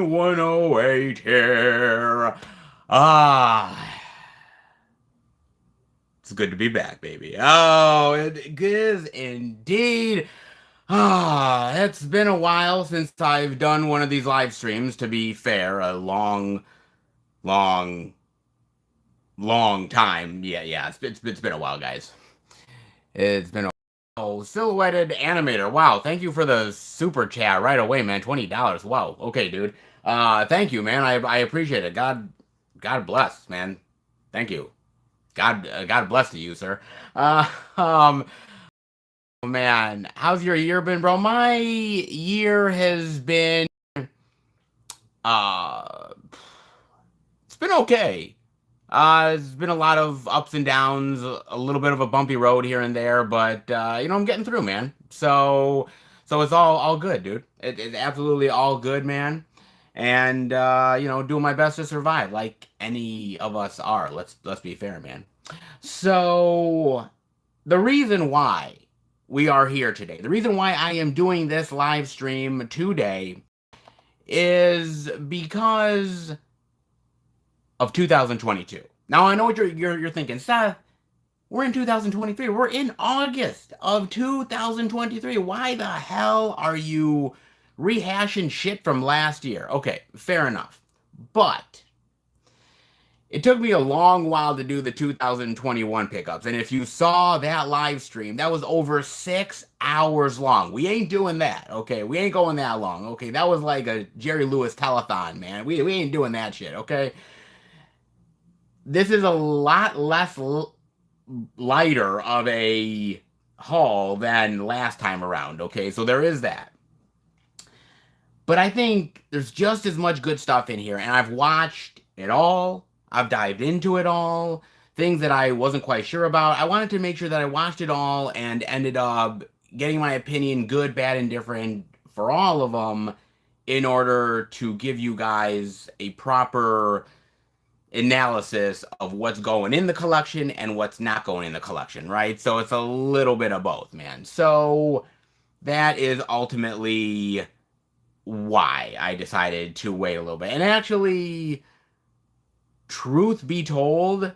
108 here. Ah, it's good to be back, baby. Oh, it is indeed. Ah, it's been a while since I've done one of these live streams, to be fair. A long, long time. Yeah, it's been a while, guys. It's been a Oh, Silhouetted Animator. Wow, thank you for the super chat right away, man. $20. Wow. Okay, dude. Thank you, man. I appreciate it. God bless, man. Thank you. God bless to you, sir. Uh, um, man, how's your year been, bro? My year has been, uh, it's been okay. It's been a lot of ups and downs, a little bit of a bumpy road here and there, but I'm getting through, man. So it's all good, dude. It's absolutely all good, man. And doing my best to survive, like any of us are. Let's be fair, man. So the reason why we are here today, the reason why I am doing this live stream today is because of 2022. Now I know what you're thinking, Seth. We're in 2023. We're in August of 2023. Why the hell are you rehashing shit from last year? Okay, fair enough. But it took me a long while to do the 2021 pickups. And if you saw that live stream, that was over 6 hours long. We ain't doing that, okay? We ain't going that long, okay? That was like a Jerry Lewis telethon, man. We ain't doing that shit, okay? This is a lot less lighter of a haul than last time around, okay? So there is that. But I think there's just as much good stuff in here, and I've watched it all. I've dived into it all. Things that I wasn't quite sure about. I wanted to make sure that I watched it all and ended up getting my opinion, good, bad, and different, for all of them, in order to give you guys a proper analysis of what's going in the collection and what's not going in the collection, right? So it's a little bit of both, man. So that is ultimately why I decided to wait a little bit. And actually, truth be told,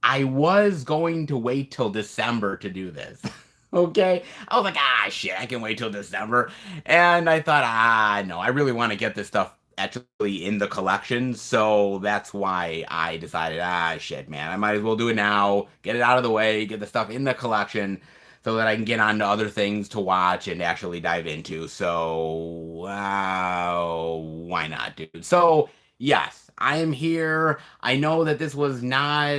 I was going to wait till December to do this. Okay? I was like, shit, I can wait till December. And I thought, no, I really want to get this stuff actually in the collection, so that's why I decided, shit, man, I might as well do it now, get it out of the way, get the stuff in the collection, so that I can get on to other things to watch and actually dive into. So, why not, dude? So, yes, I am here. I know that this was not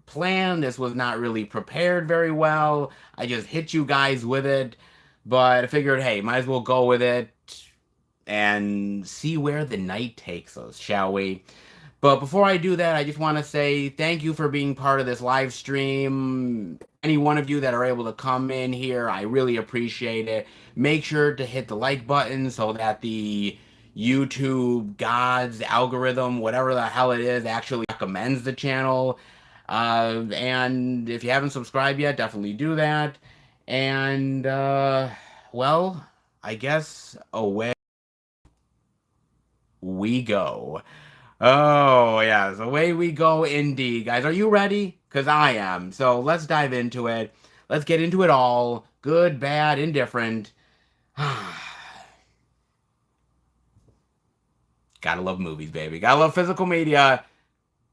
planned, this was not really prepared very well. I just hit you guys with it, but I figured, hey, might as well go with it and see where the night takes us, shall we? But before I do that, I just want to say thank you for being part of this live stream. Any one of you that are able to come in here, I really appreciate it. Make sure to hit the like button so that the YouTube God's algorithm, whatever the hell it is, actually recommends the channel. And if you haven't subscribed yet, definitely do that. And, well, I guess away we go. Oh, yes, away we go indeed. Guys, are you ready? Because I am. So let's dive into it. Let's get into it all. Good, bad, indifferent. Gotta love movies, baby. Gotta love physical media.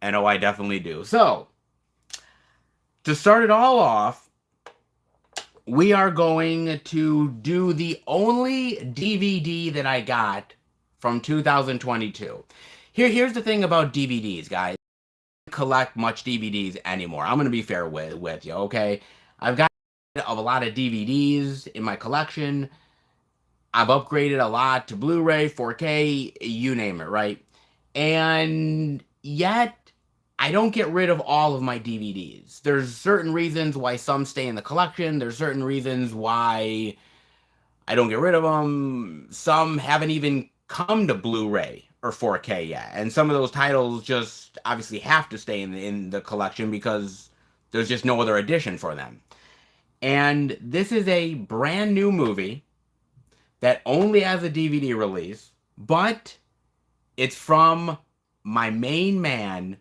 And oh, I definitely do. So, to start it all off, we are going to do the only DVD that I got from 2022. Here's the thing about DVDs, guys. I don't collect much DVDs anymore. I'm gonna be fair with you, okay? I've got a lot of DVDs in my collection. I've upgraded a lot to Blu-ray, 4K, you name it, right? And yet, I don't get rid of all of my DVDs. There's certain reasons why some stay in the collection. There's certain reasons why I don't get rid of them. Some haven't even come to Blu-ray or 4K yet. And some of those titles just obviously have to stay in the collection because there's just no other edition for them. And this is a brand new movie that only has a DVD release, but It's from my main man,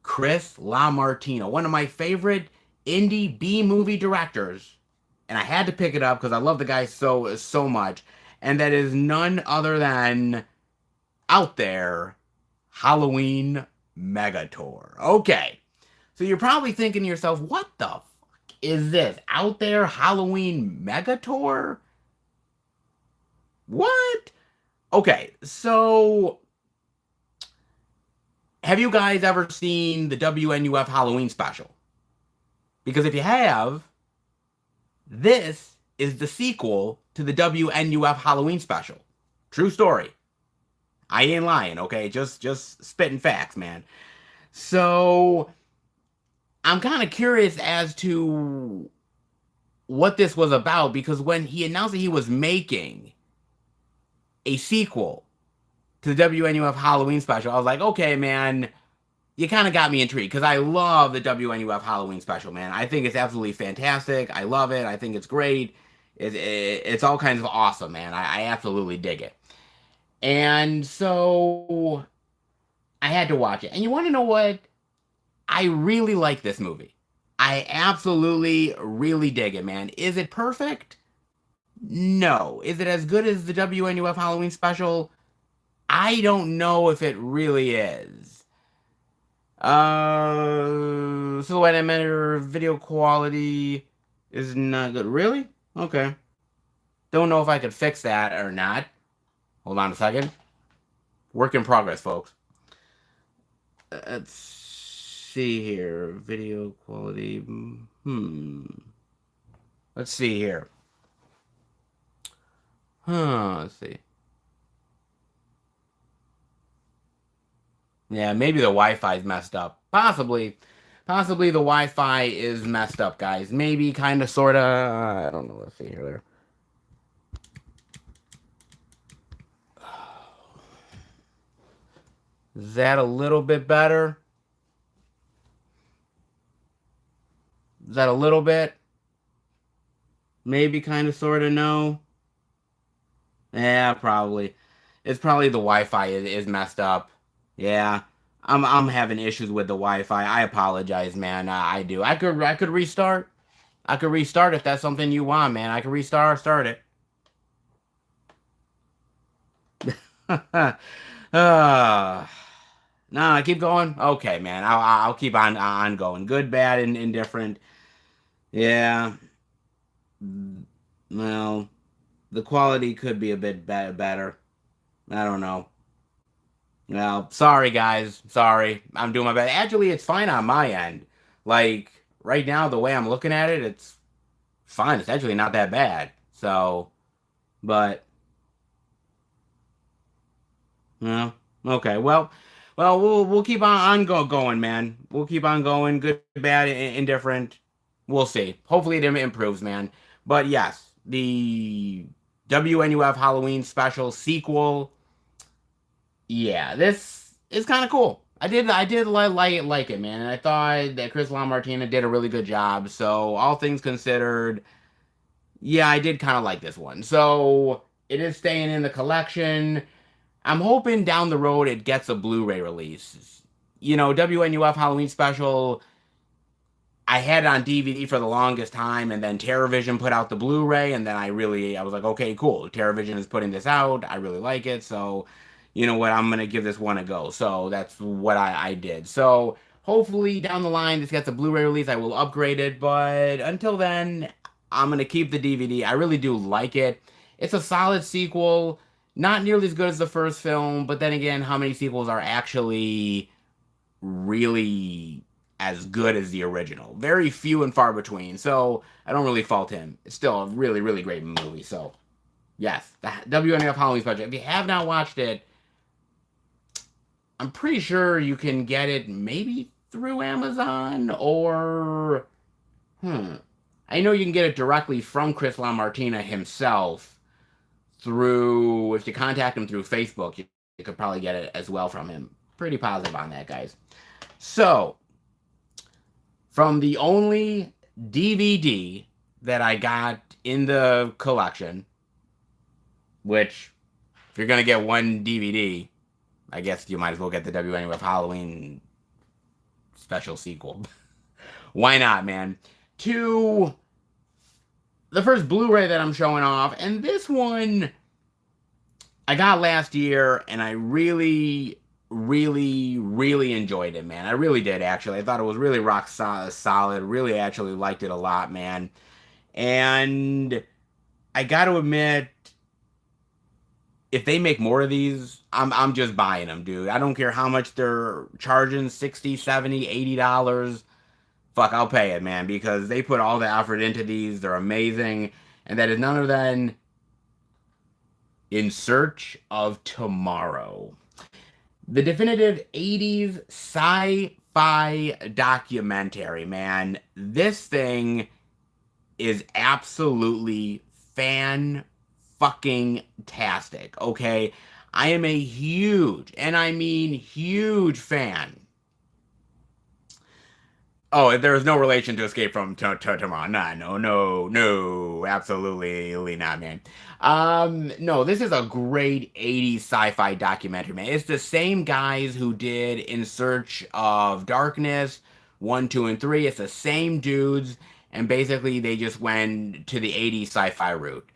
Chris LaMartino, one of my favorite indie B-movie directors. And I had to pick it up because I love the guy so much. And that is none other than Out There Halloween Megatour. Okay. So you're probably thinking to yourself, what the fuck is this? Out There Halloween Megatour? What? Okay, so have you guys ever seen the WNUF Halloween special? Because if you have, this is the sequel to the WNUF Halloween special. True story. I ain't lying, okay? Just spitting facts, man. So I'm kind of curious as to what this was about, because when he announced that he was making a sequel to the WNUF Halloween special, I was like, okay, man, you kind of got me intrigued, because I love the WNUF Halloween special, man. I think it's absolutely fantastic. I love it. I think it's great. It's all kinds of awesome, man. I absolutely dig it. And so I had to watch it. And you want to know what? I really like this movie. I absolutely really dig it, man. Is it perfect? No. Is it as good as the WNUF Halloween special? I don't know if it really is. Silhouette emitter video quality is not good. Really? Okay. Don't know if I could fix that or not. Hold on a second. Work in progress, folks. Let's see here. Video quality. Let's see here. Let's see. Yeah, maybe the Wi-Fi is messed up. Possibly the Wi-Fi is messed up, guys. Maybe, kind of, sort of. I don't know. Let's see here. There. Is that a little bit better? Is that a little bit? Maybe, kind of, sort of, no? Yeah, probably. It's probably the Wi-Fi is messed up. Yeah. I'm having issues with the Wi-Fi. I apologize, man. I do. I could restart. I could restart if that's something you want, man. I could start it. Nah, keep going. Okay, man. I'll keep on going. Good, bad, and indifferent. Yeah. Well, the quality could be a bit better. I don't know. Well, sorry, guys. Sorry. I'm doing my best. Actually, it's fine on my end. Like, right now, the way I'm looking at it, it's fine. It's actually not that bad. So, but, no. Okay, well, we'll keep going, man. We'll keep on going. Good, bad, indifferent. We'll see. Hopefully it improves, man. But yes, the WNUF Halloween special sequel. Yeah, this is kind of cool. I did like it, man. And I thought that Chris LaMartino did a really good job. So all things considered, yeah, I did kind of like this one. So it is staying in the collection. I'm hoping down the road it gets a Blu-ray release. You know, WNUF Halloween special, I had it on DVD for the longest time, and then TerrorVision put out the Blu-ray, and then I was like, okay, cool. TerrorVision is putting this out. I really like it, so you know what? I'm going to give this one a go. So that's what I did. So hopefully down the line this gets a Blu-ray release. I will upgrade it, but until then, I'm going to keep the DVD. I really do like it. It's a solid sequel. Not nearly as good as the first film, but then again, how many sequels are actually really as good as the original? Very few and far between, so I don't really fault him. It's still a really, really great movie, so yes, the WNF Halloween special. If you have not watched it, I'm pretty sure you can get it maybe through Amazon, or I know you can get it directly from Chris LaMartino himself through, if you contact him through Facebook, you could probably get it as well from him. Pretty positive on that, guys. So, from the only DVD that I got in the collection, which, if you're going to get one DVD, I guess you might as well get the WNUF Halloween special sequel. Why not, man? To the first Blu-ray that I'm showing off, and this one I got last year, and I really, really, really enjoyed it, man. I really did, actually. I thought it was really rock solid. Really, actually liked it a lot, man. And I got to admit, if they make more of these, I'm just buying them, dude. I don't care how much they're charging, 60, 70, $80. Fuck, I'll pay it, man, because they put all the effort into these. They're amazing. And that is none other than In Search of Tomorrow. The definitive 80s sci-fi documentary, man. This thing is absolutely fan-fucking-tastic, okay? I am a huge, and I mean huge fan. Oh, there is no relation to Escape from Tomorrow. No, absolutely not, man. No, this is a great 80s sci-fi documentary, man. It's the same guys who did In Search of Darkness, 1, 2, and 3. It's the same dudes, and basically they just went to the 80s sci-fi route.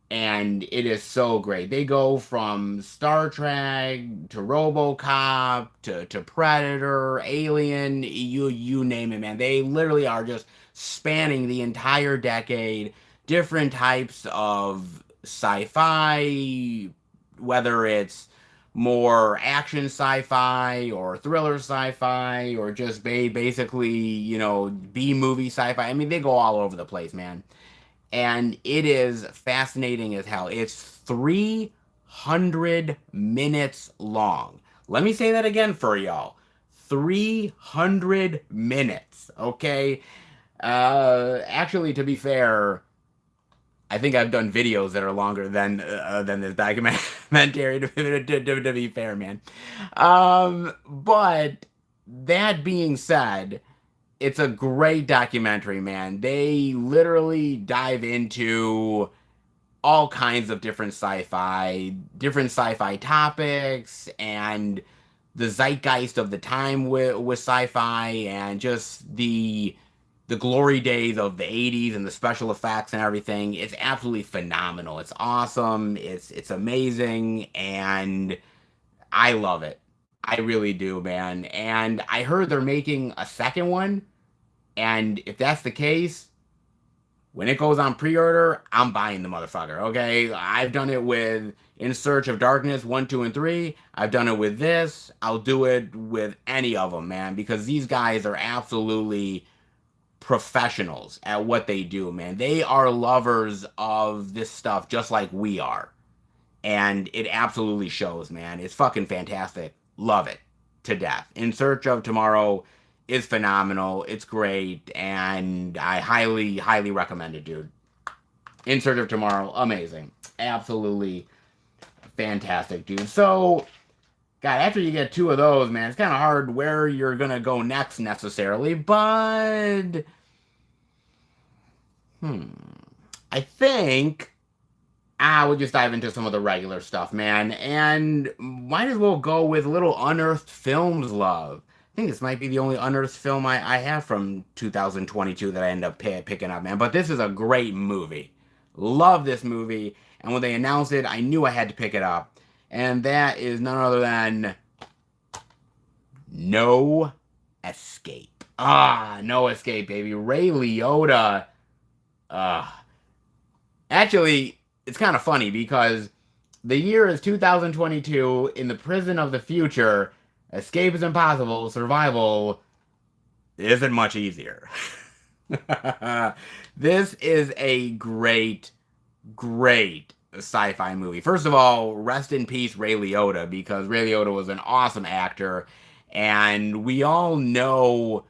And it is so great. They go from Star Trek to RoboCop to Predator, Alien, you name it, man. They literally are just spanning the entire decade, different types of sci-fi, whether it's more action sci-fi or thriller sci-fi or just basically, B-movie sci-fi. I mean, they go all over the place, man. And it is fascinating as hell. It's 300 minutes long. Let me say that again for y'all. 300 minutes, okay? Actually, to be fair, I think I've done videos that are longer than this documentary, to be fair, man. But that being said, it's a great documentary, man. They literally dive into all kinds of different sci-fi topics, and the zeitgeist of the time with sci-fi, and just the glory days of the 80s and the special effects and everything. It's absolutely phenomenal. It's awesome. It's amazing, and I love it. I really do, man. And I heard they're making a second one. And if that's the case, when it goes on pre-order, I'm buying the motherfucker, okay? I've done it with In Search of Darkness 1, 2, and 3. I've done it with this. I'll do it with any of them, man, because these guys are absolutely professionals at what they do, man. They are lovers of this stuff just like we are. And it absolutely shows, man. It's fucking fantastic. Love it to death. In Search of Tomorrow is phenomenal. It's great. And I highly, highly recommend it, dude. In Search of Tomorrow, amazing. Absolutely fantastic, dude. So, God, after you get two of those, man, it's kind of hard where you're going to go next necessarily. But, I think we'll just dive into some of the regular stuff, man. And might as well go with a little Unearthed Films love. I think this might be the only Unearthed film I have from 2022 that I end up picking up, man. But this is a great movie. Love this movie. And when they announced it, I knew I had to pick it up. And that is none other than No Escape. No Escape, baby. Ray Liotta. Actually, it's kind of funny because the year is 2022. In the prison of the future, escape is impossible. Survival isn't much easier. This is a great, great sci-fi movie. First of all, rest in peace, Ray Liotta, because Ray Liotta was an awesome actor, and we all know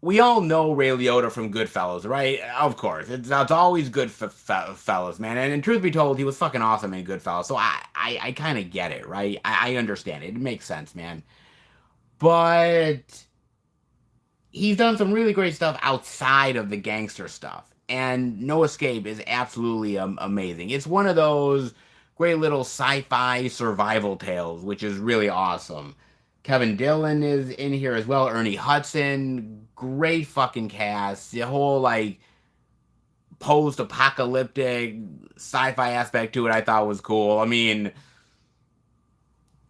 Ray Liotta from Goodfellas, right? Of course, it's always Goodfellas, man. And truth be told, he was fucking awesome in Goodfellas, so I kind of get it, right? I understand it. It makes sense, man. But he's done some really great stuff outside of the gangster stuff. And No Escape is absolutely amazing. It's one of those great little sci-fi survival tales, which is really awesome. Kevin Dillon is in here as well. Ernie Hudson, great fucking cast. The whole like post-apocalyptic sci-fi aspect to it, I thought was cool. I mean,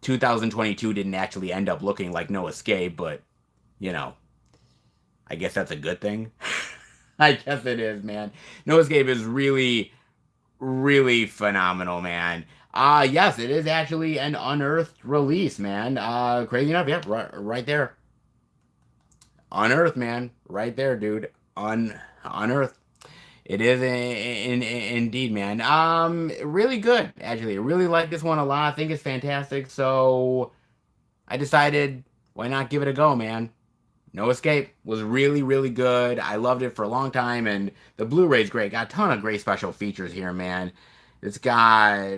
2022 didn't actually end up looking like No Escape, but you know, I guess that's a good thing. I guess it is, man. No Escape is really, really phenomenal, man. Yes, it is actually an unearthed release, man. Crazy enough, yep, right there. Unearthed, man. Right there, dude. Unearthed. It is indeed, man. Really good, actually. I really like this one a lot. I think it's fantastic. So I decided, why not give it a go, man? No Escape was really, really good. I loved it for a long time, and the Blu-ray's great. Got a ton of great special features here, man. It's got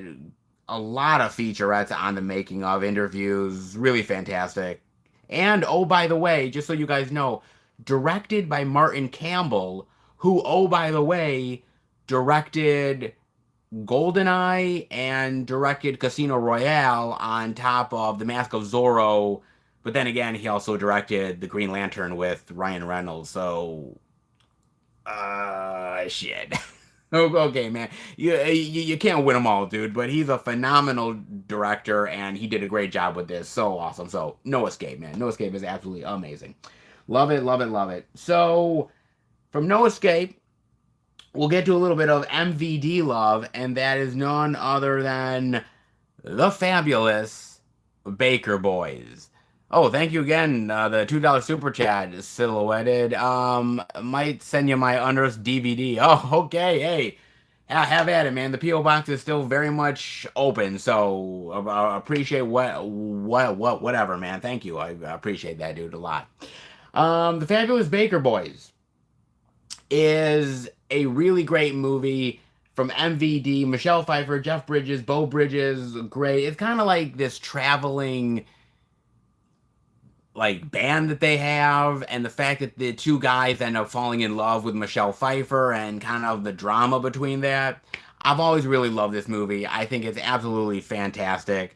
a lot of featurettes on the making of, interviews, really fantastic. And, oh, by the way, just so you guys know, directed by Martin Campbell, who, oh, by the way, directed GoldenEye and directed Casino Royale on top of The Mask of Zorro. But then again, he also directed The Green Lantern with Ryan Reynolds. So, shit. Okay, man. You can't win them all, dude. But he's a phenomenal director, and he did a great job with this. So awesome. So, No Escape, man. No Escape is absolutely amazing. Love it, love it, love it. So, from No Escape, we'll get to a little bit of MVD love, and that is none other than the fabulous Baker Boys. Oh, thank you again. The $2 super chat is silhouetted. Might send you my unearthed DVD. Oh, okay. Hey, have at it, man. The PO box is still very much open, so appreciate whatever, man. Thank you. I appreciate that, dude, a lot. The Fabulous Baker Boys is a really great movie from MVD. Michelle Pfeiffer, Jeff Bridges, Beau Bridges, great. It's kind of like this traveling like band that they have, and the fact that the two guys end up falling in love with Michelle Pfeiffer and kind of the drama between that. I've always really loved this movie. I think it's absolutely fantastic.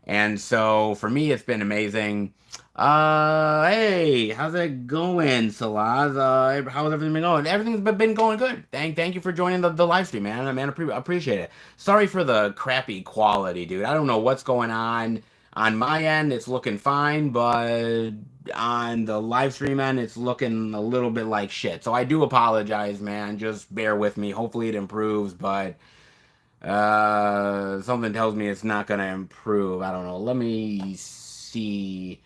And so for me, it's been amazing. Hey, how's it going, Salaz? How's everything been going? Everything's been going good. Thank you for joining the live stream, man. Appreciate it. Sorry for the crappy quality, dude. I don't know what's going on. On my end, it's looking fine, but on the live stream end, it's looking a little bit like shit. So I do apologize, man. Just bear with me. Hopefully it improves, but something tells me it's not gonna improve. I don't know. Let me see.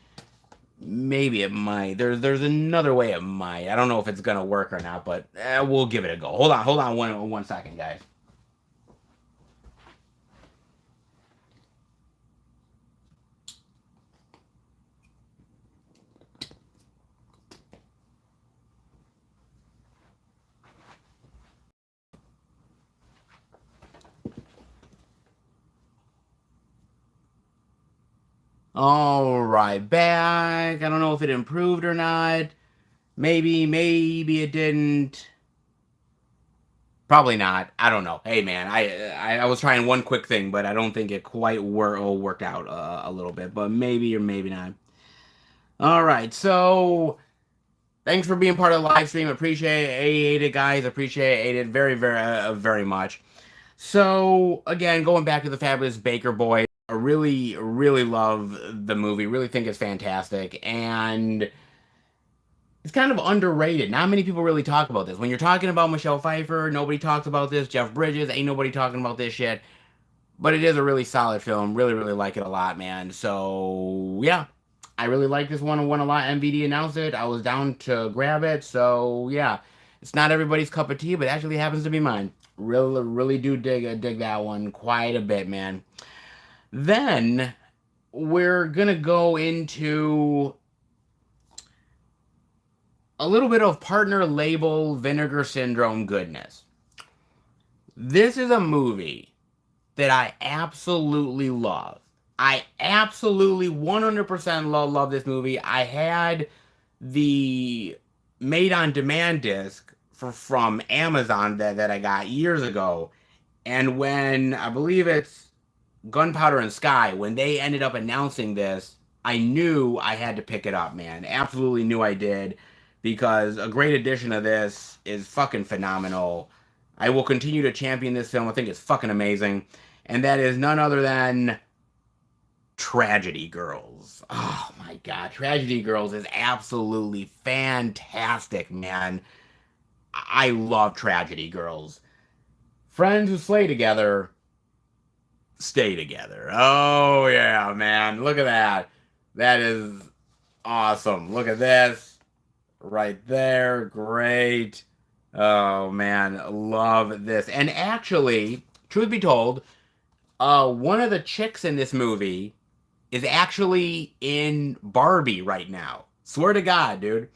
Maybe it might. There's another way it might. I don't know if it's gonna work or not, but we'll give it a go. Hold on one second, guys. All right, back. I don't know if it improved or not. Maybe it didn't. Probably not. I don't know. Hey, man, I was trying one quick thing, but I don't think it quite worked out a little bit. But maybe or maybe not. All right, so thanks for being part of the live stream. Appreciate it, guys. Appreciate it very much. So again, going back to the Fabulous Baker Boys, I really, really love the movie. Really think it's fantastic, and it's kind of underrated. Not many people really talk about this. When you're talking about Michelle Pfeiffer, nobody talks about this. Jeff Bridges, ain't nobody talking about this shit. But it is a really solid film. Really, really like it a lot, man. So yeah, I really like this one a lot. MVD announced it. I was down to grab it. So yeah, it's not everybody's cup of tea, but it actually happens to be mine. Really, really do dig that one quite a bit, man. Then we're gonna go into a little bit of partner label Vinegar Syndrome goodness. This is a movie that I absolutely love. I absolutely 100% love this movie. I had the made on demand disc from Amazon that I got years ago, And when I believe it's Gunpowder and Sky, when they ended up announcing this, I knew I had to pick it up, man. Absolutely knew I did, because a great edition of this is fucking phenomenal. I will continue to champion this film. I think it's fucking amazing. And that is none other than Tragedy Girls. Oh my god, Tragedy Girls is absolutely fantastic, man. I love Tragedy Girls. Friends who slay together stay together. Oh yeah, man. Look at that. That is awesome. Look at this. Right there. Great. Oh man, love this. And actually, truth be told, one of the chicks in this movie is actually in Barbie right now. Swear to God, dude.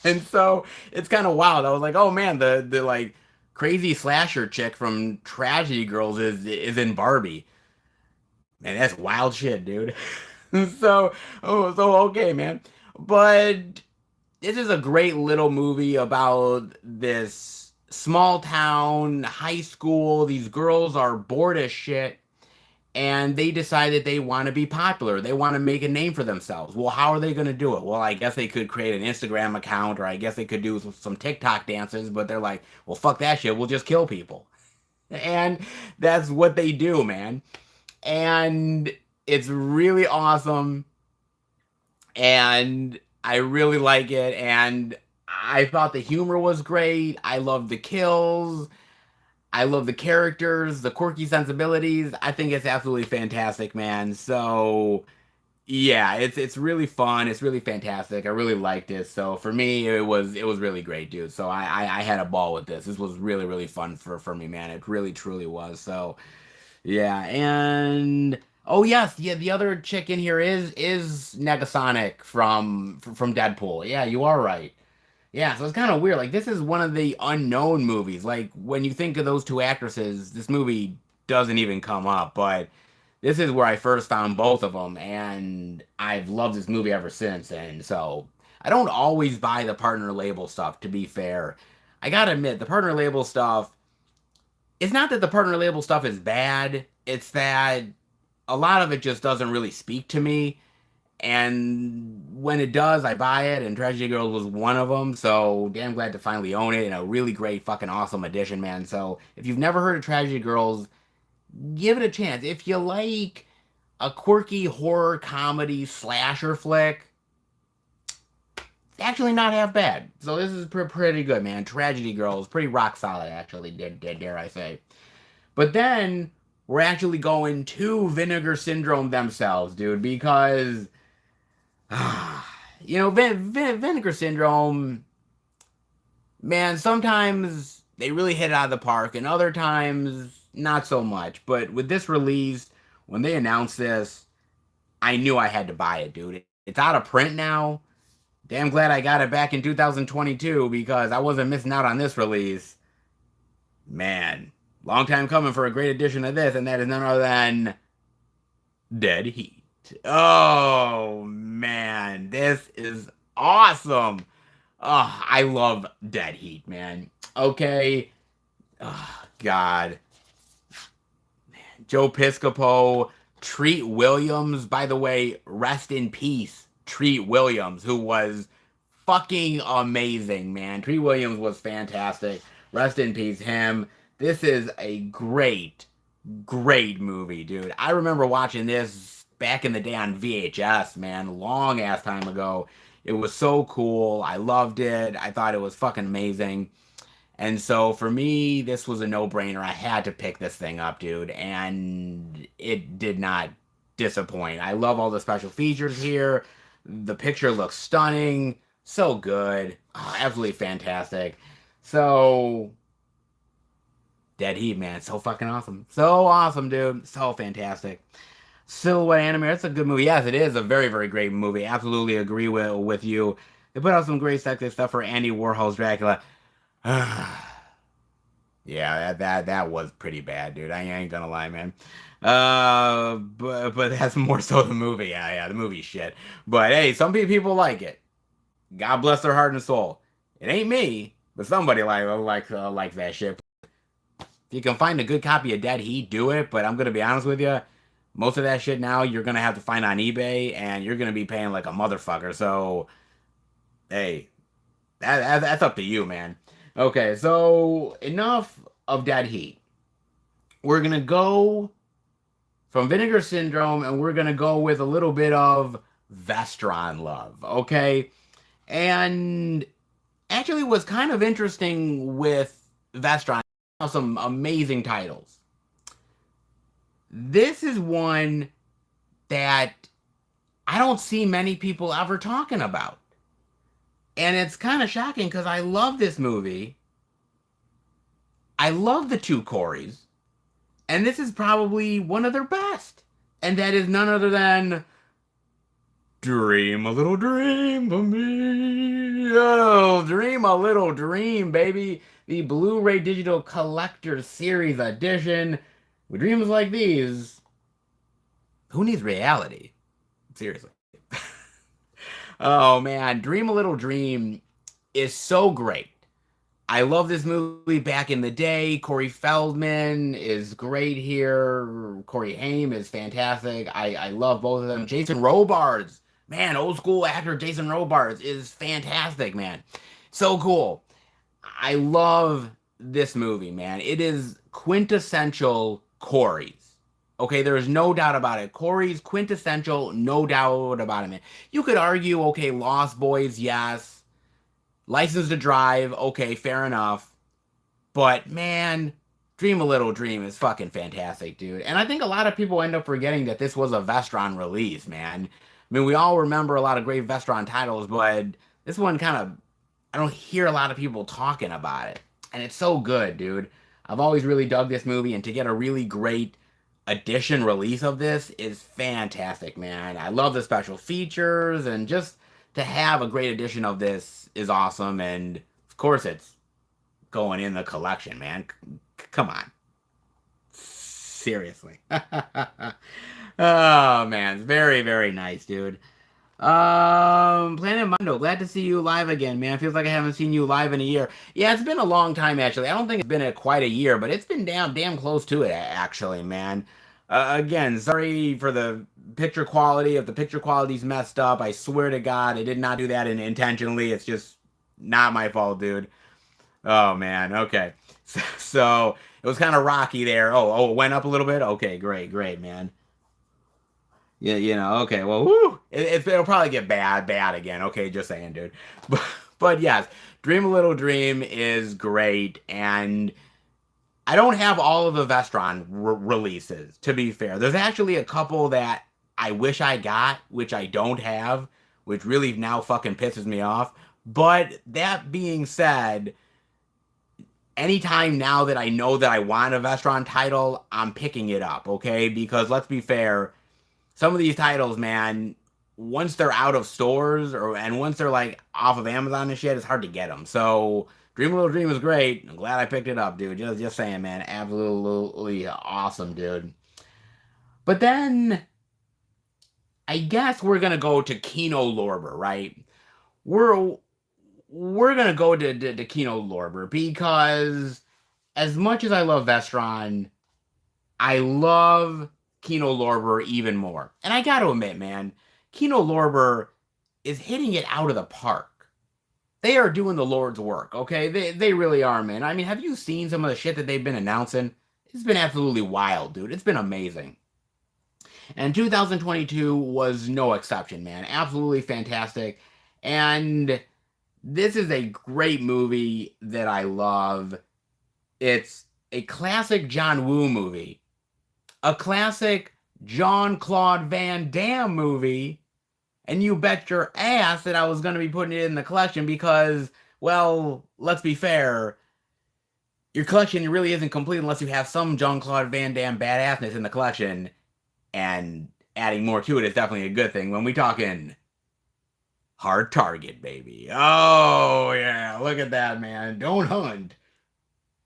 And so it's kind of wild. I was like, oh man, the like crazy slasher chick from Tragedy Girls is in Barbie. Man, that's wild shit, dude. So okay, man. But this is a great little movie about this small town high school. These girls are bored as shit, and they decided they want to be popular. They want to make a name for themselves. Well, how are they going to do it? Well, I guess they could create an Instagram account, or I guess they could do some TikTok dances, but they're like, well, fuck that shit. We'll just kill people. And that's what they do, man. And it's really awesome. And I really like it. And I thought the humor was great. I love the kills. I love the characters, the quirky sensibilities. I think it's absolutely fantastic, man. So yeah, it's really fun. It's really fantastic. I really liked it. So for me, it was really great, dude. So I had a ball with this. This was really really fun for me, man. It really truly was. So yeah, and oh yes, yeah, the other chick in here is Negasonic from Deadpool. Yeah, you are right. Yeah, so it's kind of weird. Like, this is one of the unknown movies. Like, when you think of those two actresses, this movie doesn't even come up. But this is where I first found both of them, and I've loved this movie ever since. And so I don't always buy the partner label stuff, to be fair. I gotta admit, the partner label stuff, it's not that the partner label stuff is bad, it's that a lot of it just doesn't really speak to me. And when it does, I buy it, and Tragedy Girls was one of them. So damn glad to finally own it, and a really great, fucking awesome edition, man. So if you've never heard of Tragedy Girls, give it a chance. If you like a quirky horror comedy slasher flick, it's actually not half bad. So this is pretty good, man. Tragedy Girls, pretty rock solid, actually. Dare I say? But then we're actually going to Vinegar Syndrome themselves, dude, because Vinegar Syndrome, man, sometimes they really hit it out of the park, and other times not so much. But with this release, when they announced this, I knew I had to buy it, dude. It's out of print now. Damn glad I got it back in 2022 because I wasn't missing out on this release. Man, long time coming for a great edition of this, and that is none other than Dead Heat. Oh man, this is awesome. Oh, I love Dead Heat, man. Okay. Oh, God. Joe Piscopo, Treat Williams, by the way, rest in peace, Treat Williams, who was fucking amazing, man. Treat Williams was fantastic. Rest in peace, him. This is a great, great movie, dude. I remember watching this back in the day on VHS, man, long ass time ago. It was so cool. I loved it. I thought it was fucking amazing. And so for me, this was a no-brainer. I had to pick this thing up, dude, and it did not disappoint. I love all the special features here. The picture looks stunning. So good. Oh, absolutely fantastic. So Dead Heat, man. So fucking awesome. So awesome, dude. So fantastic. Silhouette Animator, it's a good movie. Yes, it is a very, very great movie. Absolutely agree with you. They put out some great sexy stuff for Andy Warhol's Dracula. Yeah, that was pretty bad, dude. I ain't gonna lie, man. But that's more so the movie. Yeah, the movie's shit. But hey, some people like it. God bless their heart and soul. It ain't me, but somebody likes that shit. If you can find a good copy of Dead Heat, do it. But I'm gonna be honest with you, most of that shit now you're gonna have to find on eBay, and you're gonna be paying like a motherfucker. So hey, that's up to you, man. Okay, so enough of Dead Heat. We're gonna go from Vinegar Syndrome, and we're gonna go with a little bit of Vestron love. Okay, and actually was kind of interesting with Vestron. Some amazing titles. This is one that I don't see many people ever talking about. And it's kind of shocking because I love this movie. I love the two Corys. And this is probably one of their best. And that is none other than Dream a Little Dream of Me. Oh, Dream a Little Dream, baby. The Blu-ray Digital Collector Series Edition. With dreams like these, who needs reality? Seriously. Oh, man. Dream a Little Dream is so great. I love this movie back in the day. Corey Feldman is great here. Corey Haim is fantastic. I love both of them. Jason Robards. Man, old school actor Jason Robards is fantastic, man. So cool. I love this movie, man. It is quintessential Corey's. Okay, there's no doubt about it. Corey's quintessential, no doubt about it, man. You could argue, okay, Lost Boys, yes. License to Drive, okay, fair enough. But, man, Dream a Little Dream is fucking fantastic, dude. And I think a lot of people end up forgetting that this was a Vestron release, man. I mean, we all remember a lot of great Vestron titles, but this one kind of, I don't hear a lot of people talking about it. And it's so good, dude. I've always really dug this movie, and to get a really great edition release of this is fantastic, man. I love the special features, and just to have a great edition of this is awesome. And of course, it's going in the collection, man. Come on. Seriously. Oh, man. It's very, very nice, dude. Planet Mondo, glad to see you live again, man. Feels like I haven't seen you live in a year. Yeah, it's been a long time, actually. I don't think it's been quite a year, but it's been damn close to it, actually, man. Again, sorry for the picture quality. If the picture quality's messed up, I swear to God, I did not do that intentionally. It's just not my fault, dude. Oh, man. Okay. So it was kind of rocky there. Oh, it went up a little bit? Okay, great, man. Yeah, okay, well, whoo, it'll probably get bad again. Okay, just saying, dude. But yes, Dream a Little Dream is great, and I don't have all of the Vestron releases, to be fair. There's actually a couple that I wish I got, which I don't have, which really now fucking pisses me off. But that being said, anytime now that I know that I want a Vestron title, I'm picking it up, okay? Because let's be fair, some of these titles, man, once they're out of stores and once they're like off of Amazon and shit, it's hard to get them. So Dream a Little Dream is great. I'm glad I picked it up, dude. Just saying, man, absolutely awesome, dude. But then I guess we're gonna go to Kino Lorber, right? We're gonna go to Kino Lorber because as much as I love Vestron, I love Kino Lorber even more. And I gotta admit, man, Kino Lorber is hitting it out of the park. They are doing the Lord's work, okay? They really are, man. I mean, have you seen some of the shit that they've been announcing? It's been absolutely wild, dude. It's been amazing. And 2022 was no exception, man. Absolutely fantastic. And this is a great movie that I love. It's a classic John Woo movie. A classic Jean-Claude Van Damme movie, and you bet your ass that I was going to be putting it in the collection because, well, let's be fair, your collection really isn't complete unless you have some Jean-Claude Van Damme badassness in the collection, and adding more to it is definitely a good thing when we talking Hard Target, baby. Oh, yeah, look at that, man. Don't hunt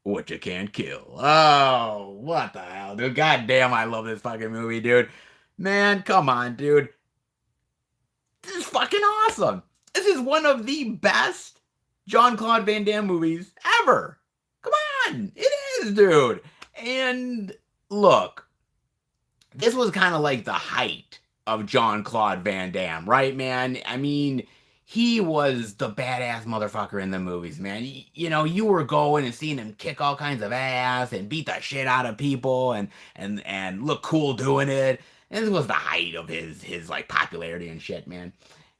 what you can't kill. Oh, what the hell, dude? God damn, I love this fucking movie, dude. Man, come on, dude. This is fucking awesome. This is one of the best Jean-Claude Van Damme movies ever. Come on, it is, dude. And look, this was kind of like the height of Jean-Claude Van Damme, right, man? I mean, he was the badass motherfucker in the movies, man. You know, you were going and seeing him kick all kinds of ass and beat the shit out of people and look cool doing it. And this was the height of his like popularity and shit, man.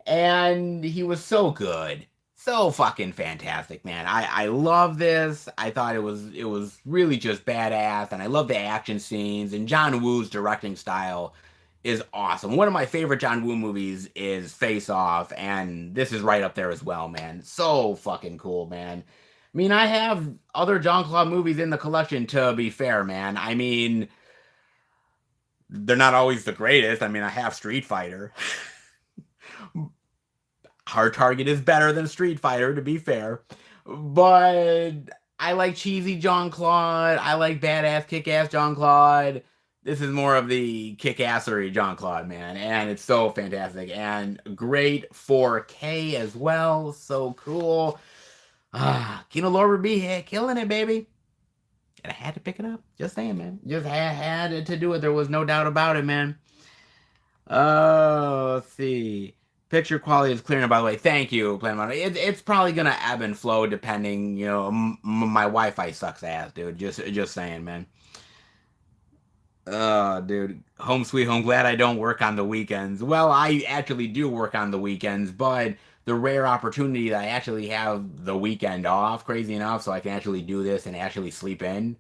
And he was so good. So fucking fantastic, man. I love this. I thought it was really just badass, and I love the action scenes, and John Woo's directing style is awesome. One of my favorite John Woo movies is Face Off, and this is right up there as well, man. So fucking cool, man. I mean, I have other John Claude movies in the collection, to be fair, man. I mean, they're not always the greatest. I mean, I have Street Fighter. Hard Target is better than Street Fighter, to be fair. But I like cheesy John Claude. I like badass, kick-ass John Claude. This is more of the kick-assery John Claude, man. And it's so fantastic. And great 4K as well. So cool. Kino Lorber be here, killing it, baby. And I had to pick it up. Just saying, man. Just had to do it. There was no doubt about it, man. Let's see. Picture quality is clear, and by the way, thank you, Plan. It's probably gonna ebb and flow depending, you know, my Wi-Fi sucks ass, dude. Just saying, man. Dude, home sweet home. Glad I don't work on the weekends. Well, I actually do work on the weekends, but the rare opportunity that I actually have the weekend off, crazy enough, so I can actually do this and actually sleep in.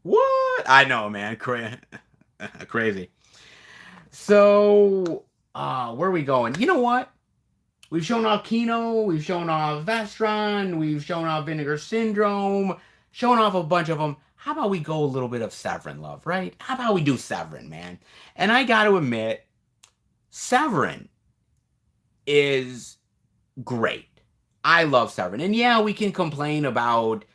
What? I know, man. Crazy. So, where are we going? You know what? We've shown off Kino, we've shown off Vestron, we've shown off Vinegar Syndrome, shown off a bunch of them. How about we go a little bit of Severin love, right? How about we do Severin, man? And I got to admit, Severin is great. I love Severin. And yeah, we can complain about,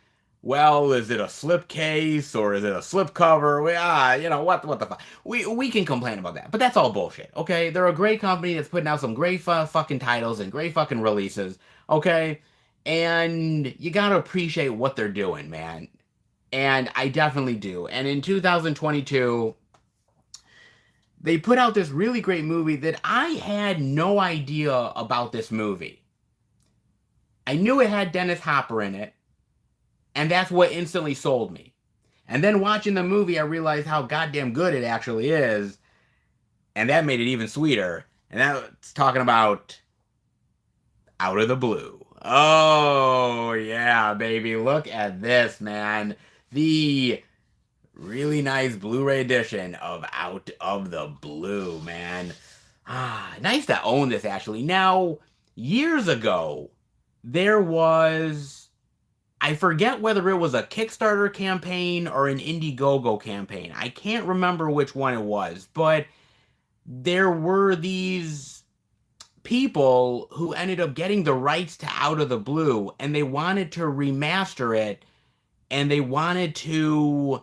well, is it a slipcase or is it a slipcover? You know, what the fuck? We can complain about that, but that's all bullshit, okay? They're a great company that's putting out some great fucking titles and great fucking releases, okay? And you gotta appreciate what they're doing, man. And I definitely do. And in 2022, they put out this really great movie that I had no idea about this movie. I knew it had Dennis Hopper in it, and that's what instantly sold me. And then watching the movie, I realized how goddamn good it actually is, and that made it even sweeter. And that's talking about Out of the Blue. Oh, yeah, baby. Look at this, man. The really nice Blu-ray edition of Out of the Blue, man. Nice to own this, actually. Now, years ago, there was, I forget whether it was a Kickstarter campaign or an Indiegogo campaign. I can't remember which one it was, but there were these people who ended up getting the rights to Out of the Blue, and they wanted to remaster it, and they wanted to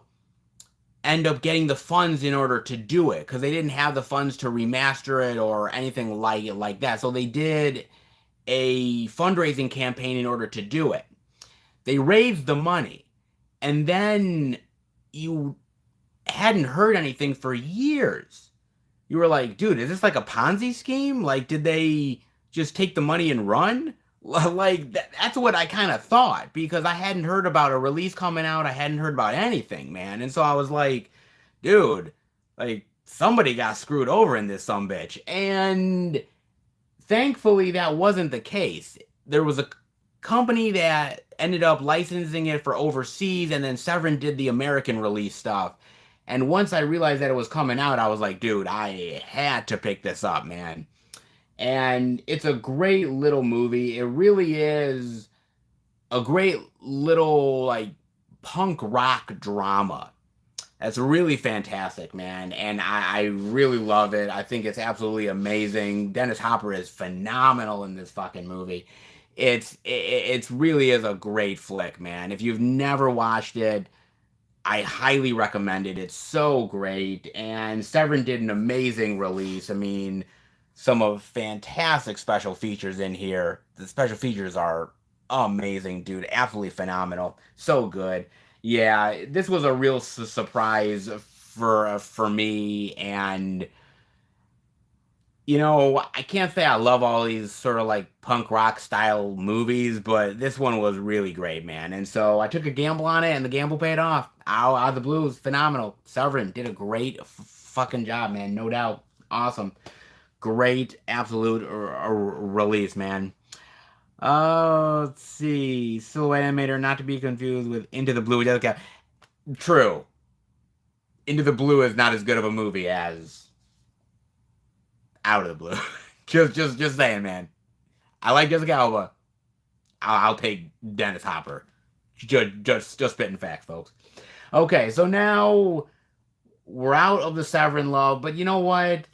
end up getting the funds in order to do it, because they didn't have the funds to remaster it or anything like that. So they did a fundraising campaign in order to do it. They raised the money, and then you hadn't heard anything for years. You were like, dude, is this like a Ponzi scheme? Like, did they just take the money and run? Like, that's what I kind of thought, because I hadn't heard about a release coming out. I hadn't heard about anything, man. And so I was like, dude, like, somebody got screwed over in this sumbitch. And thankfully, that wasn't the case. There was a company that ended up licensing it for overseas, and then Severin did the American release stuff. And once I realized that it was coming out, I was like, dude, I had to pick this up, man. And it's a great little movie. It really is a great little, like, punk rock drama. That's really fantastic, man. And I really love it. I think it's absolutely amazing. Dennis Hopper is phenomenal in this fucking movie. It's really is a great flick, man. If you've never watched it, I highly recommend it. It's so great. And Severin did an amazing release. I mean, some of fantastic special features in here. The special features are amazing, dude. Absolutely phenomenal. So good. Yeah, this was a real surprise for me, and I can't say I love all these sort of like punk rock style movies, but this one was really great, man. And so I took a gamble on it, and the gamble paid off. Out of the blues, phenomenal. Severin did a great fucking job, man. No doubt. Awesome. Great, absolute release, man. Let's see. Silhouette animator, not to be confused with Into the Blue. Okay, true. Into the Blue is not as good of a movie as Out of the Blue. just saying, man. I like Jessica Alba. I'll take Dennis Hopper. Just spitting facts, folks. Okay, so now we're out of the Severin love, but you know what?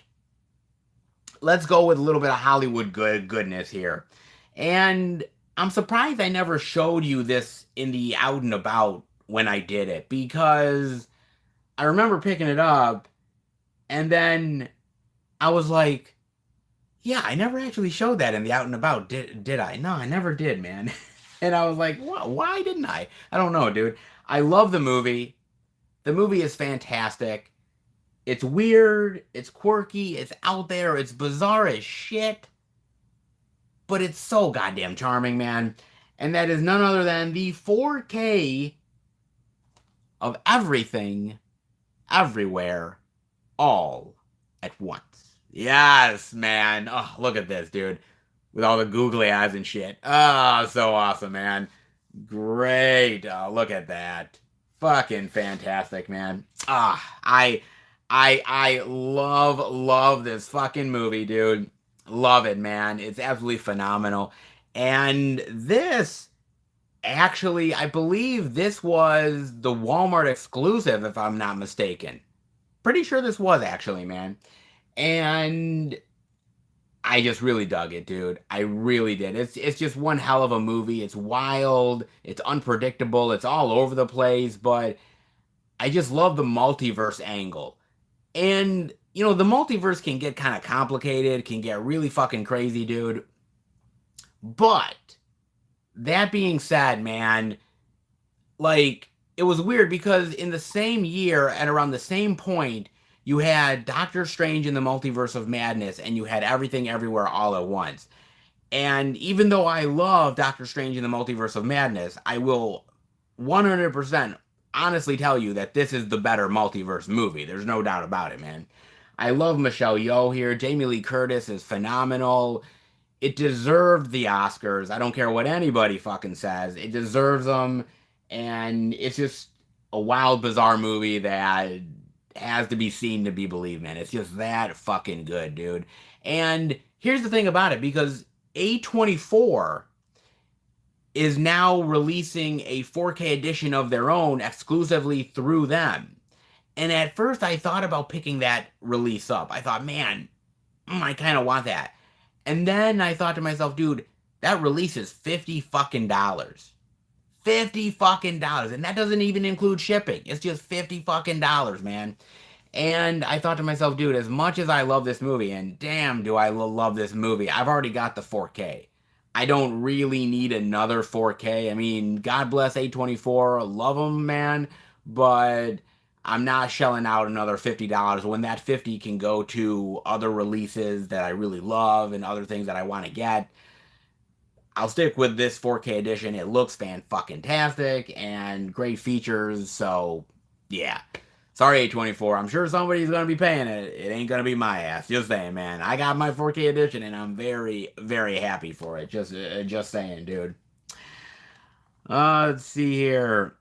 Let's go with a little bit of Hollywood goodness here. And I'm surprised I never showed you this in the out and about when I did it, because I remember picking it up and then I was like, yeah, I never actually showed that in the out and about, did I? No, I never did, man. And I was like, why didn't I? I don't know, dude. I love the movie. The movie is fantastic. It's weird, it's quirky, it's out there, it's bizarre as shit, but it's so goddamn charming, man. And that is none other than the 4K of everything, everywhere, all at once. Yes, man. Oh, look at this, dude. With all the googly eyes and shit. Oh, so awesome, man. Great. Oh, look at that. Fucking fantastic, man. I love this fucking movie, dude. Love it, man. It's absolutely phenomenal. And this, actually, I believe this was the Walmart exclusive, if I'm not mistaken. Pretty sure this was, actually, man. And I just really dug it, dude. I really did. It's just one hell of a movie. It's wild, it's unpredictable, it's all over the place, but I just love the multiverse angle. And, the multiverse can get kind of complicated, can get really fucking crazy, dude. But, that being said, man, like, it was weird because in the same year, at around the same point, you had Doctor Strange in the Multiverse of Madness, and you had Everything Everywhere All at Once. And even though I love Doctor Strange in the Multiverse of Madness, I will 100% honestly tell you that this is the better multiverse movie. There's no doubt about it, man. I love Michelle Yeoh here. Jamie Lee Curtis is phenomenal. It deserved the Oscars. I don't care what anybody fucking says. It deserves them. And it's just a wild, bizarre movie that has to be seen to be believed, man. It's just that fucking good, dude. And here's the thing about it, because A24 is now releasing a 4K edition of their own exclusively through them. And at first I thought about picking that release up. I thought, man, I kind of want that. And then I thought to myself, dude, that release is $50 fucking dollars. $50 fucking dollars. And that doesn't even include shipping. It's just $50 fucking dollars, man. And I thought to myself, dude, as much as I love this movie, and damn do I love this movie, I've already got the 4K. I don't really need another 4K. I mean, God bless A24. Love them, man. But I'm not shelling out another $50 when that 50 can go to other releases that I really love and other things that I want to get. I'll stick with this 4K edition. It looks fan-fucking-tastic and great features. So, yeah. Sorry, A24. I'm sure somebody's going to be paying it. It ain't going to be my ass. Just saying, man. I got my 4K edition, and I'm very, very happy for it. Just saying, dude. Let's see here.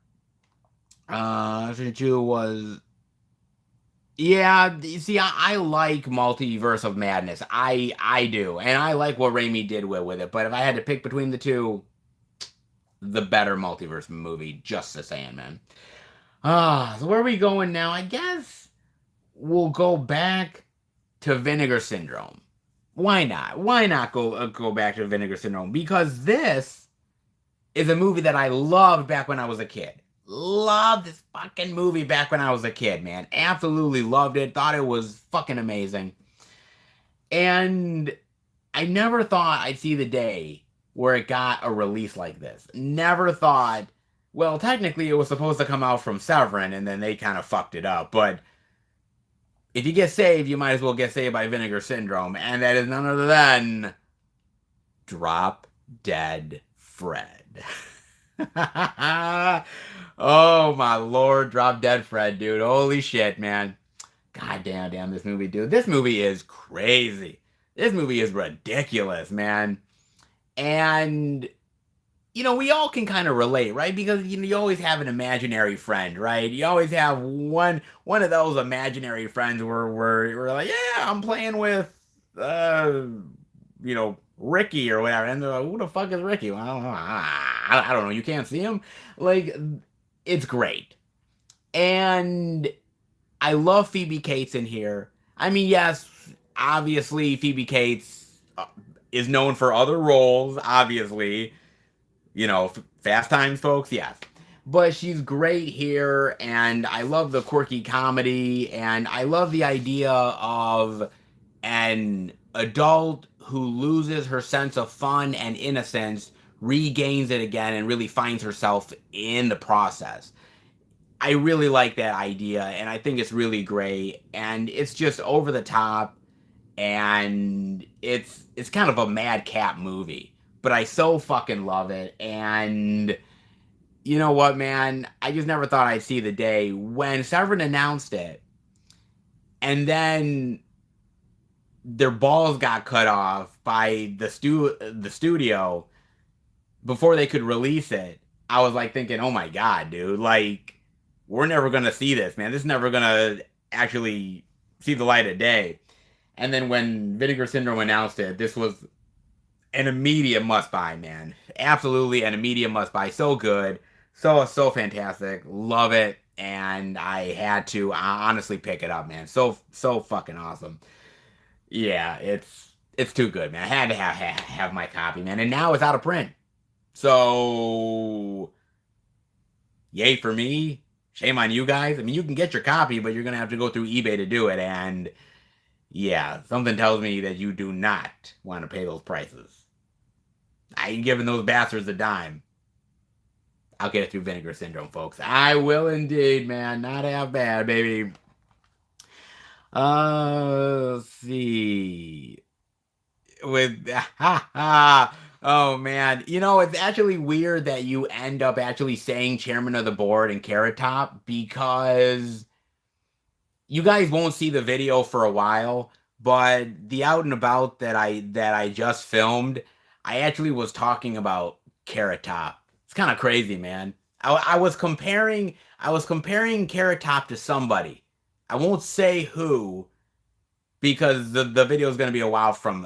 2 was... Yeah, see, I like Multiverse of Madness. I do. And I like what Raimi did with it. But if I had to pick between the two, the better Multiverse movie. Just the saying, man. So where are we going now? I guess we'll go back to Vinegar Syndrome. Why not? Why not go back to Vinegar Syndrome? Because this is a movie that I loved back when I was a kid. Loved this fucking movie back when I was a kid, man. Absolutely loved it. Thought it was fucking amazing. And I never thought I'd see the day where it got a release like this. Never thought, well, technically it was supposed to come out from Severin, and then they kind of fucked it up. But if you get saved, you might as well get saved by Vinegar Syndrome, and that is none other than Drop Dead Fred. Oh my lord, Drop Dead Fred, dude. Holy shit, man. God damn this movie, dude. This movie is crazy. This movie is ridiculous, man. And we all can kind of relate, right? Because you always have an imaginary friend, right? You always have one of those imaginary friends where we're like, yeah, I'm playing with Ricky or whatever, and they're like, who the fuck is Ricky? Well, I don't know. You can't see him. Like, it's great, and I love Phoebe Cates in here. I mean, yes, obviously Phoebe Cates is known for other roles, obviously. Fast Times, folks, yes. But she's great here, and I love the quirky comedy, and I love the idea of an adult who loses her sense of fun and innocence, regains it again, and really finds herself in the process. I really like that idea, and I think it's really great, and it's just over the top, and it's kind of a madcap movie, but I so fucking love it. And you know what, man? I just never thought I'd see the day when Severin announced it, and then their balls got cut off by the studio before they could release it. I was like thinking, oh my god, dude, like we're never gonna see this, man. This is never gonna actually see the light of day. And then when Vinegar Syndrome announced it, this was an immediate must-buy, man. Absolutely an immediate must-buy. So good. So fantastic. Love it. And I had to honestly pick it up, man. So fucking awesome. Yeah, it's too good, man. I had to have my copy, man. And now it's out of print. So, yay for me. Shame on you guys. I mean, you can get your copy, but you're going to have to go through eBay to do it. And yeah, something tells me that you do not want to pay those prices. I ain't giving those bastards a dime. I'll get it through Vinegar Syndrome, folks. I will indeed, man. Not half bad, baby. Let's see. With oh man, it's actually weird that you end up actually saying chairman of the board and Carrot Top, because you guys won't see the video for a while, but the out and about that I just filmed, I actually was talking about Carrot Top. It's kind of crazy, man. I was comparing Carrot Top to somebody. I won't say who, because the video is going to be a while from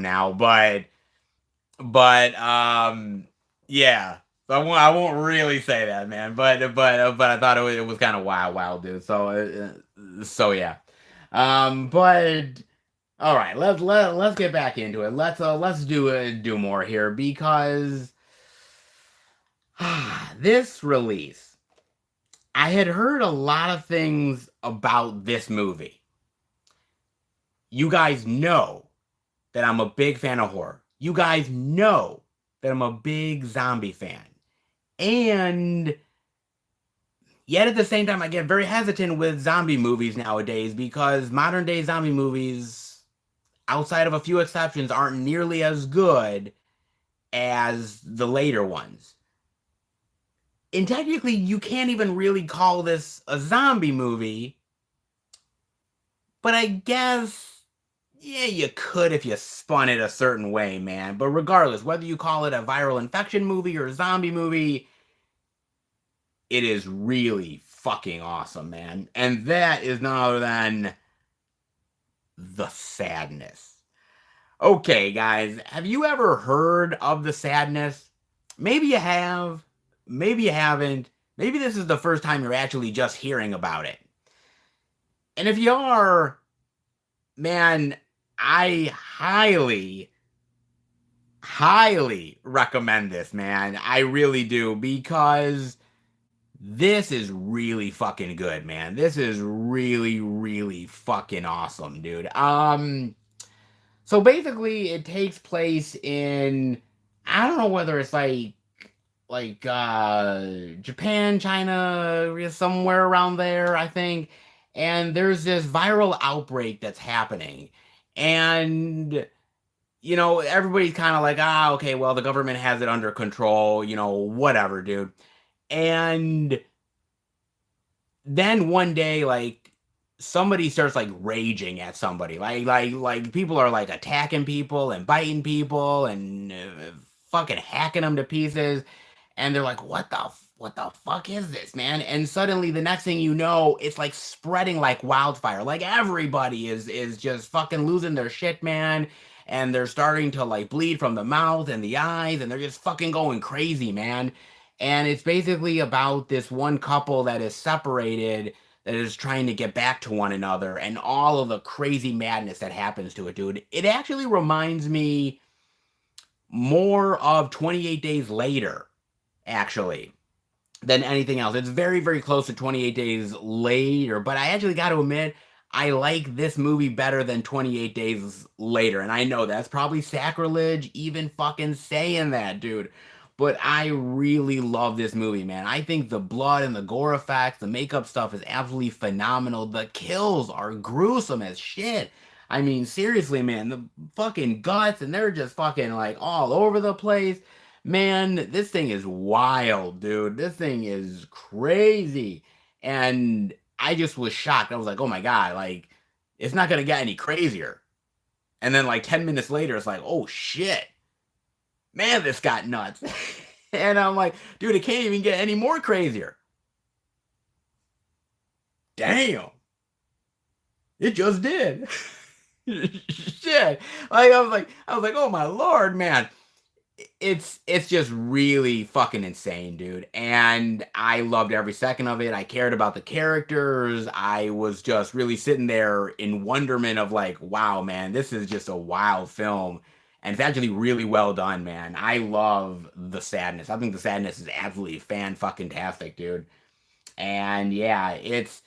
now, but yeah. So I won't really say that, man. But I thought it was kind of wild, dude. So yeah. But all right, let's get back into it. Let's do more here, because this release, I had heard a lot of things about this movie. You guys know that I'm a big fan of horror. You guys know that I'm a big zombie fan. And yet at the same time, I get very hesitant with zombie movies nowadays, because modern day zombie movies, outside of a few exceptions, aren't nearly as good as the later ones. And technically, you can't even really call this a zombie movie, but I guess, yeah, you could if you spun it a certain way, man. But regardless, whether you call it a viral infection movie or a zombie movie, it is really fucking awesome, man. And that is none other than The Sadness. Okay, guys, have you ever heard of The Sadness? Maybe you have, maybe you haven't. Maybe this is the first time you're actually just hearing about it. And if you are, man, I highly recommend this, man. I really do, because this is really fucking good, man. This is really fucking awesome, dude. So basically it takes place in I don't know whether it's like Japan, China, somewhere around there, I think. And there's this viral outbreak that's happening. And everybody's kind of like, ah, okay, well, the government has it under control, whatever, dude. And then one day, like, somebody starts like raging at somebody, like people are like attacking people and biting people and fucking hacking them to pieces, and they're like, what the fuck is this, man? And suddenly the next thing you know, it's like spreading like wildfire. Like everybody is just fucking losing their shit, man. And they're starting to like bleed from the mouth and the eyes, and they're just fucking going crazy, man. And it's basically about this one couple that is separated, that is trying to get back to one another, and all of the crazy madness that happens to it, dude. It actually reminds me more of 28 Days Later, actually, than anything else. It's very, very close to 28 Days Later, but I actually got to admit, I like this movie better than 28 Days Later. And I know that's probably sacrilege even fucking saying that, dude. But I really love this movie, man. I think the blood and the gore effects, the makeup stuff is absolutely phenomenal. The kills are gruesome as shit. I mean, seriously, man, the fucking guts, and they're just fucking like all over the place. Man, this thing is wild, dude. This thing is crazy. And I just was shocked. I was like, oh my God, like, it's not going to get any crazier. And then, like, 10 minutes later, it's like, oh shit, man, this got nuts. And I'm like, dude, it can't even get any more crazier. Damn. It just did. Shit. Like, I was like, oh my Lord, man. It's just really fucking insane, dude. And I loved every second of it. I cared about the characters. I was just really sitting there in wonderment of like, wow, man, this is just a wild film. And it's actually really well done, man. I love the sadness. I think the sadness is absolutely fan fucking tastic, dude. And yeah, it's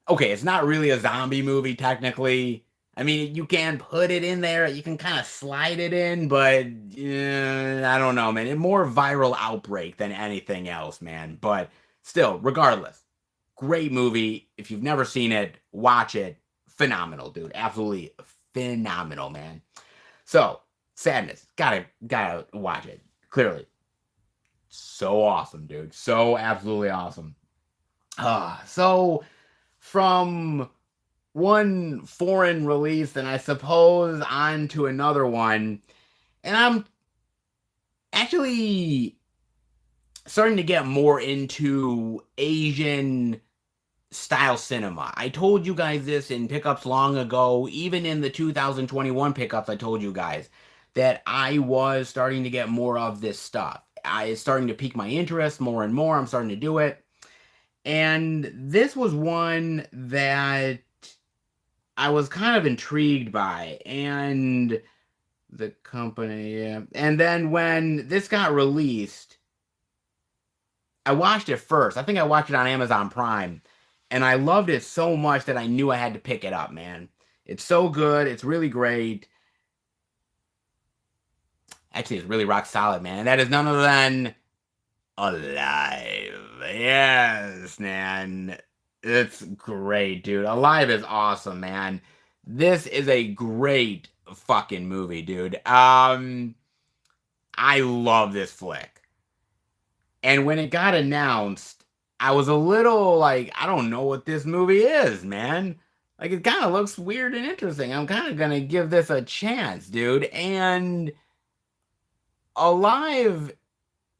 okay. It's not really a zombie movie technically. I mean, you can put it in there. You can kind of slide it in, but I don't know, man. It's more viral outbreak than anything else, man. But still, regardless, great movie. If you've never seen it, watch it. Phenomenal, dude. Absolutely phenomenal, man. So, sadness. Gotta watch it. Clearly, so awesome, dude. So absolutely awesome. So from one foreign release, and I suppose on to another one. And I'm actually starting to get more into Asian style cinema. I told you guys this in pickups long ago, even in the 2021 pickups, I told you guys that I was starting to get more of this stuff. It's starting to pique my interest more and more. I'm starting to do it. And this was one that I was kind of intrigued by, and the company, yeah. And then when this got released, I watched it first. I think I watched it on Amazon Prime, and I loved it so much that I knew I had to pick it up, man. It's so good. It's really great. Actually, it's really rock solid, man. And that is none other than Alive. Yes, man. It's great, dude. Alive is awesome, man. This is a great fucking movie, dude. I love this flick. And when it got announced, I was a little like, I don't know what this movie is, man. Like, it kind of looks weird and interesting. I'm kind of gonna give this a chance, dude. And Alive,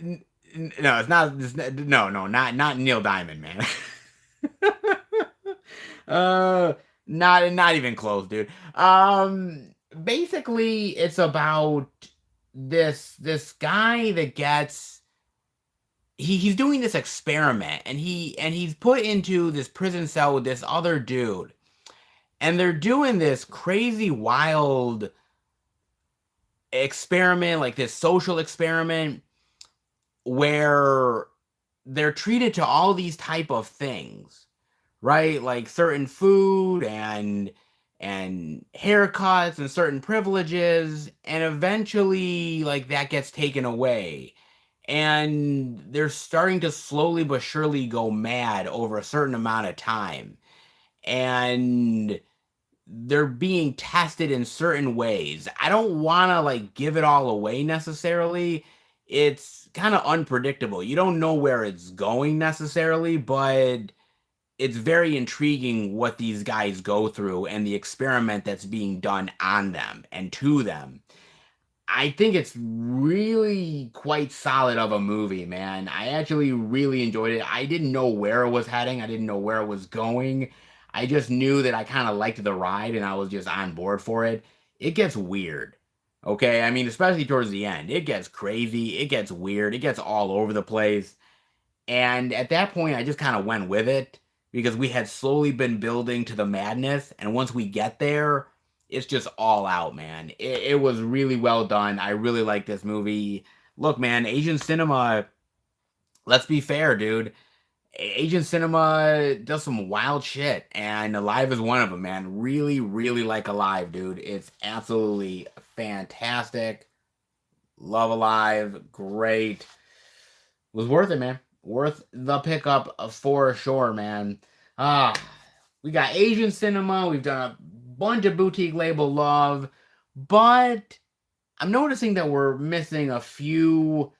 no, it's not. No, not Neil Diamond, man. uh, not even close, dude. Basically, it's about this guy that gets he's doing this experiment, and he's put into this prison cell with this other dude, and they're doing this crazy wild experiment, like this social experiment where they're treated to all these type of things, right? Like certain food and haircuts and certain privileges, and eventually like that gets taken away, and they're starting to slowly but surely go mad over a certain amount of time, and they're being tested in certain ways. I don't want to like give it all away necessarily. It's kind of unpredictable. You don't know where it's going necessarily, but it's very intriguing what these guys go through and the experiment that's being done on them and to them. I think it's really quite solid of a movie, man. I actually really enjoyed it. I didn't know where it was heading. I didn't know where it was going. I just knew that I kind of liked the ride and I was just on board for it. It gets weird. Okay? I mean, especially towards the end. It gets crazy. It gets weird. It gets all over the place. And at that point, I just kind of went with it because we had slowly been building to the madness. And once we get there, it's just all out, man. It was really well done. I really like this movie. Look, man, Asian cinema, let's be fair, dude. Asian cinema does some wild shit, and Alive is one of them, man. Really, really like Alive, dude. It's absolutely fantastic. Love Alive. Great. Was worth it, man. Worth the pickup for sure, man. Ah, we got Asian cinema. We've done a bunch of boutique label love, but I'm noticing that we're missing a few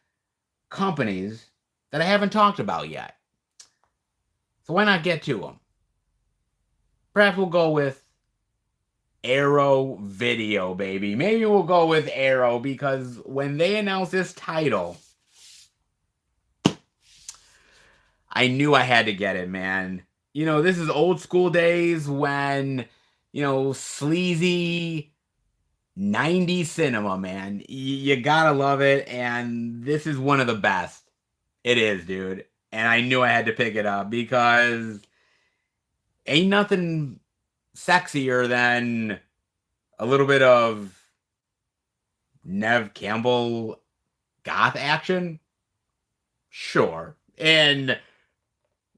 companies that I haven't talked about yet. So why not get to them? Perhaps we'll go with Arrow Video, baby. Maybe we'll go with Arrow because when they announced this title, I knew I had to get it, man. You know, this is old school days when, you know, sleazy 90s cinema, man. You gotta love it, and this is one of the best. It is, dude. And I knew I had to pick it up because ain't nothing sexier than a little bit of Nev Campbell goth action. Sure. And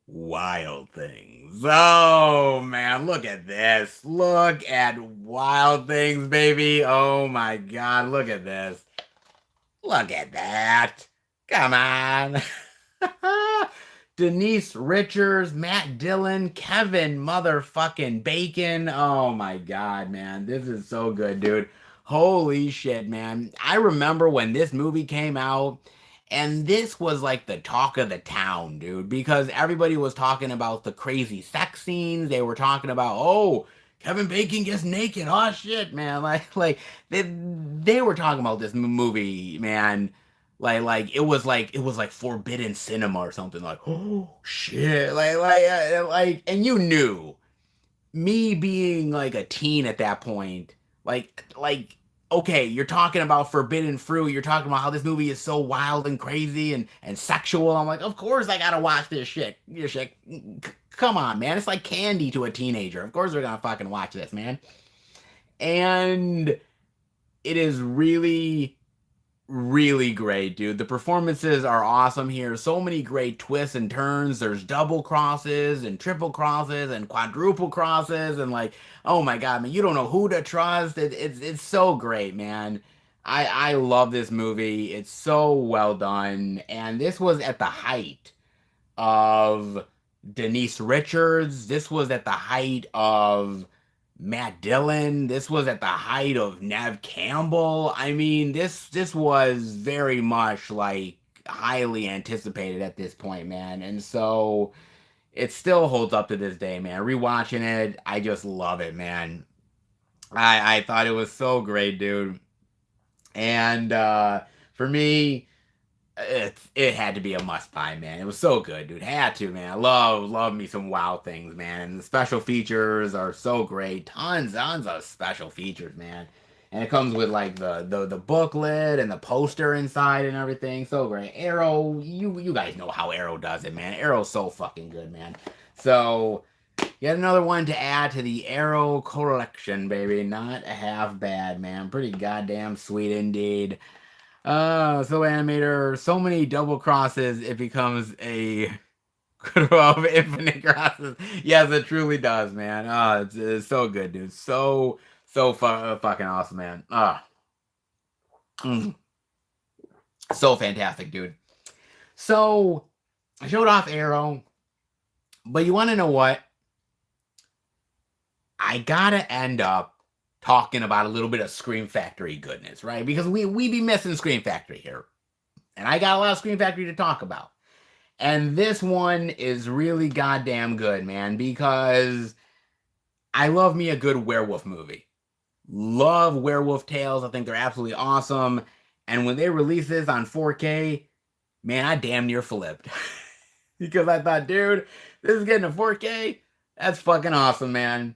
Wild Things. Oh, man, look at this. Look at Wild Things, baby. Oh, my God, look at this. Look at that. Come on. Denise Richards, Matt Dillon, Kevin motherfucking Bacon. Oh, my God, man. This is so good, dude. Holy shit, man. I remember when this movie came out, and this was like the talk of the town, dude, because everybody was talking about the crazy sex scenes. They were talking about, oh, Kevin Bacon gets naked. Oh shit, man. Like they were talking about this movie, man. It was like forbidden cinema or something. Like, oh shit. And you knew, me being like a teen at that point, like okay, you're talking about forbidden fruit, you're talking about how this movie is so wild and crazy and sexual. I'm like, of course I gotta watch this shit. Come on, man. It's like candy to a teenager. Of course they're gonna fucking watch this, man. And it is really, really great, dude. The performances are awesome here. So many great twists and turns. There's double crosses and triple crosses and quadruple crosses and like, oh my God, man, you don't know who to trust. It's so great, man. I love this movie. It's so well done, and this was at the height of Denise Richards. This was at the height of Matt Dillon. This was at the height of Nev Campbell. I mean, this was very much like highly anticipated at this point, man. And so it still holds up to this day, man. Rewatching it, I just love it, man. I thought it was so great, dude. And for me, it had to be a must buy, man. It was so good, dude. Had to, man. I love me some Wild Things, man. And the special features are so great. Tons of special features, man. And it comes with like the booklet and the poster inside and everything. So great. Arrow, you guys know how Arrow does it, man. Arrow's so fucking good, man. So yet another one to add to the Arrow collection, baby. Not half bad, man. Pretty goddamn sweet indeed. So animator, so many double crosses, it becomes a of infinite crosses. Yes, it truly does, man. Oh, it's so good, dude. So fucking awesome, man. Mm, so fantastic, dude. So I showed off Arrow, but you want to know what? I gotta end up talking about a little bit of Scream Factory goodness, right? Because we be missing Scream Factory here, and I got a lot of Scream Factory to talk about. And this one is really goddamn good, man, because I love me a good werewolf movie. Love werewolf tales. I think they're absolutely awesome. And when they released this on 4K, man, I damn near flipped. Because I thought, dude, this is getting a 4K. That's fucking awesome, man.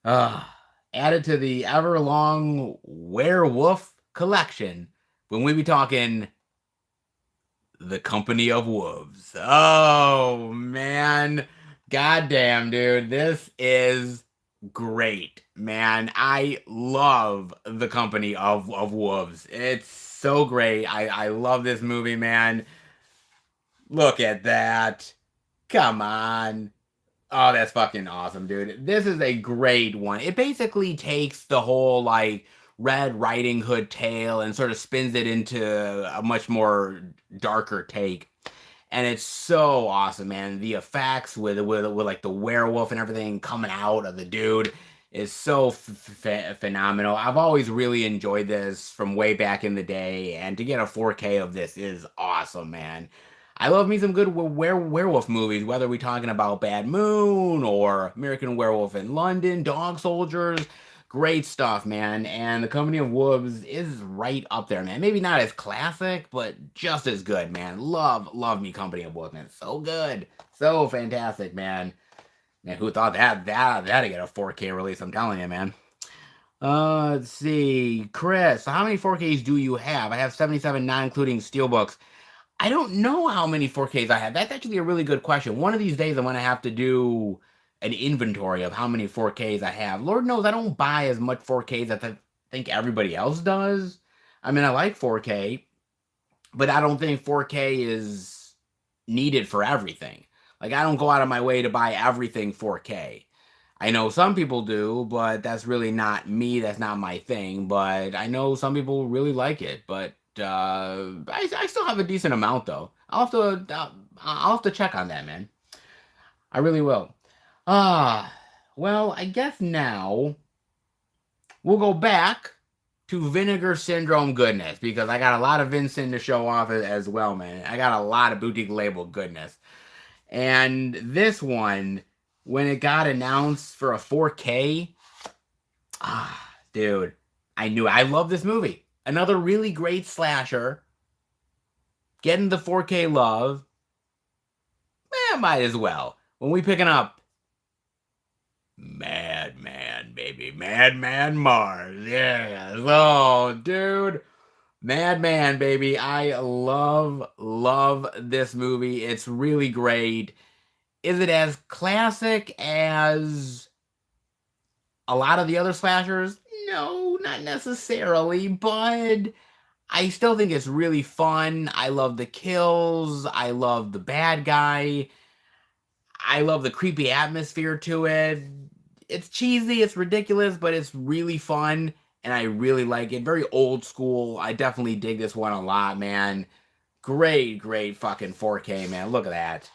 Added to the ever-long werewolf collection when we be talking The Company of Wolves. Oh, man. Goddamn, dude. This is great, man. I love The Company of Wolves. It's so great. I love this movie, man. Look at that. Come on. Oh, that's fucking awesome, dude. This is a great one. It basically takes the whole, like, Red Riding Hood tale and sort of spins it into a much more darker take. And it's so awesome, man. The effects with like the werewolf and everything coming out of the dude is so phenomenal. I've always really enjoyed this from way back in the day, and to get a 4K of this is awesome, man. I love me some good werewolf movies, whether we're talking about Bad Moon or American Werewolf in London, Dog Soldiers. Great stuff, man. And The Company of Wolves is right up there, man. Maybe not as classic, but just as good, man. Love me Company of Wolves, man. So good. So fantastic, man. Man, who thought that'd get a 4K release? I'm telling you, man. Let's see. Chris, how many 4Ks do you have? I have 77, not including steelbooks. I don't know how many 4Ks I have. That's actually a really good question. One of these days I'm going to have to do an inventory of how many 4Ks I have. Lord knows I don't buy as much 4Ks as I think everybody else does. I mean, I like 4K, but I don't think 4K is needed for everything. Like, I don't go out of my way to buy everything 4K. I know some people do, but that's really not me. That's not my thing. But I know some people really like it. But I still have a decent amount, though. I'll have to check on that, man. I really will. Well, I guess now we'll go back to Vinegar Syndrome goodness, because I got a lot of Vincent to show off as well, man. I got a lot of boutique label goodness. And this one, when it got announced for a 4K, dude, I knew it. I love this movie. Another really great slasher. Getting the 4K love. Might as well. When we picking up Madman, baby. Madman Mars. Yeah. Oh, dude. Madman, baby. I love this movie. It's really great. Is it as classic as a lot of the other slashers? No, not necessarily, but I still think it's really fun. I love the kills. I love the bad guy. I love the creepy atmosphere to it. It's cheesy, it's ridiculous, but it's really fun, and I really like it. Very old school. I definitely dig this one a lot, man. Great fucking 4K, man. Look at that.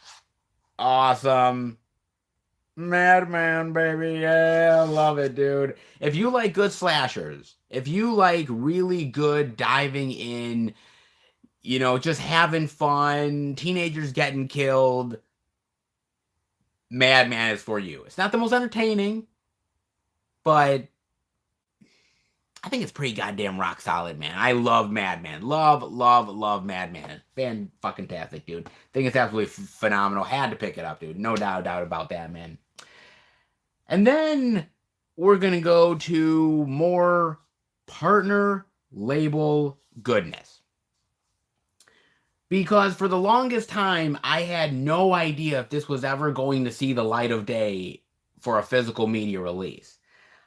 Awesome. Madman, baby. Yeah, I love it, dude. If you like good slashers, if you like really good diving in, just having fun, teenagers getting killed, Madman is for you. It's not the most entertaining, but I think it's pretty goddamn rock solid, man. I love Madman. Love Madman. Fan-fucking-tastic, dude. Think it's absolutely phenomenal. Had to pick it up, dude. No doubt about that, man. And then we're going to go to more partner label goodness. Because for the longest time, I had no idea if this was ever going to see the light of day for a physical media release.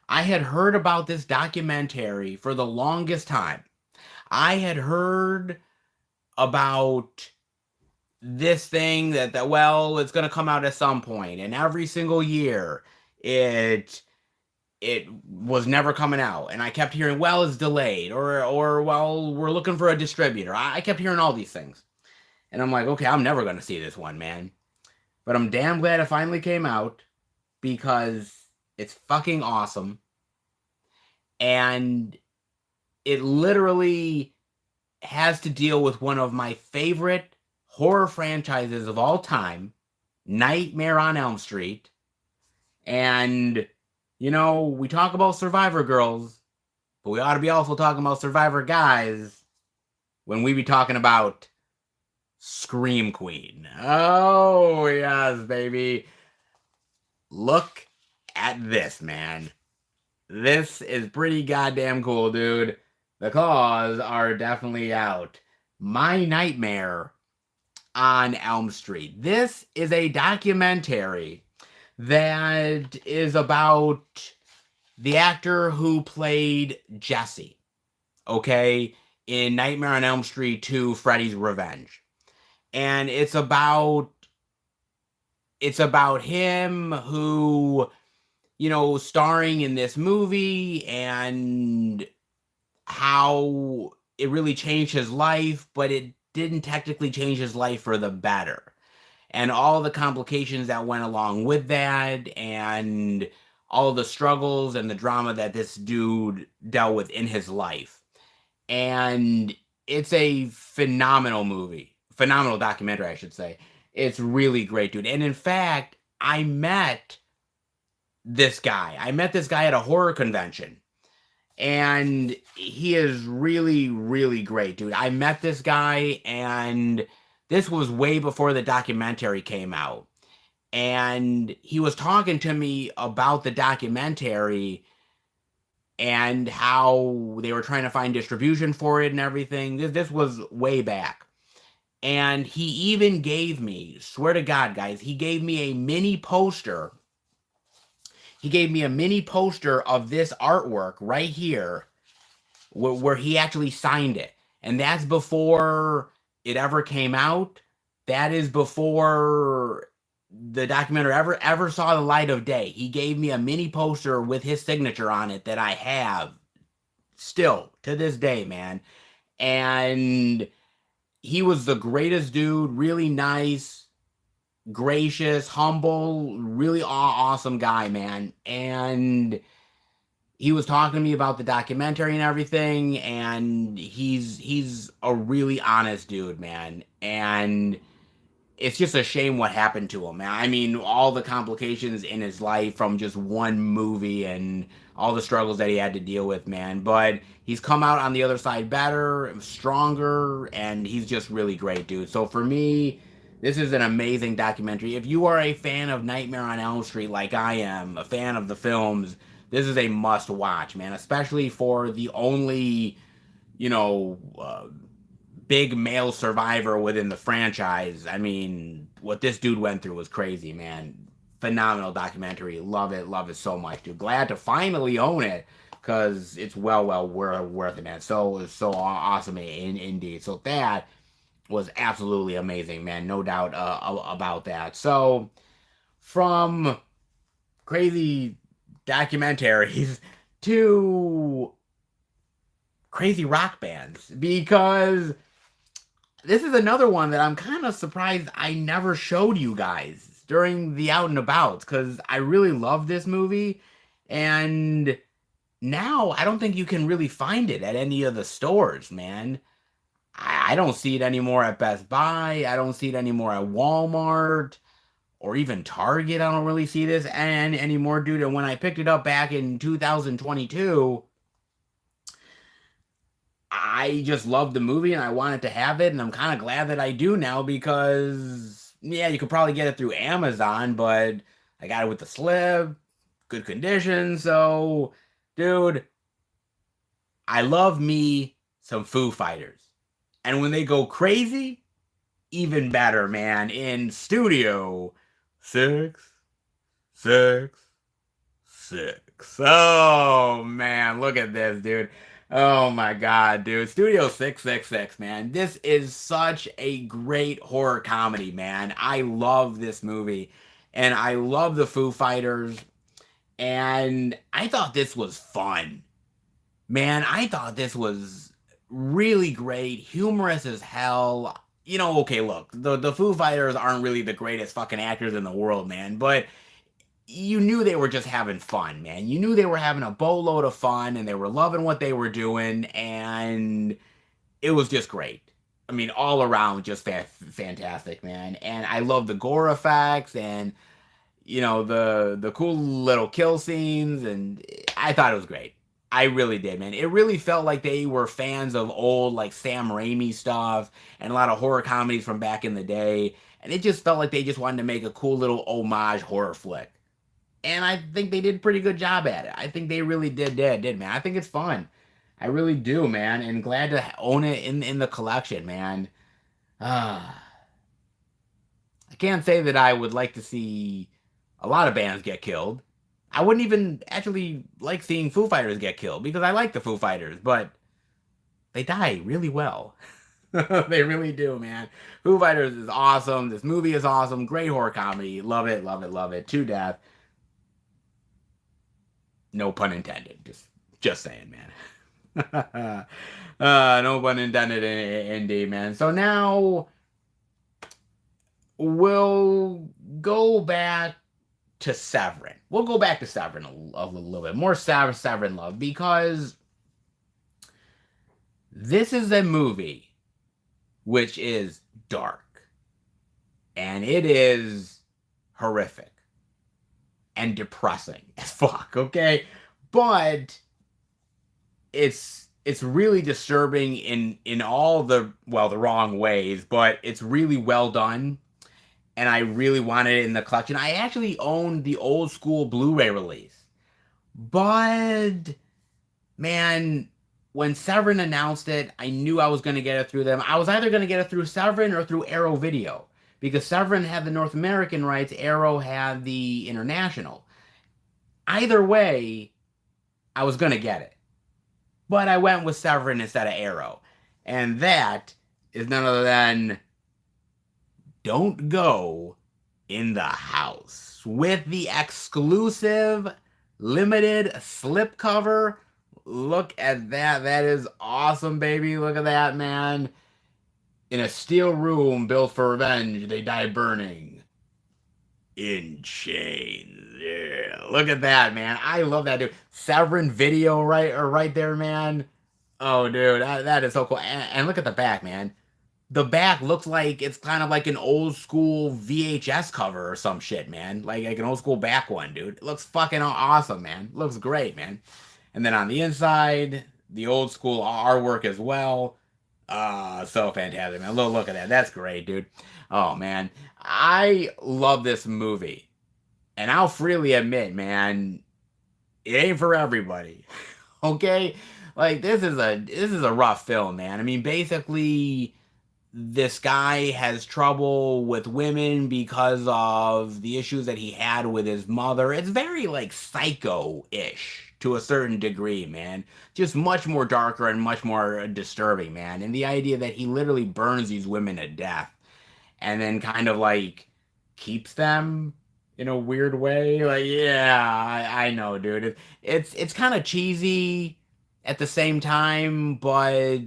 I had heard about this documentary for the longest time. I had heard about this thing that well, it's going to come out at some point, and every single year it was never coming out, and I kept hearing, well, it's delayed, or well, we're looking for a distributor. I kept hearing all these things, and I'm like, okay, I'm never going to see this one, man. But I'm damn glad it finally came out, because it's fucking awesome, and it literally has to deal with one of my favorite horror franchises of all time, Nightmare on Elm Street. And, you know, we talk about Survivor girls, but we ought to be also talking about Survivor guys when we be talking about Scream Queen. Oh, yes, baby. Look at this, man. This is pretty goddamn cool, dude. The claws are definitely out. My Nightmare on Elm Street. This is a documentary that is about the actor who played Jesse, okay, in Nightmare on Elm Street 2, Freddy's Revenge. And it's about him who, you know, starring in this movie, and how it really changed his life, but it didn't technically change his life for the better. And all the complications that went along with that, and all the struggles and the drama that this dude dealt with in his life. And it's a phenomenal movie. Phenomenal documentary, I should say. It's really great, dude. And in fact, I met this guy. At a horror convention. And he is really, really great, dude. I met this guy, and this was way before the documentary came out. And he was talking to me about the documentary and how they were trying to find distribution for it and everything. This was way back. And he even gave me, swear to God, guys, he gave me a mini poster. He gave me a mini poster of this artwork right here, where he actually signed it. And that's before it ever came out. That is before the documentary ever saw the light of day. He gave me a mini poster with his signature on it that I have still to this day, man. And he was the greatest dude, really nice, gracious, humble, really awesome guy, man. And he was talking to me about the documentary and everything, and he's a really honest dude, man. And it's just a shame what happened to him, man. I mean, all the complications in his life from just one movie, and all the struggles that he had to deal with, man. But he's come out on the other side better, stronger, and he's just really great, dude. So for me, this is an amazing documentary. If you are a fan of Nightmare on Elm Street like I am, a fan of the films, this is a must watch, man. Especially for the only, you know, big male survivor within the franchise. I mean, what this dude went through was crazy, man. Phenomenal documentary. Love it so much, dude. Glad to finally own it, because it's well worth it, man. So awesome indeed. So that was absolutely amazing, man. No doubt about that. So from crazy documentaries to crazy rock bands, because this is another one that I'm kind of surprised I never showed you guys during the out and abouts, because I really love this movie, and now I don't think you can really find it at any of the stores, man. I don't see it anymore at Best Buy. I don't see it anymore at Walmart or even Target. I don't really see this anymore, dude. And when I picked it up back in 2022, I just loved the movie and I wanted to have it, and I'm kind of glad that I do now, because, yeah, you could probably get it through Amazon, but I got it with the slip, good condition. So, dude, I love me some Foo Fighters. And when they go crazy, even better, man. In Studio 666. Oh, man, look at this, dude. Oh my God, dude. Studio 666, man. This is such a great horror comedy, man. I love this movie. And I love the Foo Fighters. And I thought this was fun. Man, I thought this was really great, humorous as hell. Okay, look, the Foo Fighters aren't really the greatest fucking actors in the world, man, but you knew they were just having fun, man. You knew they were having a boatload of fun and they were loving what they were doing, and it was just great. I mean, all around, just fantastic, man. And I love the gore effects and the cool little kill scenes, and I thought it was great. I really did, man. It really felt like they were fans of old, like, Sam Raimi stuff and a lot of horror comedies from back in the day. And it just felt like they just wanted to make a cool little homage horror flick. And I think they did a pretty good job at it. I think they really did, man. I think it's fun. I really do, man. And glad to own it in the collection, man. I can't say that I would like to see a lot of bands get killed. I wouldn't even actually like seeing Foo Fighters get killed because I like the Foo Fighters, but they die really well. They really do, man. Foo Fighters is awesome. This movie is awesome. Great horror comedy. Love it, love it, love it. To death. No pun intended. Just saying, man. No pun intended, indeed, man. So now we'll go back to Severin. We'll go back to Severin a little bit more. Severin love, because this is a movie which is dark and it is horrific and depressing as fuck, okay? But it's really disturbing in all the wrong ways, but it's really well done. And I really wanted it in the collection. I actually owned the old school Blu-ray release. But, man, when Severin announced it, I knew I was going to get it through them. I was either going to get it through Severin or through Arrow Video. Because Severin had the North American rights, Arrow had the international. Either way, I was going to get it. But I went with Severin instead of Arrow. And that is none other than Don't Go in the House, with the exclusive limited slipcover. Look at that. That is awesome, baby. Look at that, man. In a steel room built for revenge, they die burning in chains. Yeah, look at that, man. I love that, dude. Severin Video right there, man. Oh, dude, that is so cool. And look at the back, man. The back looks like it's kind of like an old school VHS cover or some shit, man. Like an old school back one, dude. It looks fucking awesome, man. It looks great, man. And then on the inside, the old school artwork as well. So fantastic, man. Look at that. That's great, dude. Oh, man. I love this movie. And I'll freely admit, man, it ain't for everybody. Okay? Like, this is a rough film, man. I mean, basically, this guy has trouble with women because of the issues that he had with his mother. It's very, like, Psycho-ish to a certain degree, man. Just much more darker and much more disturbing, man. And the idea that he literally burns these women to death and then kind of, like, keeps them in a weird way. Like, yeah, I know, dude. It's kind of cheesy at the same time, but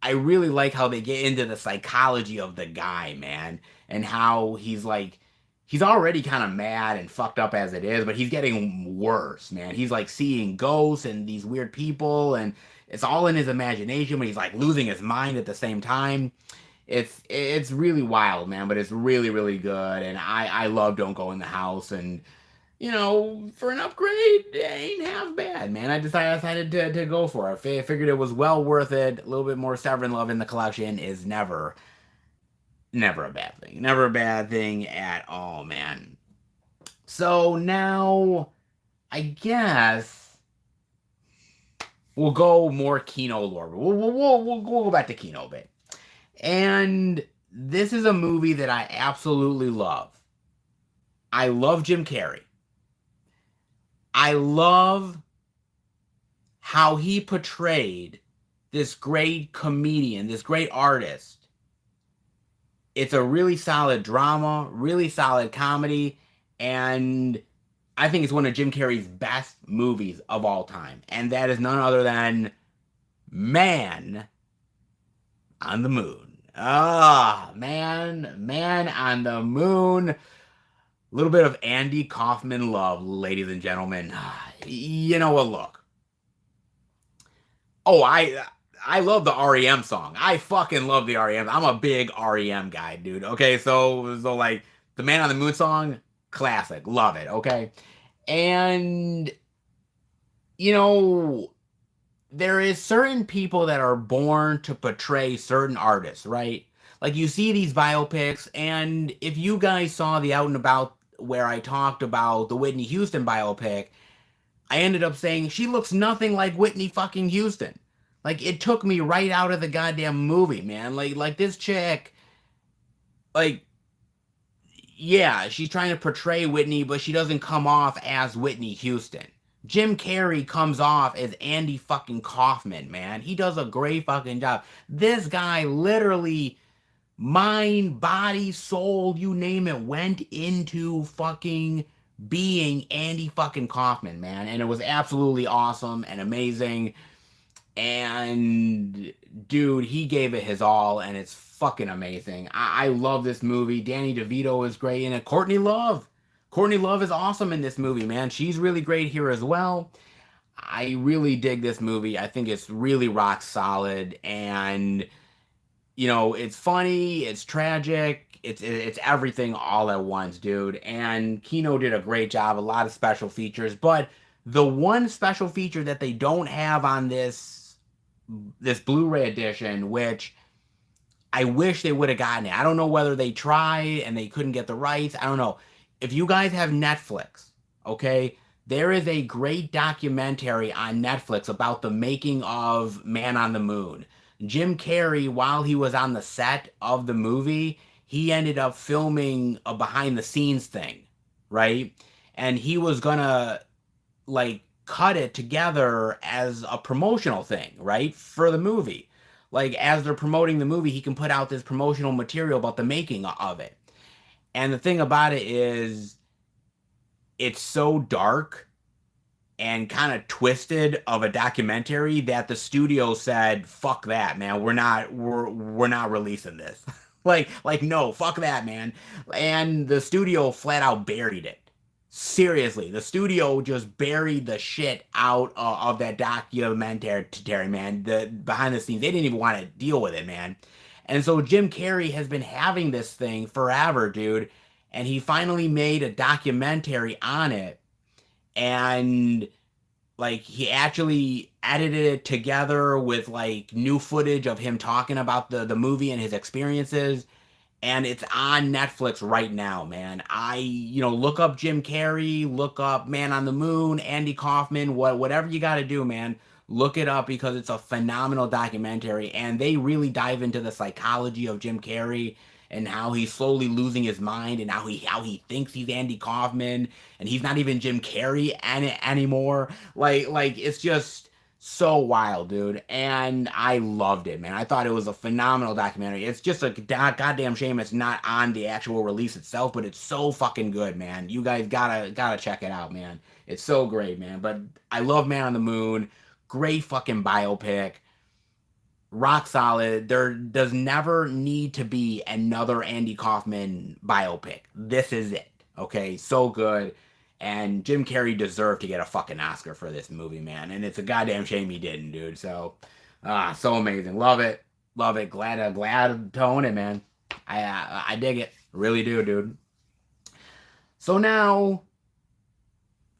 I really like how they get into the psychology of the guy, man, and how he's already kind of mad and fucked up as it is, but he's getting worse, man. He's like seeing ghosts and these weird people, and it's all in his imagination, but he's like losing his mind at the same time. It's really wild, man, but it's really, really good, and I love Don't Go in the House, and for an upgrade, it ain't half bad, man. I decided to go for it. I figured it was well worth it. A little bit more Severin love in the collection is never a bad thing. Never a bad thing at all, man. So now, I guess we'll go more Kino lore. We'll go back to Kino a bit. And this is a movie that I absolutely love. I love Jim Carrey. I love how he portrayed this great comedian, this great artist. It's a really solid drama, really solid comedy, and I think it's one of Jim Carrey's best movies of all time. And that is none other than Man on the Moon. Man on the Moon. A little bit of Andy Kaufman love, ladies and gentlemen. You know what? Look. Oh, I love the REM song. I fucking love the REM. I'm a big REM guy, dude. Okay, so like the Man on the Moon song, classic. Love it, okay? And you know, there is certain people that are born to portray certain artists, right? Like you see these biopics, and if you guys saw the Out and About where I talked about the Whitney Houston biopic, I ended up saying she looks nothing like Whitney fucking Houston. Like it took me right out of the goddamn movie, man. Like this chick, like yeah, she's trying to portray Whitney, but she doesn't come off as Whitney Houston. Jim Carrey comes off as Andy fucking Kaufman, man. He does a great fucking job. This guy literally, mind, body, soul, you name it, went into fucking being Andy fucking Kaufman, man. And it was absolutely awesome and amazing. And dude, he gave it his all, and it's fucking amazing. I love this movie. Danny DeVito is great in it. Courtney Love. Courtney Love is awesome in this movie, man. She's really great here as well. I really dig this movie. I think it's really rock solid, and you know, it's funny, it's tragic, it's everything all at once, dude. And Kino did a great job. A lot of special features, but the one special feature that they don't have on this Blu-ray edition, which I wish they would have gotten it. I don't know whether they tried and they couldn't get the rights. I don't know. If you guys have Netflix, okay, there is a great documentary on Netflix about the making of Man on the Moon. Jim Carrey, while he was on the set of the movie, he ended up filming a behind the scenes thing, right? And he was gonna like cut it together as a promotional thing, right? For the movie. Like as they're promoting the movie, he can put out this promotional material about the making of it. And the thing about it is it's so dark and kind of twisted of a documentary that the studio said, "Fuck that, man. We're not releasing this." like no, fuck that, man. And the studio flat out buried it. Seriously, the studio just buried the shit out of that documentary, man. The behind the scenes, they didn't even want to deal with it, man. And so Jim Carrey has been having this thing forever, dude. And he finally made a documentary on it. And like he actually edited it together with like new footage of him talking about the movie and his experiences, and it's on Netflix right now, man. Look up Jim Carrey, look up Man on the Moon, Andy Kaufman, whatever you got to do, man. Look it up because it's a phenomenal documentary, and they really dive into the psychology of Jim Carrey and how he's slowly losing his mind, and how he thinks he's Andy Kaufman, and he's not even Jim Carrey anymore. Like it's just so wild, dude. And I loved it, man. I thought it was a phenomenal documentary. It's just a goddamn shame it's not on the actual release itself, but it's so fucking good, man. You guys gotta check it out, man. It's so great, man. But I love Man on the Moon. Great fucking biopic. Rock solid. There does never need to be another Andy Kaufman biopic. This is it. Okay, so good. And Jim Carrey deserved to get a fucking Oscar for this movie, man. And it's a goddamn shame he didn't, dude. So, so amazing. Love it. Love it. Glad to own it, man. I dig it. Really do, dude. So now,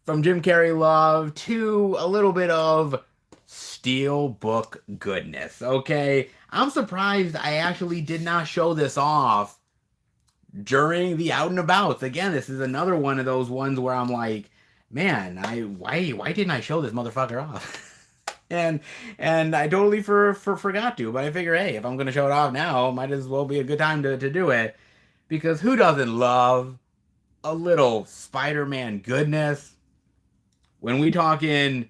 from Jim Carrey love to a little bit of Steelbook goodness, okay? I'm surprised I actually did not show this off during the Out and Abouts. Again, this is another one of those ones where I'm like, man, why didn't I show this motherfucker off? and I totally forgot to, but I figure, hey, if I'm gonna show it off now, it might as well be a good time to do it. Because who doesn't love a little Spider-Man goodness? When we talking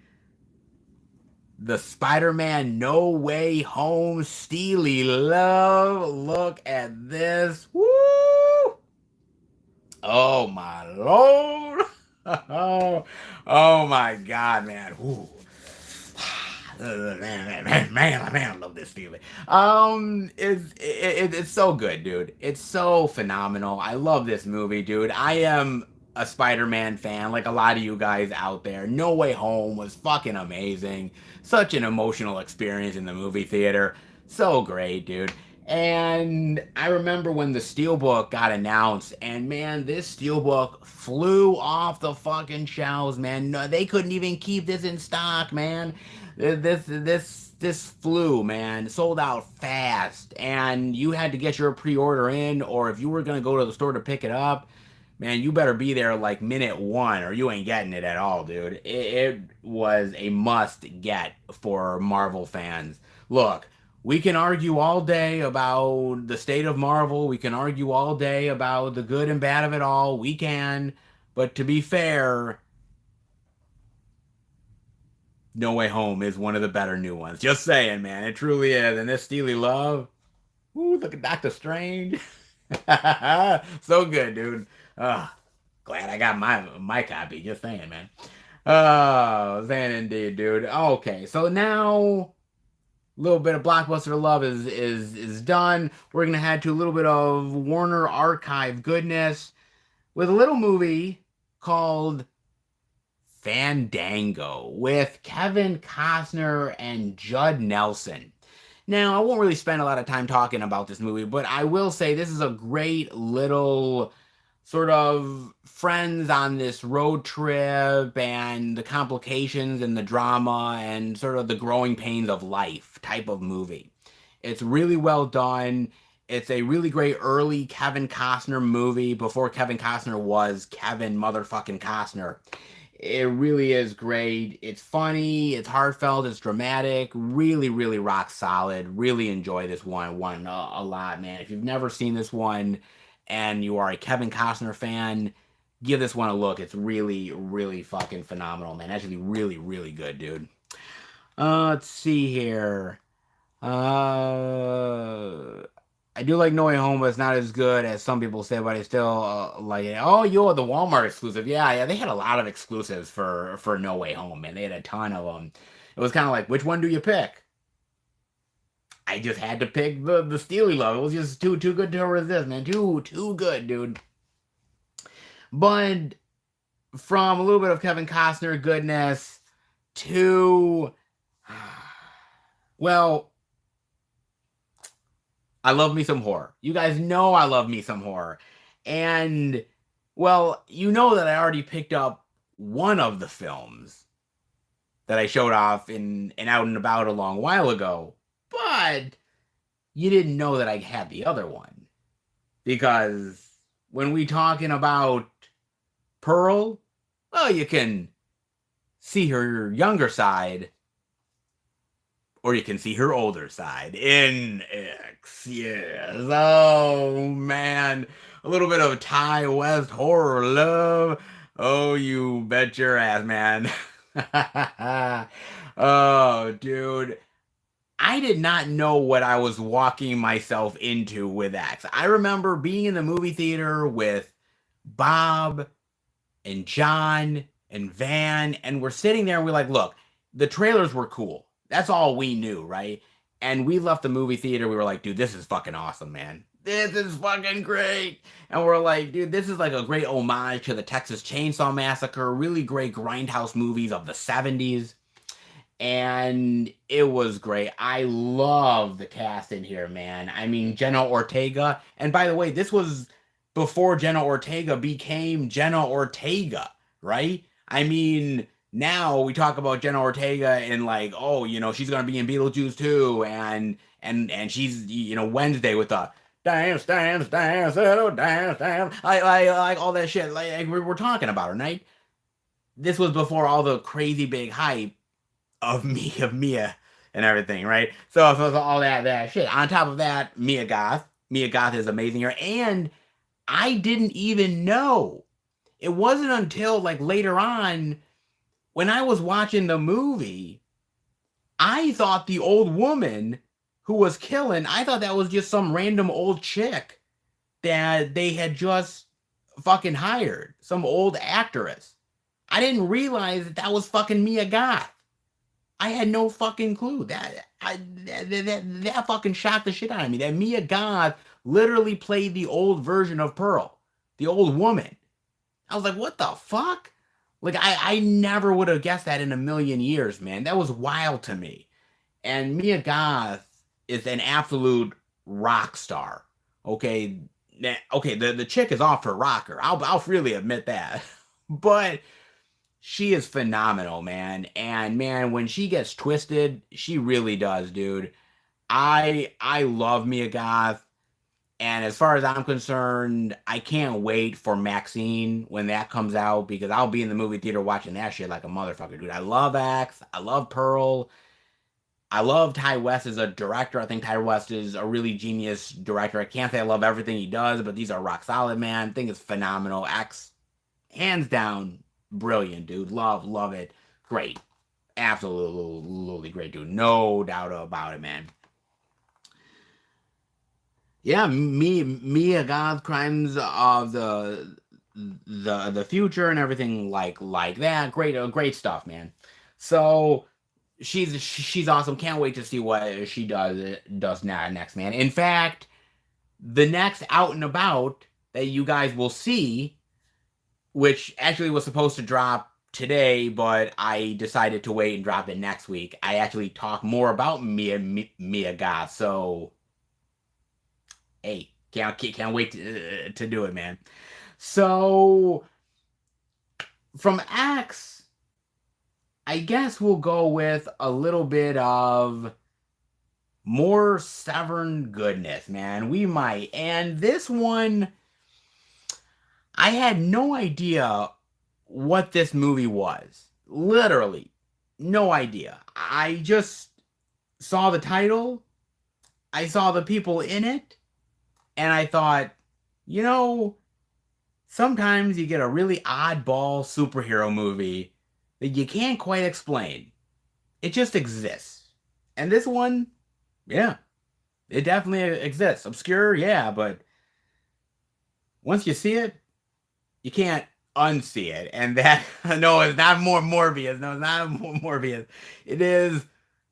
the Spider-Man No Way Home Steely Love. Look at this. Woo! Oh my lord. Oh my god, man. Ooh. Man, I love this feeling. It's so good, dude. It's so phenomenal. I love this movie, dude. I am a Spider-Man fan, like a lot of you guys out there. No Way Home was fucking amazing. Such an emotional experience in the movie theater. So great, dude. And I remember when the Steelbook got announced, and man, this Steelbook flew off the fucking shelves, man. No, they couldn't even keep this in stock, man. This flew, man. Sold out fast, and you had to get your pre-order in, or if you were gonna go to the store to pick it up, man, you better be there like minute one, or you ain't getting it at all, dude. It was a must get for Marvel fans. Look, we can argue all day about the state of Marvel. We can argue all day about the good and bad of it all. We can, but to be fair, No Way Home is one of the better new ones. Just saying, man. It truly is. And this Steely Love. Ooh, look at Doctor Strange. So good, dude. Glad I got my copy. Just saying, man. Oh, saying indeed, dude. Okay, so now a little bit of blockbuster love is done. We're gonna head to a little bit of Warner Archive goodness with a little movie called Fandango with Kevin Costner and Judd Nelson. Now, I won't really spend a lot of time talking about this movie, but I will say this is a great little sort of friends on this road trip and the complications and the drama and sort of the growing pains of life type of movie. It's really well done. It's a really great early Kevin Costner movie before Kevin Costner was Kevin motherfucking Costner. It really is great. It's funny, it's heartfelt, it's dramatic, really, really rock solid. Really enjoy this one a lot, man. If you've never seen this one and you are a Kevin Costner fan, give this one a look. It's really, really fucking phenomenal, man. Actually, really, really good, dude. Let's see here. I do like No Way Home, but it's not as good as some people say, but I still like it. Oh, you're the Walmart exclusive. Yeah, they had a lot of exclusives for No Way Home, man. They had a ton of them. It was kind of like, which one do you pick? I just had to pick the Steely Love. It was just too good to resist, man. Too good, dude. But from a little bit of Kevin Costner goodness to, well, I love me some horror. You guys know I love me some horror. And, well, you know that I already picked up one of the films that I showed off in Out and About a long while ago. But you didn't know that I had the other one. Because when we talking about Pearl, well, you can see her younger side, or you can see her older side in X. Yes. Oh, man. A little bit of Ty West horror love. Oh, you bet your ass, man. Oh, dude. I did not know what I was walking myself into with X. I remember being in the movie theater with Bob and John and Van, and we're sitting there and we're like, look, the trailers were cool. That's all we knew, right? And we left the movie theater. We were like, dude, this is fucking awesome, man. This is fucking great. And we're like, dude, this is like a great homage to the Texas Chainsaw Massacre. Really great grindhouse movies of the 70s. And it was great. I love the cast in here, man. I mean, Jenna Ortega. And by the way, this was before Jenna Ortega became Jenna Ortega, right? I mean, now we talk about Jenna Ortega and like, oh, you know, she's gonna be in Beetlejuice too, and she's, you know, Wednesday with the dance, oh, dance. I like all that shit. Like we're talking about her, right? This was before all the crazy big hype of Mia and everything, right? So all that shit. On top of that, Mia Goth is amazing here, and I didn't even know. It wasn't until like later on when I was watching the movie I thought the old woman who was killing, I thought that was just some random old chick that they had just fucking hired, some old actress. I didn't realize that that was fucking Mia Goth. I had no fucking clue. That fucking shocked the shit out of me. That Mia Goth literally played the old version of Pearl, the old woman. I was like, what the fuck? Like, I never would have guessed that in a million years, man. That was wild to me. And Mia Goth is an absolute rock star. Okay, okay, the chick is off her rocker. I'll freely admit that, but she is phenomenal, man. And man, when she gets twisted, she really does, dude. I love Mia Goth. And as far as I'm concerned, I can't wait for Maxine when that comes out because I'll be in the movie theater watching that shit like a motherfucker, dude. I love Axe. I love Pearl. I love Ty West as a director. I think Ty West is a really genius director. I can't say I love everything he does, but these are rock solid, man. I think it's phenomenal. Axe, hands down, brilliant, dude. Love it. Great. Absolutely great, dude. No doubt about it, man. Yeah, Mia Goth crimes of the future and everything like that. Great stuff, man. So she's awesome. Can't wait to see what she does now next, man. In fact, the next Out and About that you guys will see, which actually was supposed to drop today, but I decided to wait and drop it next week. I actually talk more about Mia Goth, so hey, can't wait to do it, man. So from Axe, I guess we'll go with a little bit of more Severin goodness, man. We might. And this one, I had no idea what this movie was. Literally, no idea. I just saw the title, I saw the people in it, and I thought, you know, sometimes you get a really oddball superhero movie that you can't quite explain. It just exists. And this one, yeah, it definitely exists. Obscure, yeah, but once you see it, you can't unsee it. And that, no, it's not more Morbius. No, it's not more Morbius. It is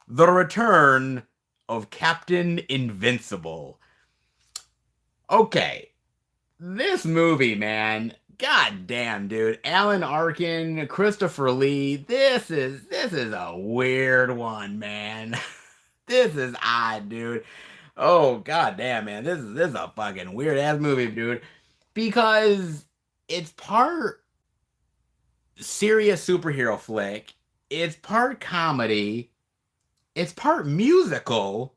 the return of Captain Invincible. Okay, this movie, man, god damn, dude. Alan Arkin, Christopher Lee. This is a weird one, man. This is odd, dude. Oh god damn, man. This is a fucking weird ass movie, dude. Because it's part serious superhero flick, it's part comedy, it's part musical,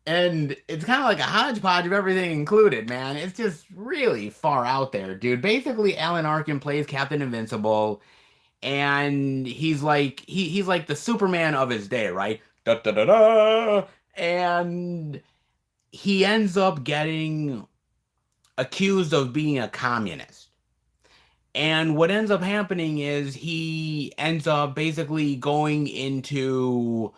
and it's kind of like a hodgepodge of everything included, man. It's just really far out there, dude. Basically, Alan Arkin plays Captain Invincible, and he's like the Superman of his day, right? Da da da da. And he ends up getting accused of being a communist. And what ends up happening is he ends up basically going into,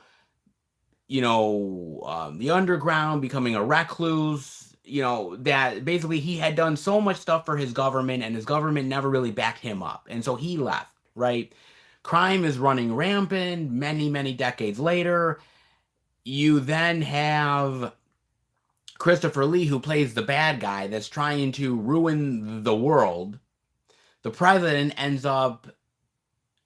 the underground, becoming a recluse, that basically he had done so much stuff for his government and his government never really backed him up. And so he left, right? Crime is running rampant many, many decades later. You then have Christopher Lee, who plays the bad guy that's trying to ruin the world. The president ends up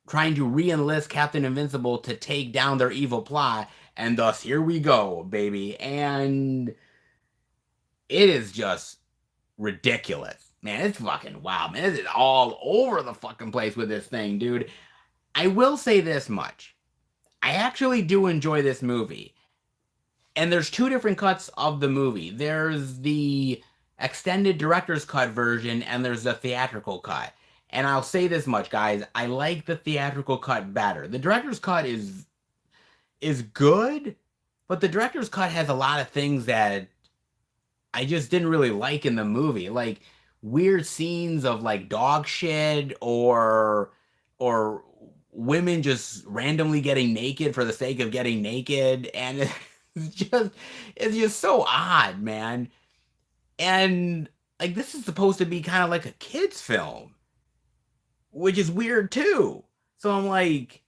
trying to re-enlist Captain Invincible to take down their evil plot, and thus here we go, baby. And it is just ridiculous. Man, it's fucking wow, man. This is all over the fucking place with this thing, dude. I will say this much. I actually do enjoy this movie. And there's two different cuts of the movie. There's the extended director's cut version, and there's the theatrical cut. And I'll say this much, guys. I like the theatrical cut better. The director's cut is good, but the director's cut has a lot of things that I just didn't really like in the movie. Like weird scenes of like dog shit or women just randomly getting naked for the sake of getting naked, and it's just so odd, man. And like this is supposed to be kind of like a kids film, which is weird too. So I'm like,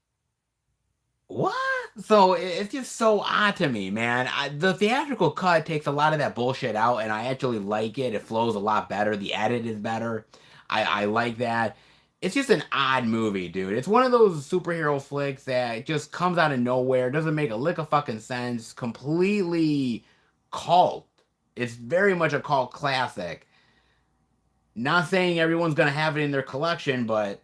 what? So it's just so odd to me, man. The theatrical cut takes a lot of that bullshit out, and I actually like it. It flows a lot better. The edit is better. I like that. It's just an odd movie, dude. It's one of those superhero flicks that just comes out of nowhere, doesn't make a lick of fucking sense, completely cult. It's very much a cult classic. Not saying everyone's gonna have it in their collection, but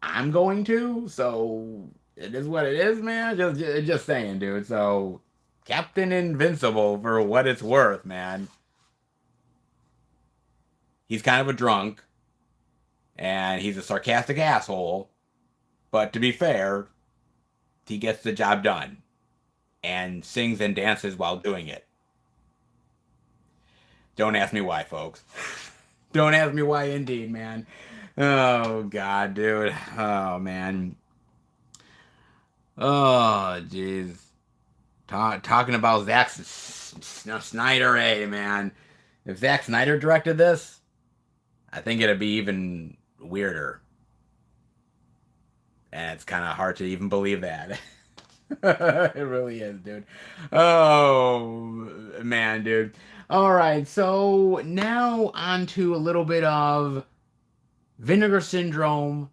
I'm going to. So it is what it is, man. Just saying, dude. So Captain Invincible for what it's worth, man. He's kind of a drunk, and he's a sarcastic asshole. But to be fair, he gets the job done and sings and dances while doing it. Don't ask me why, folks. Don't ask me why, indeed, man. Oh, God, dude. Oh, man. Oh, jeez. Talking about Zack Snyder, hey, man. If Zack Snyder directed this, I think it'd be even weirder. And it's kind of hard to even believe that. It really is, dude. Oh, man, dude. All right, so now on to a little bit of Vinegar Syndrome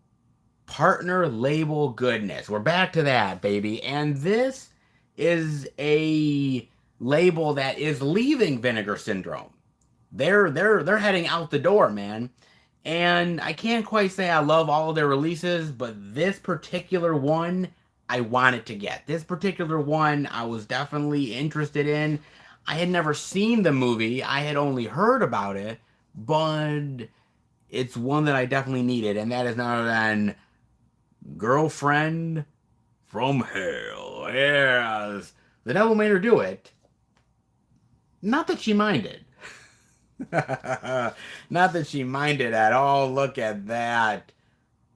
partner label goodness. We're back to that, baby. And this is a label that is leaving Vinegar Syndrome. They're heading out the door, man. And I can't quite say I love all of their releases, but this particular one I wanted to get. This particular one I was definitely interested in. I had never seen the movie. I had only heard about it, but it's one that I definitely needed, and that is none other than Girlfriend from Hell. Yes. The devil made her do it. Not that she minded. Not that she minded at all. Look at that.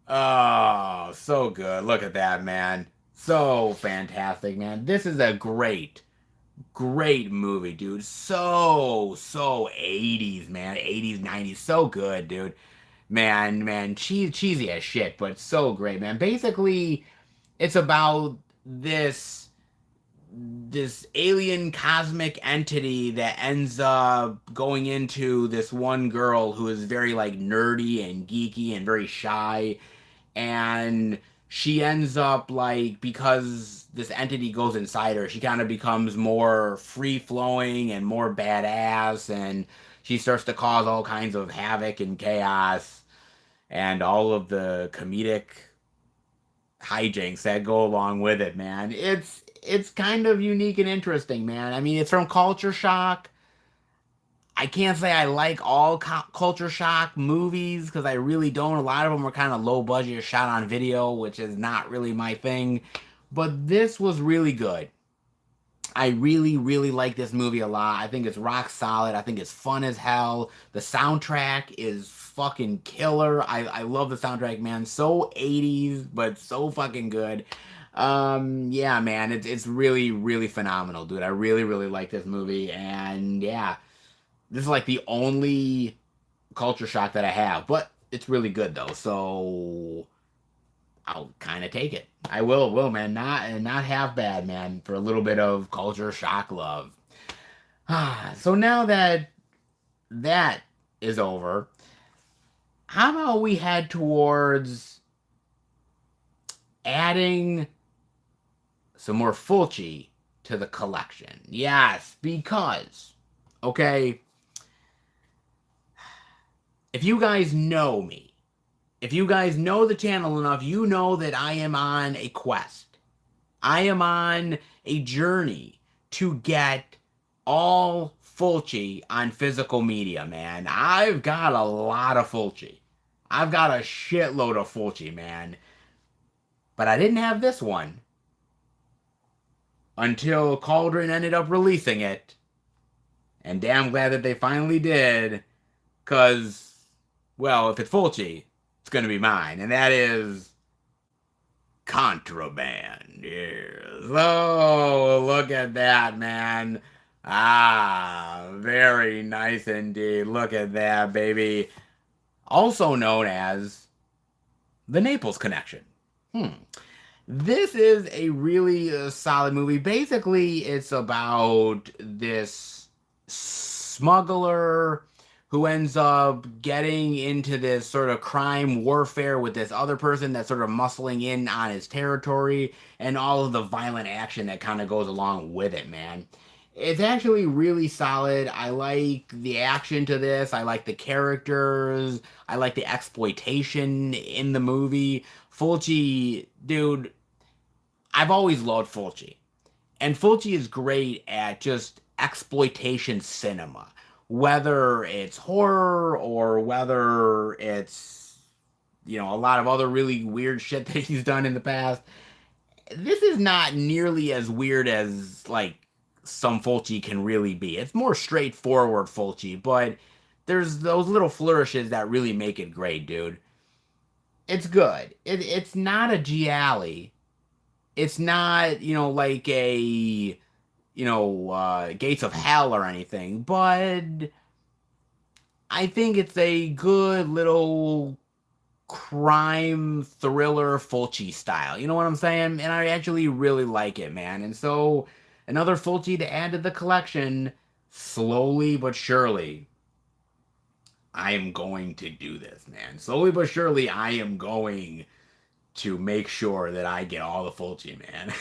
Oh, so good. Look at that, man. So fantastic, man. This is a great, great movie, dude. So 80s, man. 80s, 90s. So good, dude. Man, cheesy as shit, but so great, man. Basically, it's about this alien cosmic entity that ends up going into this one girl who is very like nerdy and geeky and very shy, and she ends up like, because this entity goes inside her, she kind of becomes more free flowing and more badass, and she starts to cause all kinds of havoc and chaos and all of the comedic hijinks that go along with it, man. It's kind of unique and interesting, man. I mean, it's from Culture Shock. I can't say I like all Culture Shock movies because I really don't. A lot of them are kind of low budget, shot on video, which is not really my thing. But this was really good. I really, really like this movie a lot. I think it's rock solid. I think it's fun as hell. The soundtrack is fucking killer. I love the soundtrack, man. So 80s, but so fucking good. Yeah, man, it's really, really phenomenal, dude. I really, really like this movie. And yeah, this is like the only Culture Shock that I have. But it's really good, though. So I'll kind of take it. I will, man. Not half bad, man, for a little bit of Culture Shock love. So now that that is over, how about we head towards adding some more Fulci to the collection? Yes, because, okay, if you guys know me, if you guys know the channel enough, you know that I am on a quest. I am on a journey to get all Fulci on physical media, man. I've got a lot of Fulci. I've got a shitload of Fulci, man. But I didn't have this one until Cauldron ended up releasing it. And damn glad that they finally did. Because, well, if it's Fulci, it's going to be mine. And that is Contraband. Yes. Oh, look at that, man. Ah, very nice indeed. Look at that, baby. Also known as the Naples Connection. This is a really solid movie. Basically, it's about this smuggler who ends up getting into this sort of crime warfare with this other person that's sort of muscling in on his territory and all of the violent action that kind of goes along with it, man. It's actually really solid. I like the action to this. I like the characters. I like the exploitation in the movie. Fulci, dude, I've always loved Fulci. And Fulci is great at just exploitation cinema. Whether it's horror or whether it's, a lot of other really weird shit that he's done in the past. This is not nearly as weird as, like, some Fulci can really be. It's more straightforward Fulci, but there's those little flourishes that really make it great, dude. It's good. It's not a gialli. It's not, like a, Gates of Hell or anything, but I think it's a good little crime thriller Fulci style. You know what I'm saying? And I actually really like it, man. And so another Fulci to add to the collection, slowly but surely. I am going to do this, man. Slowly but surely, I am going to make sure that I get all the Fulci, man.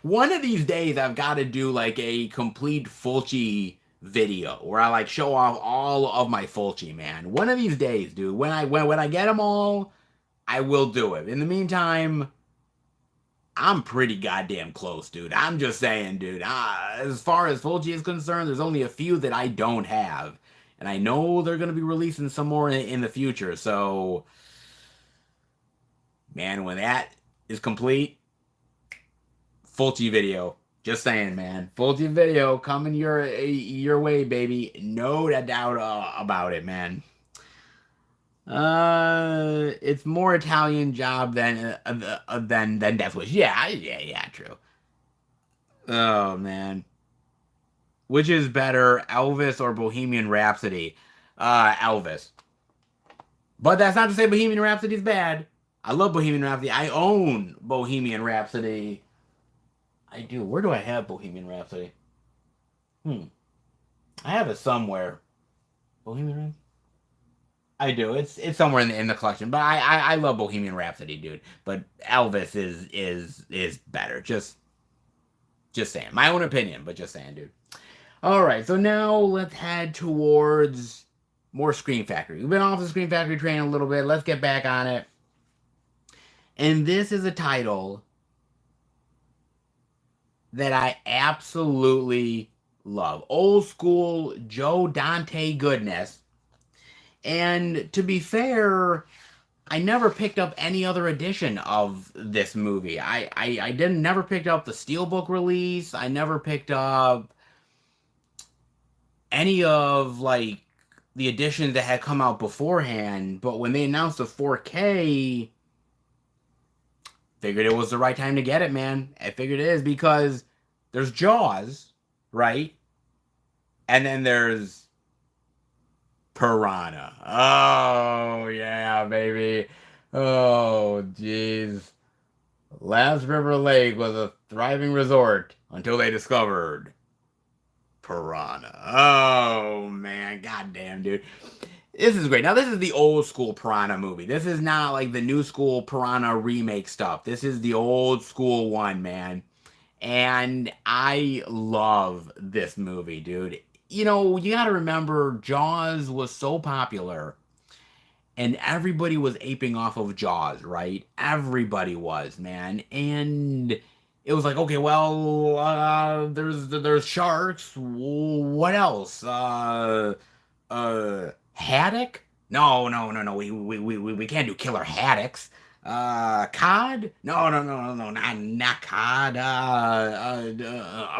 One of these days, I've got to do like a complete Fulci video where I like show off all of my Fulci, man. One of these days, dude. When I get them all, I will do it. In the meantime, I'm pretty goddamn close, dude. I'm just saying, dude. As far as Fulci is concerned, there's only a few that I don't have. And I know they're going to be releasing some more in the future. So, man, when that is complete, Fulci video. Just saying, man. Fulci video coming your way, baby. No doubt about it, man. It's more Italian job than Death Wish. Yeah, true. Oh man, which is better, Elvis or Bohemian Rhapsody? Elvis. But that's not to say Bohemian Rhapsody is bad. I love Bohemian Rhapsody. I own Bohemian Rhapsody. I do. Where do I have Bohemian Rhapsody? I have it somewhere. Bohemian Rhapsody. I do. It's somewhere in the collection. But I love Bohemian Rhapsody, dude. But Elvis is better. Just saying. My own opinion, but just saying, dude. All right. So now let's head towards more Scream Factory. We've been off the Scream Factory train a little bit. Let's get back on it. And this is a title that I absolutely love. Old school Joe Dante goodness. And to be fair, I never picked up any other edition of this movie. I didn't never picked up the Steelbook release. I never picked up any of like the editions that had come out beforehand. But when they announced the 4K, figured it was the right time to get it, man. I figured it is because there's Jaws, right? And then there's Piranha. Oh, yeah, baby. Oh, jeez. Last River Lake was a thriving resort until they discovered Piranha. Oh, man. Goddamn, dude. This is great. Now, this is the old school Piranha movie. This is not like the new school Piranha remake stuff. This is the old school one, man. And I love this movie, dude. You gotta remember, Jaws was so popular, and everybody was aping off of Jaws, right? Everybody was, man. And it was like, okay, well, there's sharks. What else? Haddock? No. We can't do killer haddocks. Cod? No, not cod.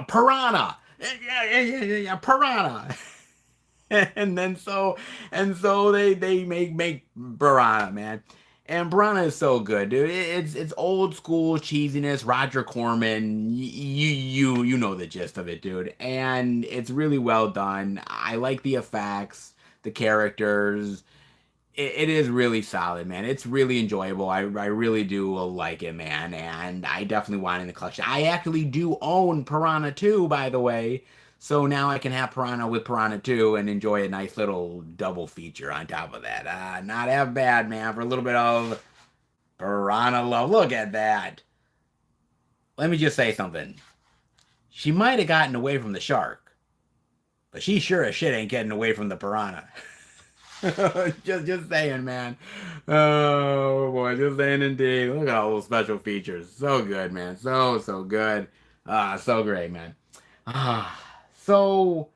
Piranha. Yeah, Piranha. and so they make Piranha, man. And Piranha is so good, dude. It's old school cheesiness. Roger Corman, you know the gist of it, dude. And it's really well done. I like the effects, the characters. It is really solid, man. It's really enjoyable. I really do like it, man. And I definitely want it in the collection. I actually do own Piranha 2, by the way. So now I can have Piranha with Piranha 2 and enjoy a nice little double feature on top of that. Not half bad, man, for a little bit of Piranha love. Look at that. Let me just say something. She might have gotten away from the shark, but she sure as shit ain't getting away from the piranha. just saying, man. Oh boy, just saying indeed. Look at all those special features. So good, man. So good. So great, man. So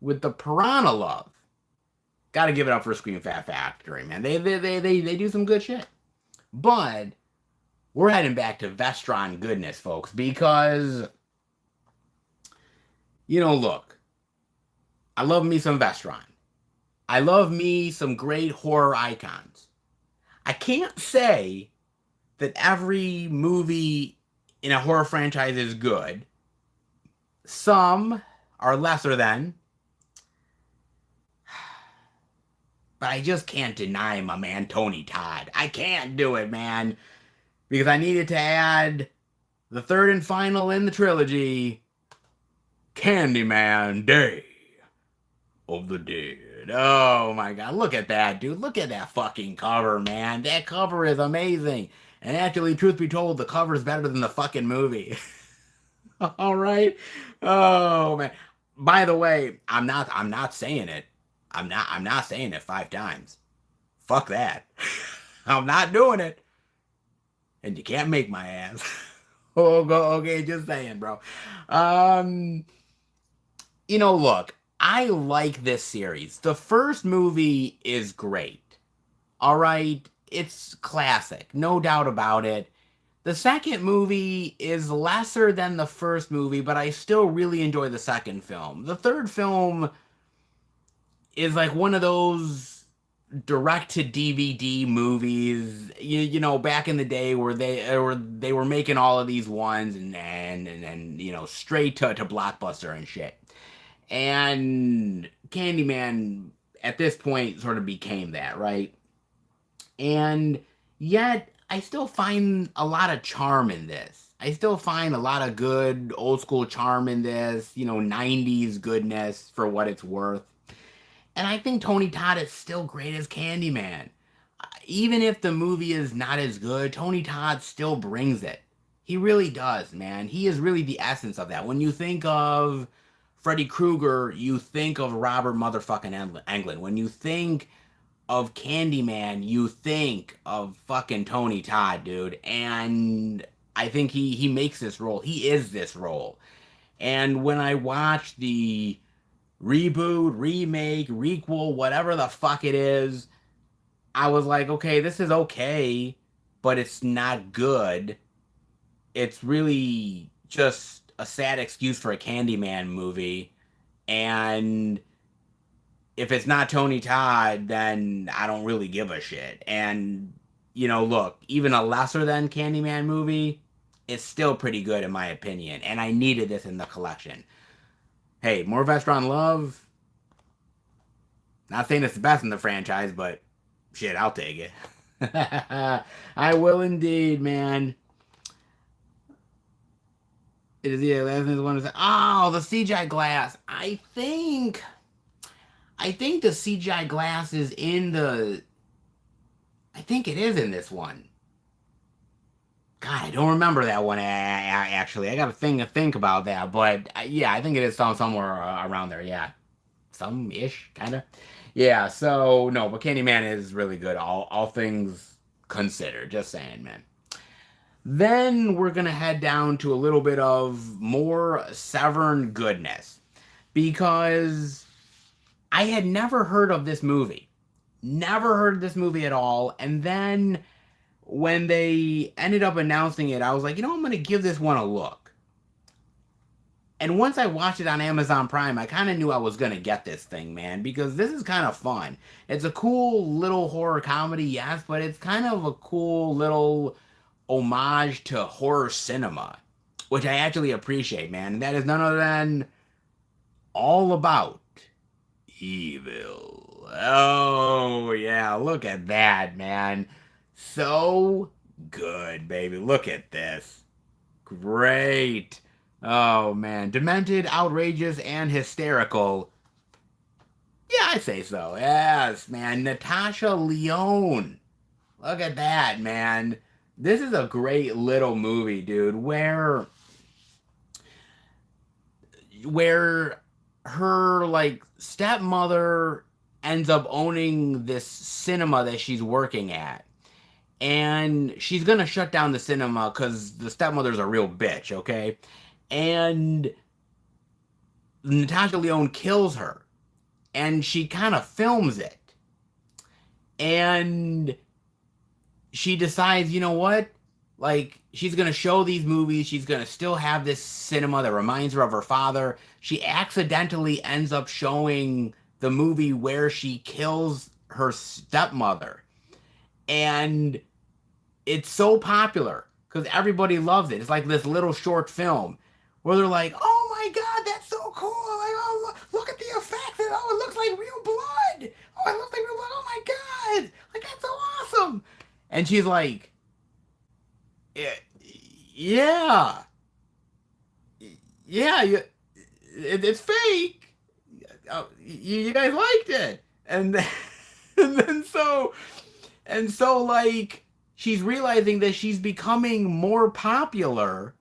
with the Piranha love, gotta give it up for Scream Fat Factory, man. They do some good shit. But we're heading back to Vestron goodness, folks, because look, I love me some Vestron. I love me some great horror icons. I can't say that every movie in a horror franchise is good. Some are lesser than. But I just can't deny my man Tony Todd. I can't do it, man. Because I needed to add the third and final in the trilogy, Candyman Day of the Dead. Oh my god, look at that, dude. Look at that fucking cover, man. That cover is amazing. And actually, truth be told, the cover is better than the fucking movie. All right. Oh man. By the way, I'm not saying it. I'm not saying it 5 times. Fuck that. I'm not doing it. And you can't make my ass. Okay, just saying, bro. Look, I like this series. The first movie is great. All right, it's classic, no doubt about it. The second movie is lesser than the first movie, but I still really enjoy the second film. The third film is like one of those direct to DVD movies, back in the day where they were making all of these ones and straight to Blockbuster and shit. And Candyman at this point sort of became that, right? And yet I still find a lot of charm in this. I still find a lot of good old school charm in this, 90s goodness for what it's worth. And I think Tony Todd is still great as Candyman. Even if the movie is not as good, Tony Todd still brings it. He really does, man. He is really the essence of that. When you think of Freddy Krueger, you think of Robert motherfucking Englund. When you think of Candyman, you think of fucking Tony Todd, dude. And I think he makes this role. He is this role. And when I watch the reboot, remake, requel, whatever the fuck it is, I was like, okay, this is okay, but it's not good. It's really just a sad excuse for a Candyman movie. And if it's not Tony Todd, then I don't really give a shit. And, look, even a lesser than Candyman movie, it's still pretty good in my opinion. And I needed this in the collection. Hey, more Vestron love. Not saying it's the best in the franchise, but shit, I'll take it. I will indeed, man. It is the last one to say. Oh, the CGI glass. I think the CGI glass is in the. I think it is in this one. God, I don't remember that one actually. I got to think about that, but yeah, I think it is somewhere around there. Yeah, some-ish, kind of. Yeah. So no, but Candyman is really good. All things considered. Just saying, man. Then we're gonna head down to a little bit of more Severin goodness, because I had never heard of this movie. Never heard of this movie at all. And then when they ended up announcing it, I was like, I'm going to give this one a look. And once I watched it on Amazon Prime, I kind of knew I was going to get this thing, man, because this is kind of fun. It's a cool little horror comedy, yes, but it's kind of a cool little homage to horror cinema, which I actually appreciate, man. And that is none other than All About Evil. Oh, yeah, look at that, man. So good, baby. Look at this. Great. Oh, man. Demented, outrageous, and hysterical. Yeah, I say so. Yes, man. Natasha Lyonne. Look at that, man. This is a great little movie, dude, where her like stepmother ends up owning this cinema that she's working at. And she's gonna shut down the cinema because the stepmother's a real bitch, okay? And Natasha Lyonne kills her, and she kind of films it. And she decides, you know what? Like, she's going to show these movies. She's going to still have this cinema that reminds her of her father. She accidentally ends up showing the movie where she kills her stepmother. And it's so popular because everybody loves it. It's like this little short film where they're like, oh my God, that's so cool. Like, oh, look at the effects. Oh, it looks like real blood. Oh, it looks like real blood. Oh my God. Like, that's so awesome. And she's like, yeah, yeah, it's fake. You guys liked it, and then, and then so like she's realizing that she's becoming more popular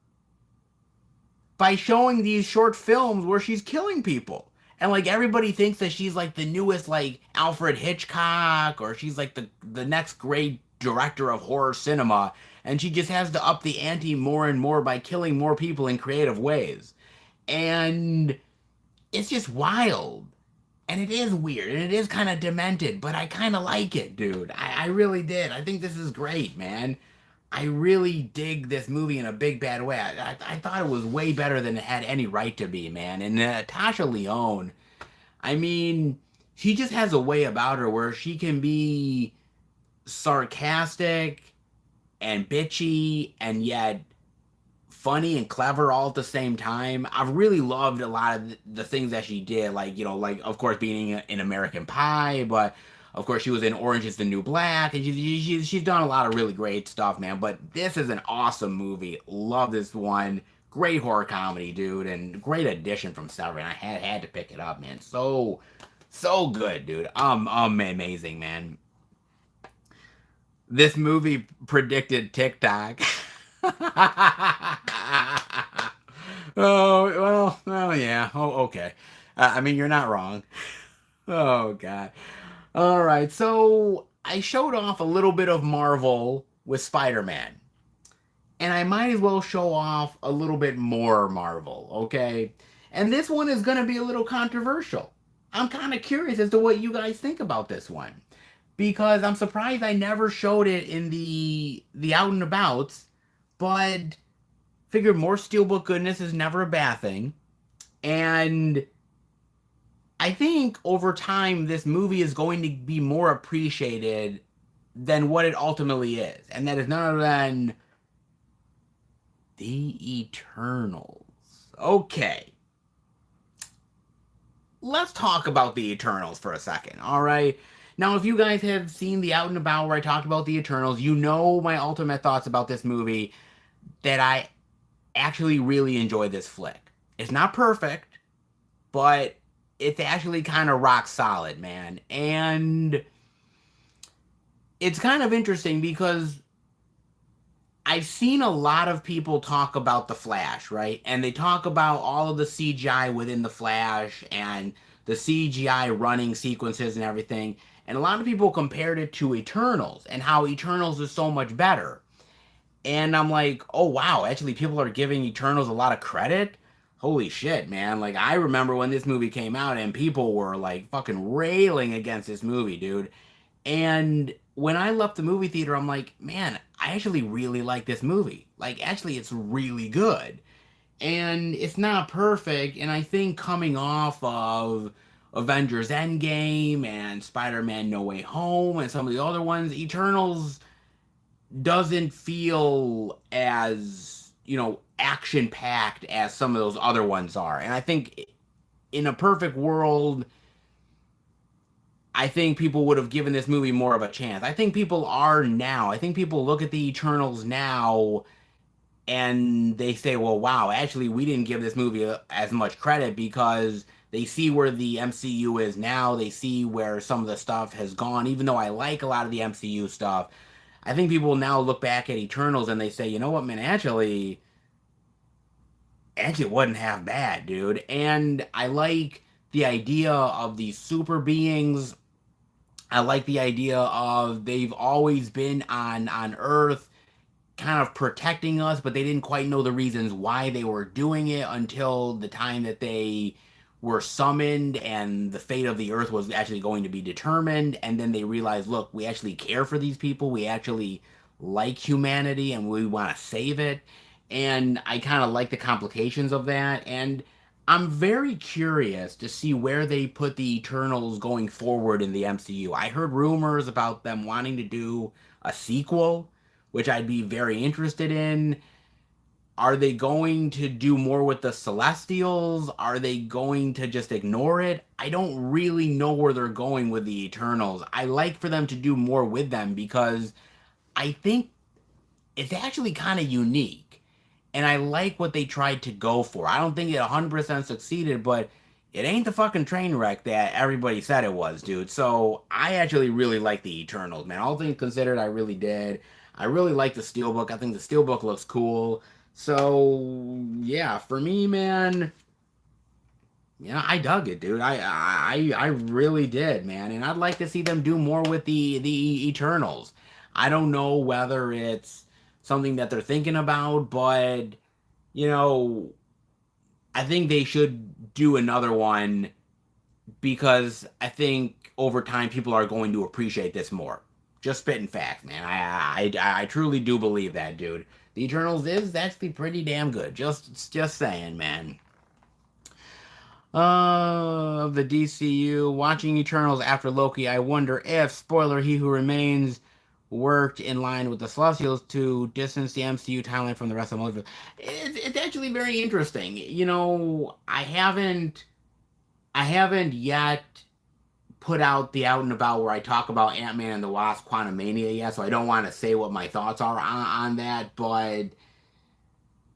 by showing these short films where she's killing people. And like everybody thinks that she's like the newest like Alfred Hitchcock, or she's like the next great director of horror cinema, and she just has to up the ante more and more by killing more people in creative ways. And it's just wild. And it is weird, and it is kind of demented, but I kind of like it, dude. I really did. I think this is great, man. I really dig this movie in a big bad way. I thought it was way better than it had any right to be, man. And Natasha Lyonne, I mean, she just has a way about her where she can be sarcastic and bitchy and yet funny and clever all at the same time. I've really loved a lot of the things that she did, like, you know, like, of course, being in American Pie, but of course she was in Orange is the New Black, and she's done a lot of really great stuff, man. But this is an awesome movie. Love this one. Great horror comedy, dude, and great addition from Severin. I had to pick it up, man. So good, dude. Amazing, man. This movie predicted TikTok. well, yeah. Oh, okay. I mean, you're not wrong. Oh, God. All right. So I showed off a little bit of Marvel with Spider-Man. And I might as well show off a little bit more Marvel, okay? And this one is going to be a little controversial. I'm kind of curious as to what you guys think about this one. Because I'm surprised I never showed it in the out and abouts, but figured more steelbook goodness is never a bad thing. And I think over time this movie is going to be more appreciated than what it ultimately is. And that is none other than The Eternals. Okay. Let's talk about The Eternals for a second, alright? Now, if you guys have seen the Out and About where I talked about the Eternals, you know my ultimate thoughts about this movie, that I actually really enjoy this flick. It's not perfect, but it's actually kind of rock solid, man. And it's kind of interesting because I've seen a lot of people talk about The Flash, right? And they talk about all of the CGI within The Flash and the CGI running sequences and everything. And a lot of people compared it to Eternals and how Eternals is so much better. And I'm like, oh wow, actually people are giving Eternals a lot of credit? Holy shit, man. Like, I remember when this movie came out and people were like fucking railing against this movie, dude. And when I left the movie theater, I'm like, man, I actually really like this movie. Like, actually, it's really good. and it's not perfect. And I think coming off of Avengers Endgame and Spider-Man No Way Home and some of the other ones, Eternals doesn't feel as, action packed as some of those other ones are. And I think in a perfect world, I think people would have given this movie more of a chance. I think people are now. I think people look at the Eternals now and they say, well, wow, actually, we didn't give this movie as much credit because they see where the MCU is now. They see where some of the stuff has gone. Even though I like a lot of the MCU stuff, I think people now look back at Eternals and they say, you know what, man, actually, it wasn't half bad, dude. And I like the idea of these super beings. I like the idea of they've always been on Earth kind of protecting us, but they didn't quite know the reasons why they were doing it until the time that they were summoned and the fate of the Earth was actually going to be determined. And then they realized, look, we actually care for these people. We actually like humanity and we want to save it. And I kind of like the complications of that. And I'm very curious to see where they put the Eternals going forward in the MCU. I heard rumors about them wanting to do a sequel, which I'd be very interested in. Are they going to do more with the Celestials? Are they going to just ignore it? I don't really know where they're going with the Eternals. I like for them to do more with them because I think it's actually kind of unique. And I like what they tried to go for. I don't think it 100% succeeded, but it ain't the fucking train wreck that everybody said it was, dude. So I actually really like the Eternals, man. All things considered, I really did. I really like the Steelbook. I think the Steelbook looks cool. So yeah, for me, man, I dug it, dude. I really did, man. And I'd like to see them do more with the Eternals. I don't know whether it's something that they're thinking about, but you know, I think they should do another one because I think over time people are going to appreciate this more. Just spitting facts, man. I truly do believe that, dude. The Eternals is actually pretty damn good. Just saying, man. Of the DCU, watching Eternals after Loki, I wonder if, spoiler, He Who Remains worked in line with the Celestials to distance the MCU timeline from the rest of the multiverse. It's actually very interesting. I haven't yet put out the out and about where I talk about Ant-Man and the Wasp Quantumania yet, so I don't want to say what my thoughts are on that, but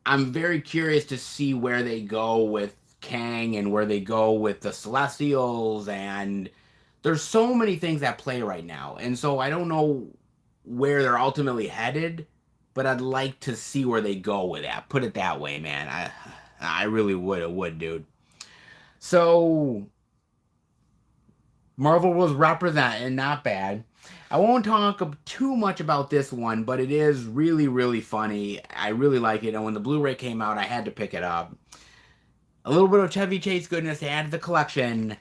I'm very curious to see where they go with Kang and where they go with the Celestials, and there's so many things at play right now, and so I don't know where they're ultimately headed, but I'd like to see where they go with that. Put it that way, man. I really would, dude. So Marvel was represented, not bad. I won't talk too much about this one, but it is really, really funny. I really like it, and when the Blu-ray came out, I had to pick it up. A little bit of Chevy Chase goodness to add to the collection.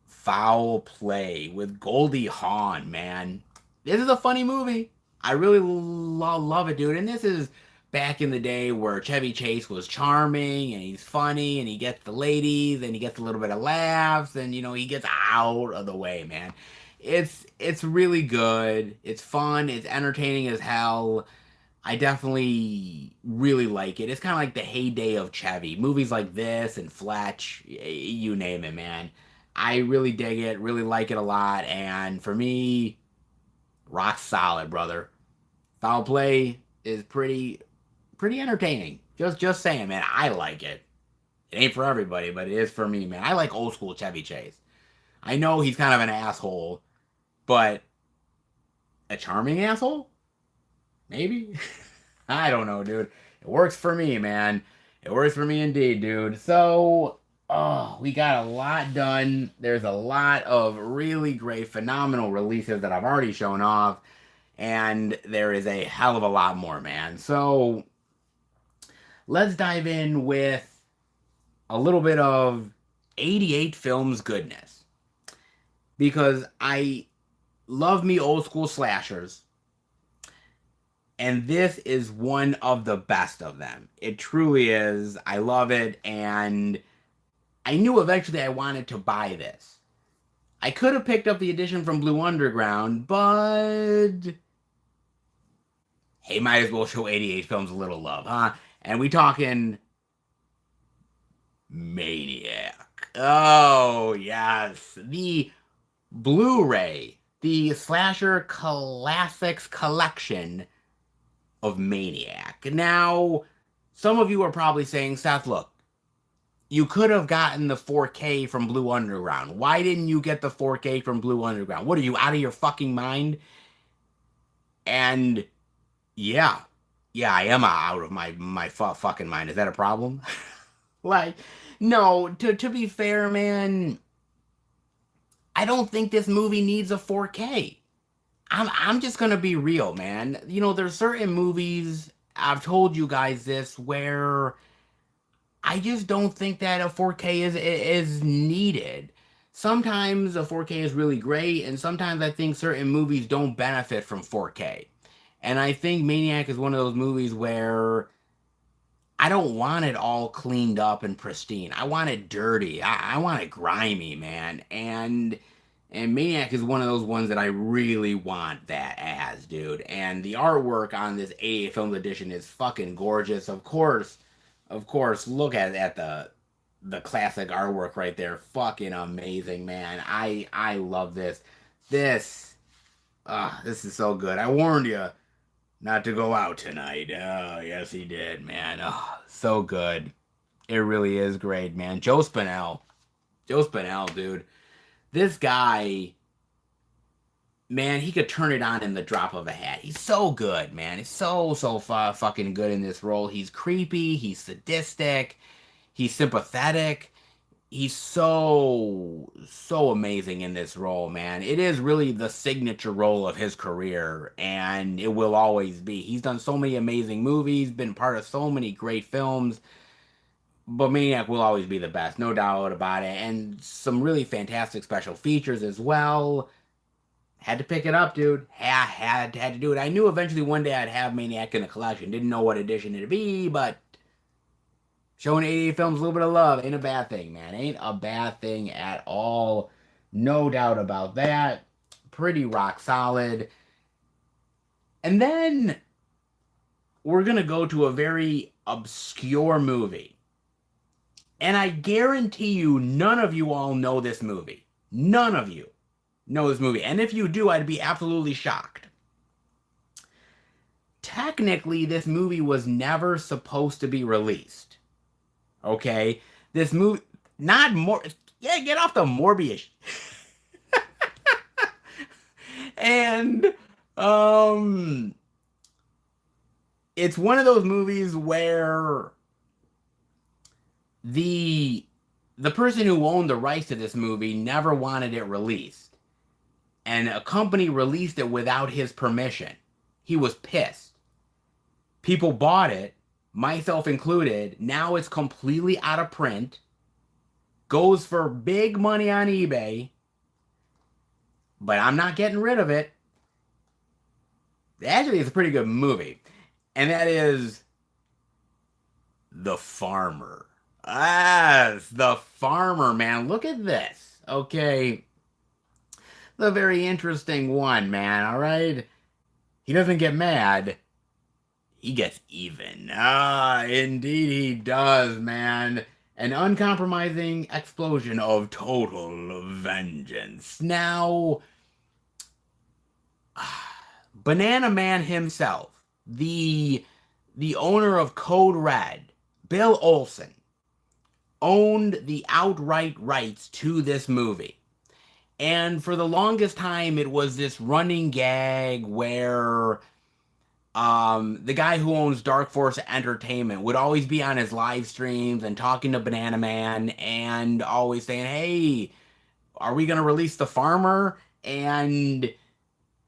Foul Play with Goldie Hawn, man. This is a funny movie. I really love it, dude. And this is back in the day where Chevy Chase was charming and he's funny and he gets the ladies and he gets a little bit of laughs and he gets out of the way, man. It's really good. It's fun. It's entertaining as hell. I definitely really like it. It's kind of like the heyday of Chevy. Movies like this and Fletch, you name it, man. I really dig it, really like it a lot, and for me, rock solid, brother. Foul Play is pretty entertaining. Just saying, man. I like it. It ain't for everybody, but it is for me, man. I like old school Chevy Chase. I know he's kind of an asshole, but a charming asshole? Maybe? I don't know, dude. It works for me, man. It works for me indeed, dude. So, we got a lot done. There's a lot of really great, phenomenal releases that I've already shown off. And there is a hell of a lot more, man. So, let's dive in with a little bit of 88 Films goodness. Because I love me old school slashers. And this is one of the best of them. It truly is. I love it, and I knew eventually I wanted to buy this. I could have picked up the edition from Blue Underground, but hey, might as well show 88 Films a little love, huh? And we talking Maniac. Oh, yes. The Blu-ray, the Slasher Classics Collection of Maniac. Now, some of you are probably saying, Seth, look, you could have gotten the 4K from Blue Underground. Why didn't you get the 4K from Blue Underground? What are you, out of your fucking mind? And yeah, I am out of my fucking mind. Is that a problem? Like, no, to be fair, man, I don't think this movie needs a 4K. I'm just gonna be real, man. You know, there's certain movies, I've told you guys this, where I just don't think that a 4K is needed. Sometimes a 4K is really great, and sometimes I think certain movies don't benefit from 4K. And I think Maniac is one of those movies where I don't want it all cleaned up and pristine. I want it dirty. I want it grimy, man. And Maniac is one of those ones that I really want that as, dude. And the artwork on this 88 Films edition is fucking gorgeous. Of course, look at the classic artwork right there. Fucking amazing, man. I love this. This is so good. I warned you not to go out tonight. Oh, yes, he did, man. Oh, so good. It really is great, man. Joe Spinell. Joe Spinell, dude. This guy, man, he could turn it on in the drop of a hat. He's so good, man. He's so fucking good in this role. He's creepy. He's sadistic. He's sympathetic. He's so amazing in this role, man. It is really the signature role of his career, and it will always be. He's done so many amazing movies, been part of so many great films, but Maniac will always be the best, no doubt about it. And some really fantastic special features as well. Had to pick it up, dude. Had to do it. I knew eventually one day I'd have Maniac in the collection. Didn't know what edition it'd be, but showing 88 Films a little bit of love ain't a bad thing, man. Ain't a bad thing at all. No doubt about that. Pretty rock solid. And then we're going to go to a very obscure movie. And I guarantee you none of you all know this movie. None of you know this movie. And if you do, I'd be absolutely shocked. Technically, this movie was never supposed to be released. Okay, this movie, not more. Yeah, get off the Morbius. And it's one of those movies where the person who owned the rights to this movie never wanted it released, and a company released it without his permission. He was pissed. People bought it, myself included. Now it's completely out of print, goes for big money on eBay, but I'm not getting rid of it. Actually, it's a pretty good movie, and that is The Farmer. Yes, The Farmer, man. Look at this. Okay, the very interesting one, man. All right, he doesn't get mad. He gets even. Indeed he does, man. An uncompromising explosion of total vengeance. Now, Banana Man himself, the owner of Code Red, Bill Olsen, owned the outright rights to this movie. And for the longest time, it was this running gag where the guy who owns Dark Force Entertainment would always be on his live streams and talking to Banana Man and always saying, "Hey, are we gonna release The Farmer?" And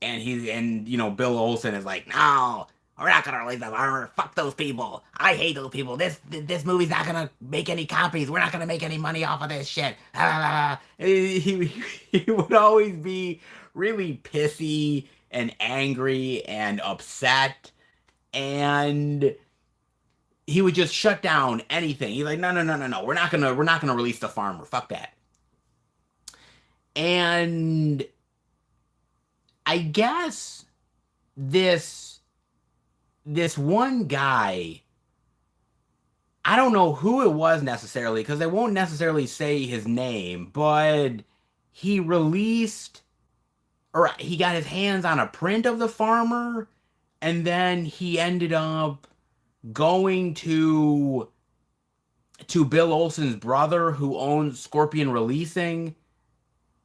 Bill Olsen is like, "No, we're not gonna release The Farmer. Fuck those people. I hate those people. This movie's not gonna make any copies. We're not gonna make any money off of this shit." He would always be really pissy and angry and upset and he would just shut down anything. He's like, no, no, no, no, no, we're not gonna release the farmer. Fuck that. And I guess this this one guy, I don't know who it was necessarily because they won't necessarily say his name, but he released or he got his hands on a print of the farmer, and then he ended up going to Bill Olsen's brother who owns Scorpion Releasing,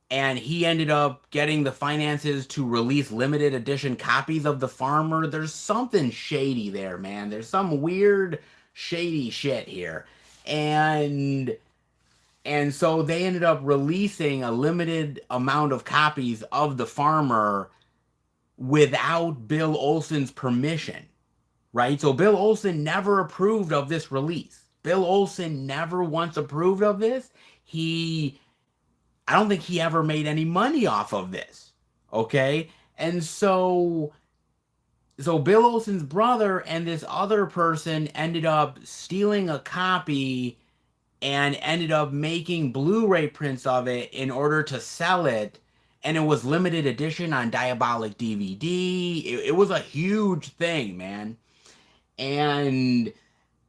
and he ended up getting the finances to release limited edition copies of the farmer. There's something shady there, man. There's some weird shady shit here. And so they ended up releasing a limited amount of copies of the farmer without Bill Olsen's permission, right? So Bill Olsen never approved of this release. Bill Olsen never once approved of this. I don't think he ever made any money off of this. Okay? And so Bill Olsen's brother and this other person ended up stealing a copy and ended up making Blu-ray prints of it in order to sell it. And it was limited edition on Diabolic DVD. It was a huge thing, man. And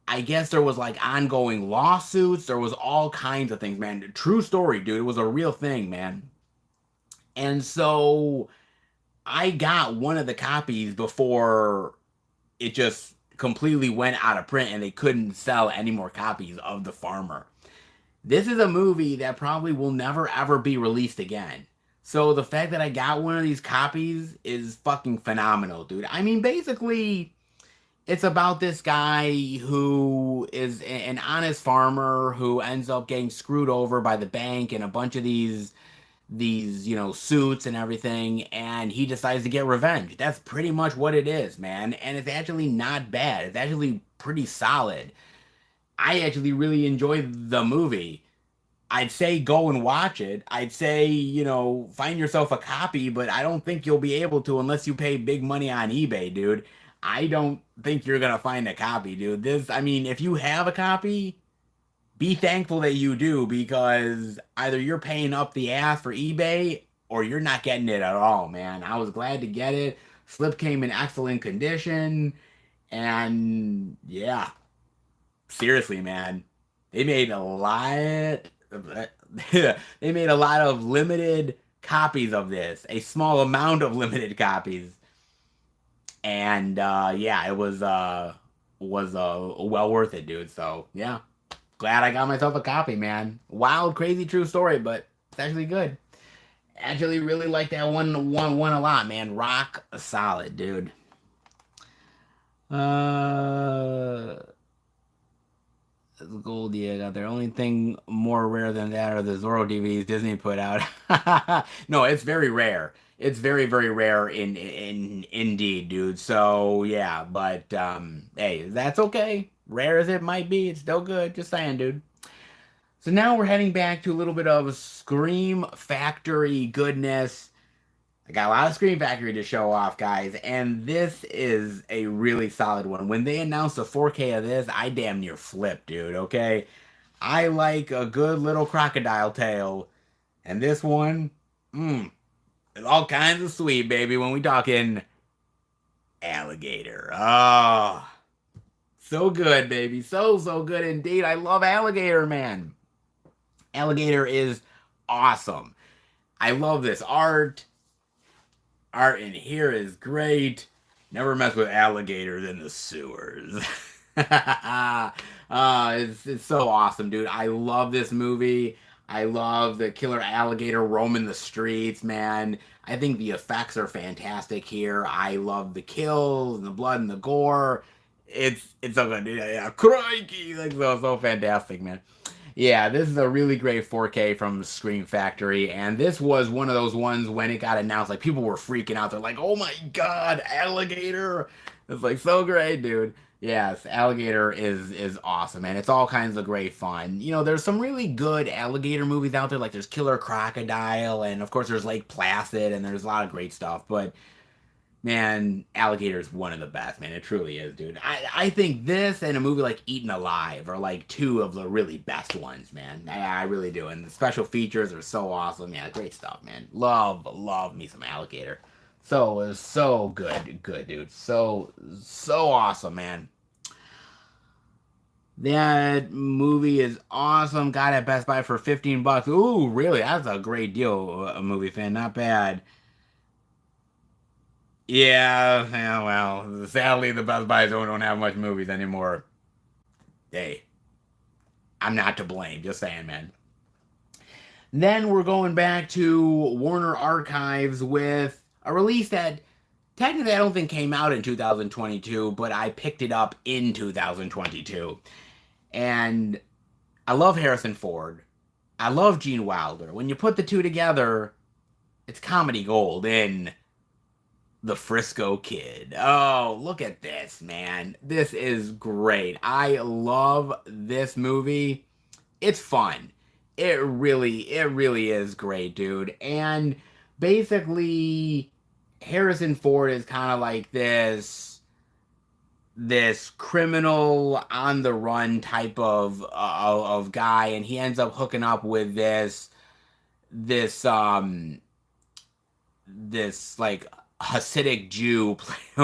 I guess there was like ongoing lawsuits. There was all kinds of things, man. True story, dude. It was a real thing, man. And so I got one of the copies before it just completely went out of print and they couldn't sell any more copies of The Farmer. This is a movie that probably will never ever be released again. So the fact that I got one of these copies is fucking phenomenal, dude. I mean, basically, it's about this guy who is an honest farmer who ends up getting screwed over by the bank and a bunch of these suits and everything, and he decides to get revenge. That's pretty much what it is, man. And it's actually not bad. It's actually pretty solid. I actually really enjoyed the movie. I'd say go and watch it. I'd say, find yourself a copy, but I don't think you'll be able to unless you pay big money on eBay, dude. I don't think you're gonna find a copy, dude. I mean, if you have a copy, be thankful that you do, because either you're paying up the ass for eBay or you're not getting it at all, man. I was glad to get it. Slip came in excellent condition, and yeah, seriously, man, they made a lot. They made a lot of limited copies of this, a small amount of limited copies, and yeah, it was well worth it, dude. So yeah, glad I got myself a copy, man. Wild, crazy, true story, but it's actually good. Actually, really like that one a lot, man. Rock solid, dude. Gold, yeah, got their only thing more rare than that are the Zorro DVDs Disney put out. No, it's very rare. It's very, very rare in indeed, dude. So yeah, but hey, that's okay. Rare as it might be, it's still good. Just saying, dude. So now we're heading back to a little bit of Scream Factory goodness. I got a lot of Scream Factory to show off, guys, and this is a really solid one. When they announced a 4K of this, I damn near flipped, dude, okay? I like a good little crocodile tail, and this one, it's all kinds of sweet, baby, when we talking alligator. Oh, so good, baby. So, so good indeed. I love Alligator, man. Alligator is awesome. I love this art. Art in here is great. Never mess with alligators in the sewers. It's so awesome, dude. I love this movie. I love the killer alligator roaming the streets, man. I think the effects are fantastic here. I love the kills and the blood and the gore. It's so good. Yeah, crikey, like so fantastic, man. Yeah, this is a really great 4K from Scream Factory, and this was one of those ones when it got announced, like people were freaking out. They're like, "Oh my God, Alligator!" It's like so great, dude. Yes, Alligator is awesome, and it's all kinds of great fun. There's some really good alligator movies out there, like there's Killer Crocodile, and of course there's Lake Placid, and there's a lot of great stuff. But Man, Alligator is one of the best, man. It truly is, dude. I think this and a movie like Eaten Alive are like two of the really best ones, man. I really do. And the special features are so awesome. Yeah, great stuff, man. Love me some Alligator. So good, dude. So awesome, man. That movie is awesome. Got it at Best Buy for 15 bucks. Ooh, really? That's a great deal, a movie fan. Not bad. Yeah, well, sadly, the Best Buys don't have much movies anymore. Hey, I'm not to blame. Just saying, man. Then we're going back to Warner Archives with a release that technically I don't think came out in 2022, but I picked it up in 2022. And I love Harrison Ford. I love Gene Wilder. When you put the two together, it's comedy gold in the Frisco Kid. Oh, look at this, man. This is great. I love this movie. It's fun. It really is great, dude. And basically Harrison Ford is kind of like this criminal on the run type of guy, and he ends up hooking up with this this like Hasidic Jew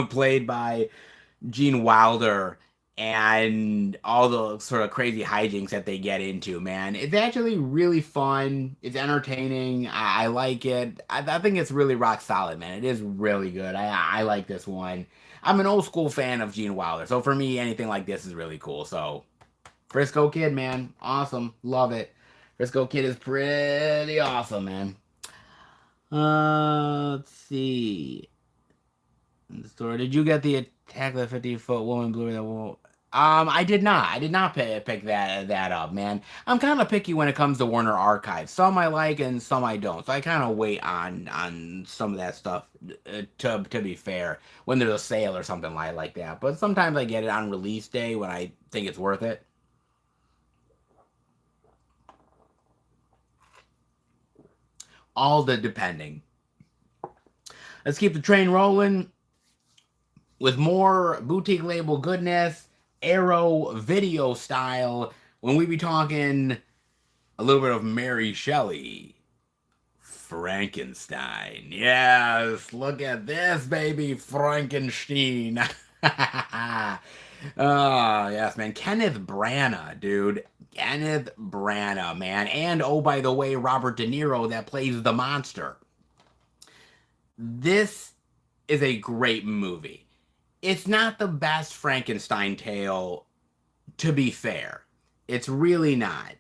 played by Gene Wilder, and all the sort of crazy hijinks that they get into, man. It's actually really fun. It's entertaining. I like it. I think it's really rock solid, man. It is really good. I like this one. I'm an old school fan of Gene Wilder, so for me, anything like this is really cool. So, Frisco Kid, man. Awesome. Love it. Frisco Kid is pretty awesome, man. Let's see. In the store. Did you get the Attack of the 50-Foot Woman Blu-ray that will? I did not. I did not pick that up, man. I'm kind of picky when it comes to Warner Archives. Some I like and some I don't. So I kind of wait on some of that stuff. To be fair, when there's a sale or something like that. But sometimes I get it on release day when I think it's worth it. All the depending. Let's keep the train rolling with more boutique label goodness, Arrow video style, when we be talking a little bit of Mary Shelley. Frankenstein. Yes, look at this, baby. Frankenstein. Oh, yes, man. Kenneth Branagh, dude. Kenneth Branagh, man. And, oh, by the way, Robert De Niro that plays the monster. This is a great movie. It's not the best Frankenstein tale, to be fair. It's really not.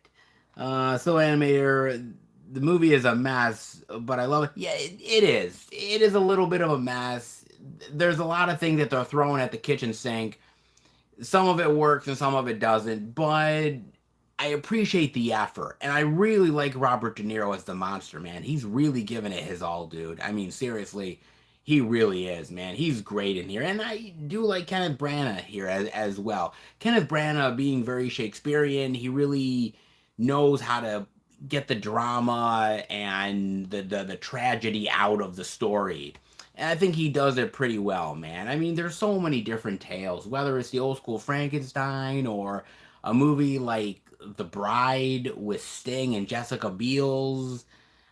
So animator, the movie is a mess, but I love it. Yeah, it is. It is a little bit of a mess. There's a lot of things that they're throwing at the kitchen sink. Some of it works and some of it doesn't, but I appreciate the effort. And I really like Robert De Niro as the monster, man. He's really giving it his all, dude. I mean, seriously, he really is, man. He's great in here. And I do like Kenneth Branagh here as well. Kenneth Branagh being very Shakespearean, he really knows how to get the drama and the tragedy out of the story. And I think he does it pretty well, man. I mean, there's so many different tales, whether it's the old school Frankenstein or a movie like The Bride with Sting and Jessica Biel.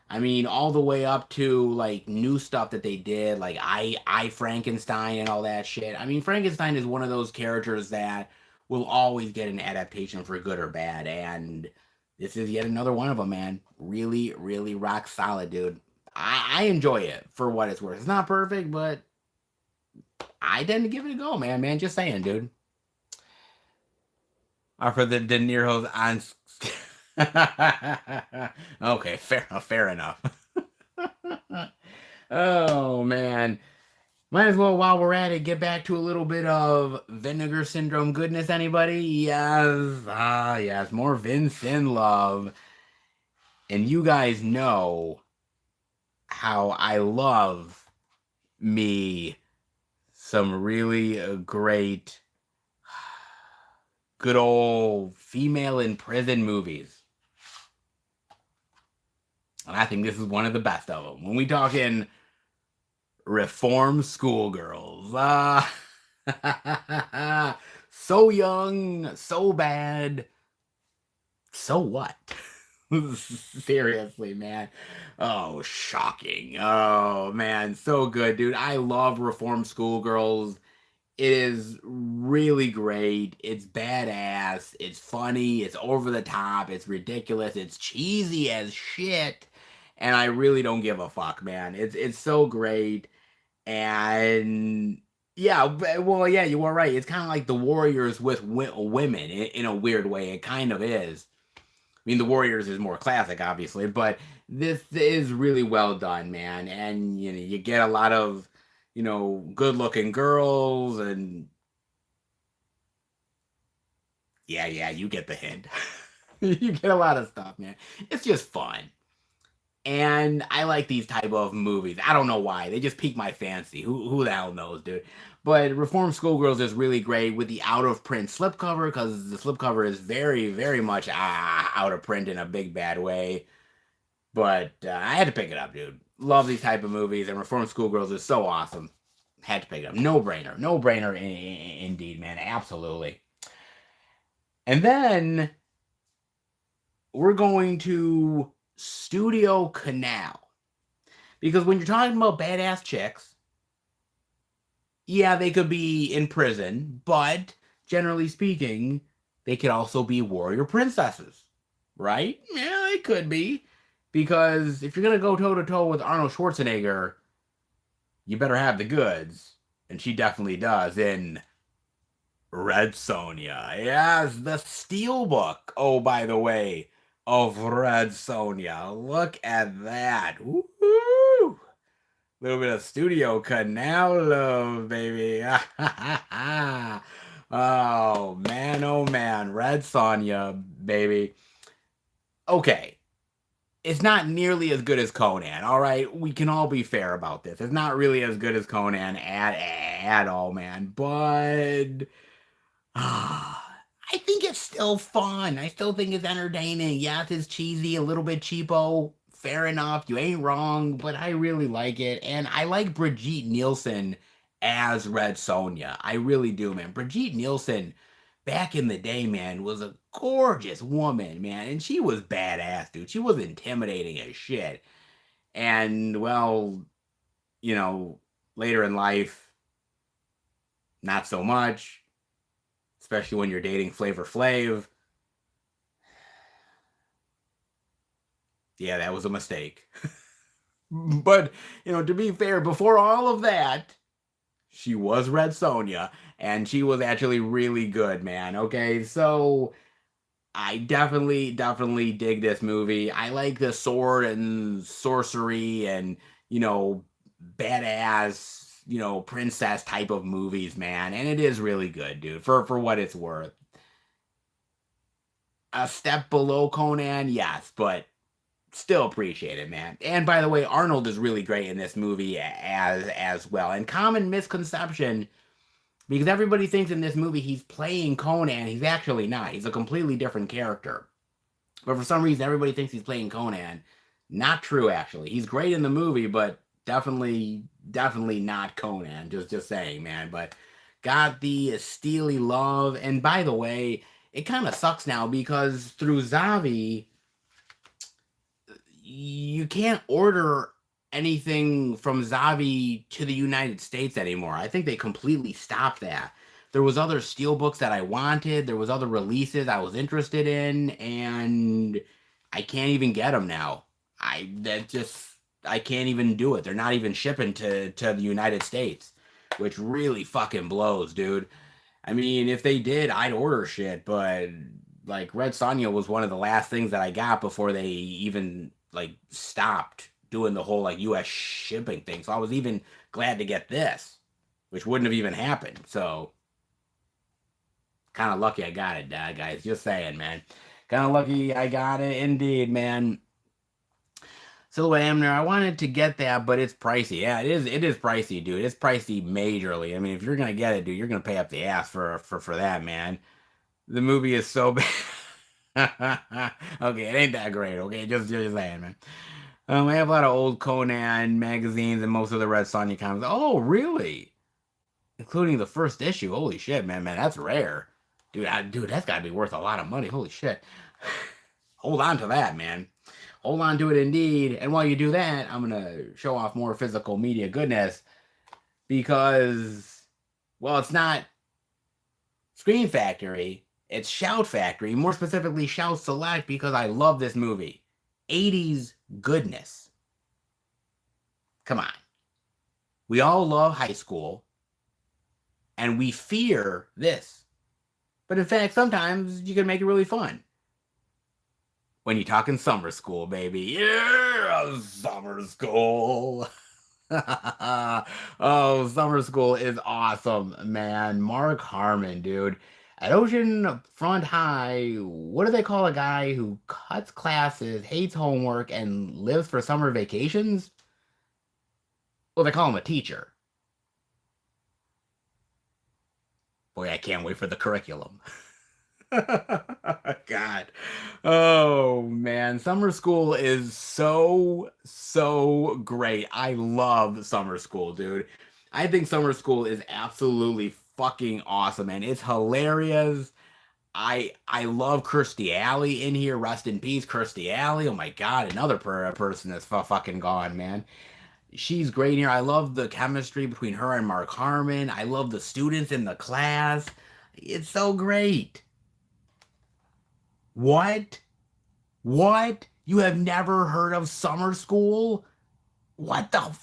I mean, all the way up to like new stuff that they did, like I Frankenstein and all that shit. I mean, Frankenstein is one of those characters that will always get an adaptation for good or bad, and this is yet another one of them, man. Really rock solid, dude. I enjoy it for what it's worth. It's not perfect, but I tend to give it a go, man. Man, just saying, dude. For the De Niro's on. Okay, fair enough. Oh man, might as well while we're at it get back to a little bit of Vinegar Syndrome goodness. Anybody? Yes, yes, more Vincent love, and you guys know how I love me some really great, good old female in prison movies. And I think this is one of the best of them. When we talking Reform schoolgirls. So young, so bad. So what? Seriously, man. Oh, shocking. Oh, man. So good, dude. I love Reform Schoolgirls. It is really great. It's badass. It's funny. It's over the top. It's ridiculous. It's cheesy as shit. And I really don't give a fuck, man. It's so great. And yeah, well, yeah, you were right. It's kind of like the Warriors with women in a weird way. It kind of is. I mean, the Warriors is more classic, obviously, but this is really well done, man. And you get a lot of good-looking girls, and yeah, you get the hint. You get a lot of stuff, man. It's just fun. And I like these type of movies. I don't know why. They just pique my fancy. Who the hell knows, dude? But Reformed Schoolgirls is really great with the out of print slipcover because the slipcover is very, very much out of print in a big bad way. But I had to pick it up, dude. Love these type of movies, and Reformed Schoolgirls is so awesome. Had to pick it up. No brainer. No brainer indeed, man. Absolutely. And then we're going to Studio Canal. Because when you're talking about badass chicks, yeah, they could be in prison, but generally speaking, they could also be warrior princesses, right? Yeah, they could be. Because if you're going to go toe to toe with Arnold Schwarzenegger, you better have the goods. And she definitely does in Red Sonja. Yes, the steelbook. Oh, by the way, of Red Sonja. Look at that. Woo! Little bit of Studio Canal love, baby. Oh man, Red Sonja, baby. Okay, it's not nearly as good as Conan. All right, we can all be fair about this. It's not really as good as Conan at all, man. But I think it's still fun. I still think it's entertaining. Yes, it's cheesy, a little bit cheapo. Fair enough. You ain't wrong, but I really like it. And I like Brigitte Nielsen as Red Sonja. I really do, man. Brigitte Nielsen, back in the day, man, was a gorgeous woman, man. And she was badass, dude. She was intimidating as shit. And, well, you know, later in life, not so much. Especially when you're dating Flavor Flav. Yeah, that was a mistake. But, to be fair, before all of that, she was Red Sonja, and she was actually really good, man. Okay, so I definitely dig this movie. I like the sword and sorcery and, badass, princess type of movies, man. And it is really good, dude, for what it's worth. A step below Conan, yes, but still appreciate it, man. And by the way, Arnold is really great in this movie as well. And common misconception, because everybody thinks in this movie he's playing Conan. He's actually not. He's a completely different character. But for some reason, everybody thinks he's playing Conan. Not true, actually. He's great in the movie, but definitely not Conan. Just saying, man. But got the steely love. And by the way, it kind of sucks now because through Zavi, you can't order anything from Zavi to the United States anymore. I think they completely stopped that. There was other steelbooks that I wanted. There was other releases I was interested in, and I can't even get them now. I can't even do it. They're not even shipping to the United States, which really fucking blows, dude. I mean, if they did, I'd order shit, but like Red Sonja was one of the last things that I got before they even like stopped doing the whole like US shipping thing. So I was even glad to get this, which wouldn't have even happened. So kind of lucky I got it, guys. Just saying, man. Kind of lucky I got it indeed, man. Silhouette Amner, I wanted to get that, but it's pricey. Yeah, it is pricey, dude. It's pricey majorly. I mean, if you're gonna get it, dude, you're gonna pay up the ass for that, man. The movie is so bad. Okay, it ain't that great, okay? Just saying, man. I have a lot of old Conan magazines and most of the Red Sonja comics. Oh, really? Including the first issue. Holy shit, man, that's rare. Dude, that's gotta be worth a lot of money. Holy shit. Hold on to that, man. Hold on to it indeed. And while you do that, I'm gonna show off more physical media goodness because, well, it's not Scream Factory, it's Shout Factory, more specifically Shout Select, because I love this movie. 80s goodness. Come on. We all love high school, and we fear this. But in fact, sometimes you can make it really fun. When you're talking summer school, baby. Yeah, summer school. Oh, summer school is awesome, man. Mark Harmon, dude. At Ocean Front High, what do they call a guy who cuts classes, hates homework, and lives for summer vacations? Well, they call him a teacher. Boy, I can't wait for the curriculum. God. Oh, man. Summer school is so great. I love summer school, dude. I think summer school is absolutely fucking awesome, man. It's hilarious. I love Kirstie Alley in here. Rest in peace, Kirstie Alley. Oh my God, another person that's fucking gone, man. She's great here. I love the chemistry between her and Mark Harmon. I love the students in the class. It's so great. What? What? You have never heard of summer school? What the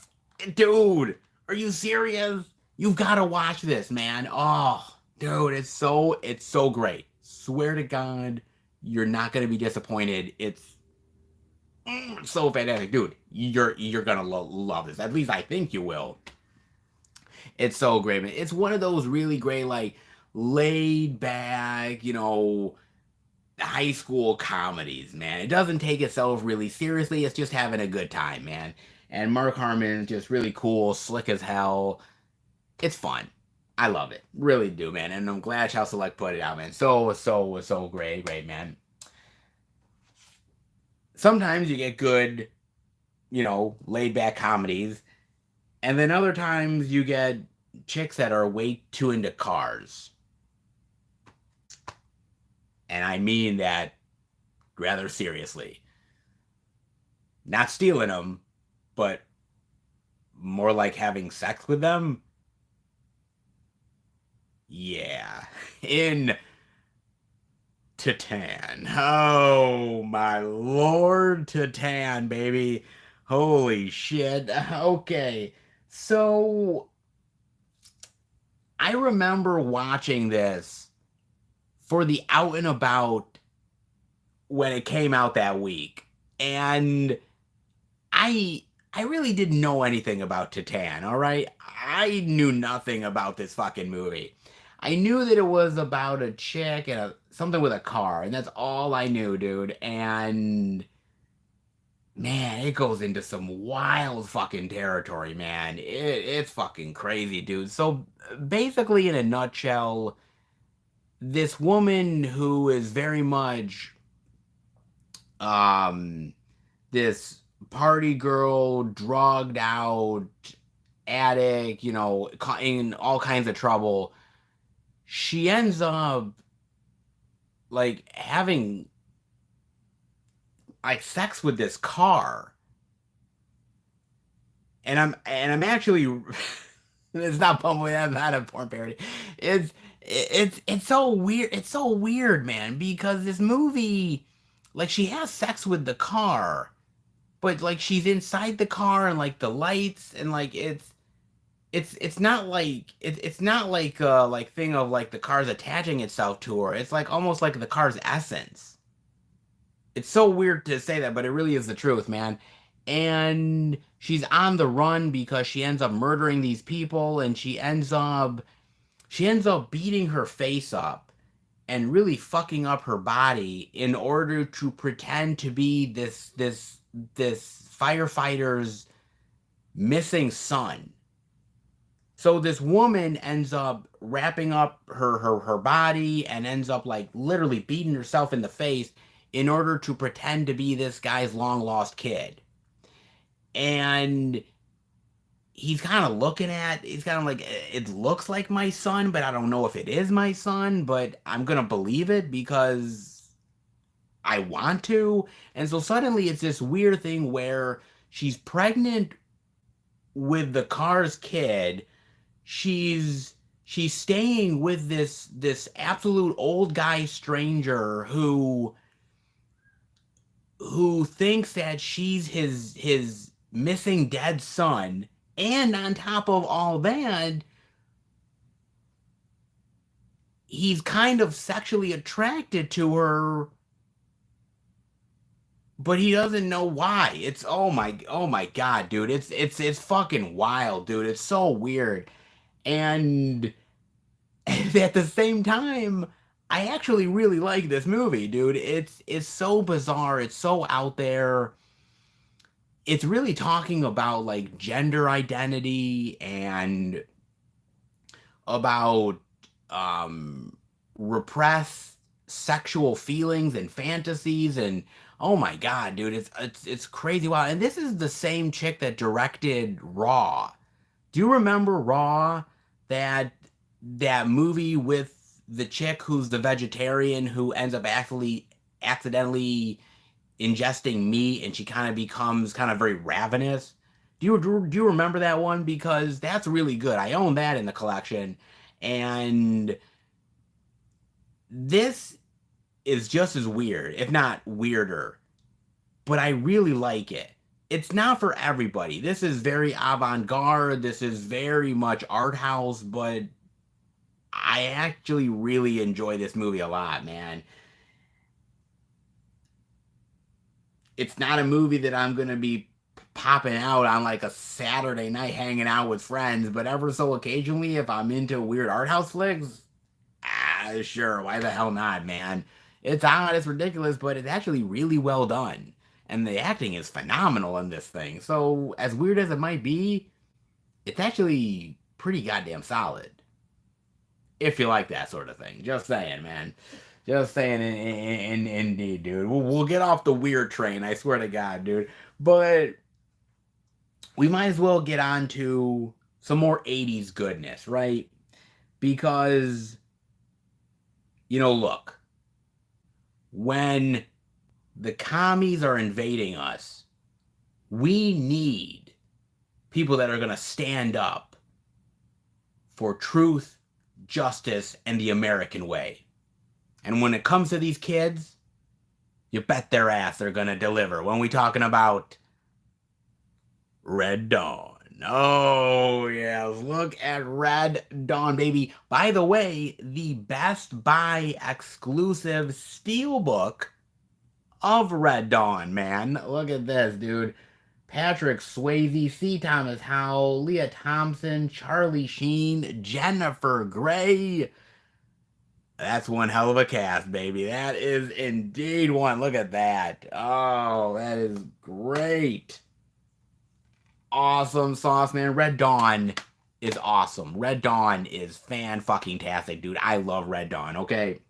dude, are you serious? You've got to watch this, man. Oh, dude, it's so great. Swear to God, you're not going to be disappointed. It's so fantastic, dude. You're going to love this. At least I think you will. It's so great, man. It's one of those really great, like, laid back, high school comedies, man. It doesn't take itself really seriously. It's just having a good time, man. And Mark Harmon is just really cool, slick as hell. It's fun. I love it. Really do, man. And I'm glad Shout Select put it out, man. So great, man. Sometimes you get good, laid back comedies. And then other times you get chicks that are way too into cars. And I mean that rather seriously. Not stealing them, but more like having sex with them. Yeah. In Titane. Oh, my lord, Titane, baby. Holy shit. Okay. So, I remember watching this for the out and about when it came out that week. And I really didn't know anything about Titane, all right? I knew nothing about this fucking movie. I knew that it was about a chick and something with a car, and that's all I knew, dude. And man, it goes into some wild fucking territory, man. It's fucking crazy, dude. So basically, in a nutshell, this woman who is very much this party girl, drugged out, addict, in all kinds of trouble, she ends up like having like sex with this car. And I'm actually it's not Bumblebee, that's not a porn parody. It's so weird. It's so weird, man, because this movie, like, she has sex with the car, but like she's inside the car and like the lights and like it's not like it's not like thing of like the car's attaching itself to her. It's like almost like the car's essence. It's so weird to say that, but it really is the truth, man. And she's on the run because she ends up murdering these people, and she ends up beating her face up and really fucking up her body in order to pretend to be this firefighter's missing son. So this woman ends up wrapping up her body and ends up like literally beating herself in the face in order to pretend to be this guy's long lost kid. And he's kind of like, it looks like my son, but I don't know if it is my son, but I'm gonna believe it because I want to. And so suddenly it's this weird thing where she's pregnant with the car's kid. She's staying with this absolute old guy stranger who thinks that she's his missing dead son. And on top of all that, he's kind of sexually attracted to her, but he doesn't know why. It's oh my god, dude. It's fucking wild, dude. It's so weird. And at the same time, I actually really like this movie, dude. It's so bizarre. It's so out there. It's really talking about like gender identity and about um repressed sexual feelings and fantasies. And oh my god, dude, it's crazy. Wow. And this is the same chick that directed Raw. Do you remember Raw? That movie with the chick who's the vegetarian who ends up actually accidentally ingesting meat, and she kind of becomes kind of very ravenous. Do you remember that one? Because that's really good. I own that in the collection, and this is just as weird, if not weirder. But I really like it. It's not for everybody. This is very avant-garde. This is very much art house, but I actually really enjoy this movie a lot, man. It's not a movie that I'm gonna be popping out on like a Saturday night hanging out with friends, but ever so occasionally, if I'm into weird art house flicks, sure, why the hell not, man? It's odd, it's ridiculous, but it's actually really well done. And the acting is phenomenal in this thing. So, as weird as it might be, it's actually pretty goddamn solid. If you like that sort of thing. Just saying, man. Just saying, indeed, dude. We'll get off the weird train, I swear to God, dude. But we might as well get on to some more 80s goodness, right? Because, look, when the commies are invading us, we need people that are going to stand up for truth, justice, and the American way. And when it comes to these kids, you bet their ass they're going to deliver. When we talking about Red Dawn. Oh, yes. Look at Red Dawn, baby. By the way, the Best Buy exclusive steelbook of Red Dawn, man. Look at this, dude. Patrick Swayze, C. Thomas Howell, Leah Thompson, Charlie Sheen, Jennifer Grey. That's one hell of a cast, baby. That is indeed one. Look at that. Oh, that is great. Awesome sauce, man. Red Dawn is awesome. Red Dawn is fan-fucking-tastic, dude. I love Red Dawn, okay?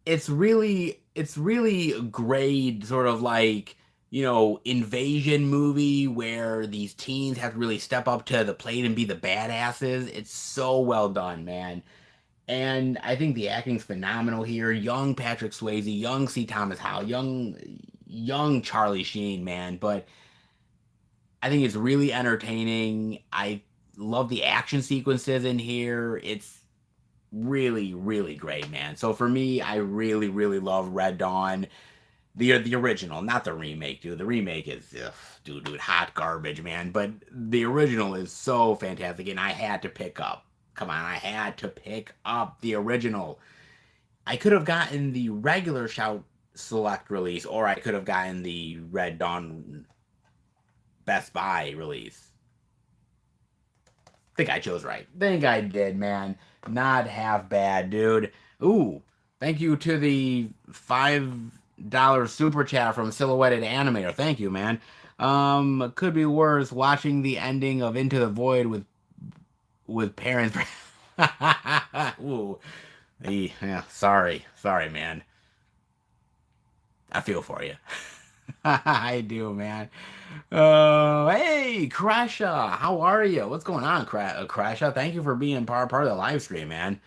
It's really a great sort of like, invasion movie where these teens have to really step up to the plate and be the badasses. It's so well done, man. And I think the acting's phenomenal here. Young Patrick Swayze, young C. Thomas Howell, young Charlie Sheen, man. But I think it's really entertaining. I love the action sequences in here. It's really, really great, man. So for me, I really, really love Red Dawn. The original, not the remake, dude. The remake is, ugh, dude, hot garbage, man. But the original is so fantastic, and I had to pick up. Come on, I had to pick up the original. I could have gotten the regular Shout Select release, or I could have gotten the Red Dawn Best Buy release. Think I chose right. Think I did, man. Not half bad, dude. Ooh, thank you to the $5 super chat from Silhouetted Animator. Thank you, man. Could be worse watching the ending of Into the Void with parents. Ooh, yeah. Sorry, man. I feel for you. I do, man. Hey, Crasha, how are you? What's going on, Crasha? Thank you for being part of the live stream, man.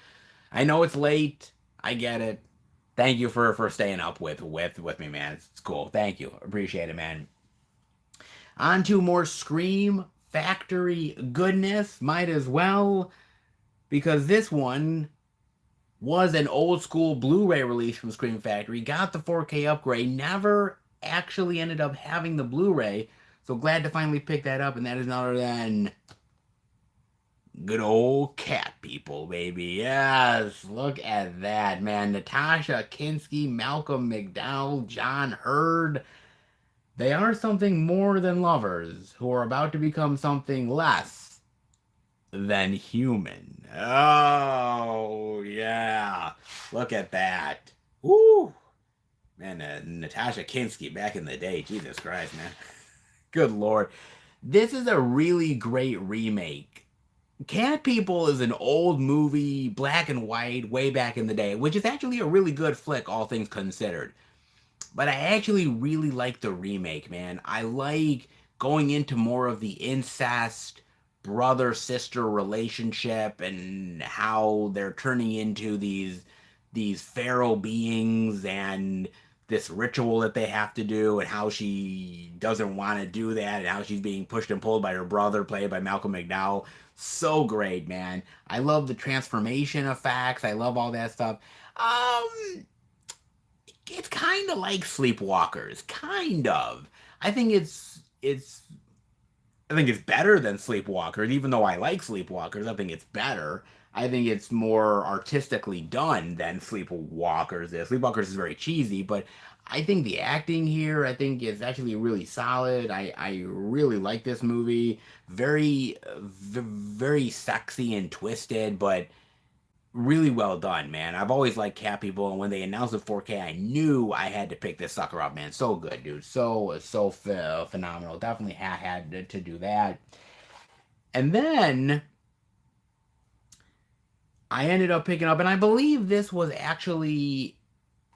I know it's late. I get it. Thank you for staying up with me, man. It's cool. Thank you. Appreciate it, man. On to more Scream Factory goodness. Might as well, because this one was an old school Blu-ray release from Scream Factory. Got the 4K upgrade. Never actually ended up having the Blu-ray. So glad to finally pick that up, and that is none other than good old Cat People, baby. Yes, look at that, man. Natasha Kinski, Malcolm McDowell, John Hurd. They are something more than lovers who are about to become something less than human. Oh, yeah. Look at that. Woo. Man, Natasha Kinski back in the day. Jesus Christ, man. Good Lord. This is a really great remake. Cat People is an old movie, black and white, way back in the day, which is actually a really good flick, all things considered. But I actually really like the remake, man. I like going into more of the incest brother sister relationship and how they're turning into these feral beings and this ritual that they have to do and how she doesn't want to do that and how she's being pushed and pulled by her brother played by Malcolm McDowell. So great, man. I love the transformation effects. I love all that stuff. It's kind of like Sleepwalkers, kind of. I think it's better than Sleepwalkers, even though I like Sleepwalkers. I think it's better. I think it's more artistically done than Sleepwalkers is. Sleepwalkers is very cheesy, but I think the acting here, I think is actually really solid. I really like this movie. Very sexy and twisted, but really well done, man. I've always liked Cat People, and when they announced the 4K, I knew I had to pick this sucker up, man. So good, dude. So phenomenal. Definitely had to do that. And then I ended up picking up, and I believe this was actually,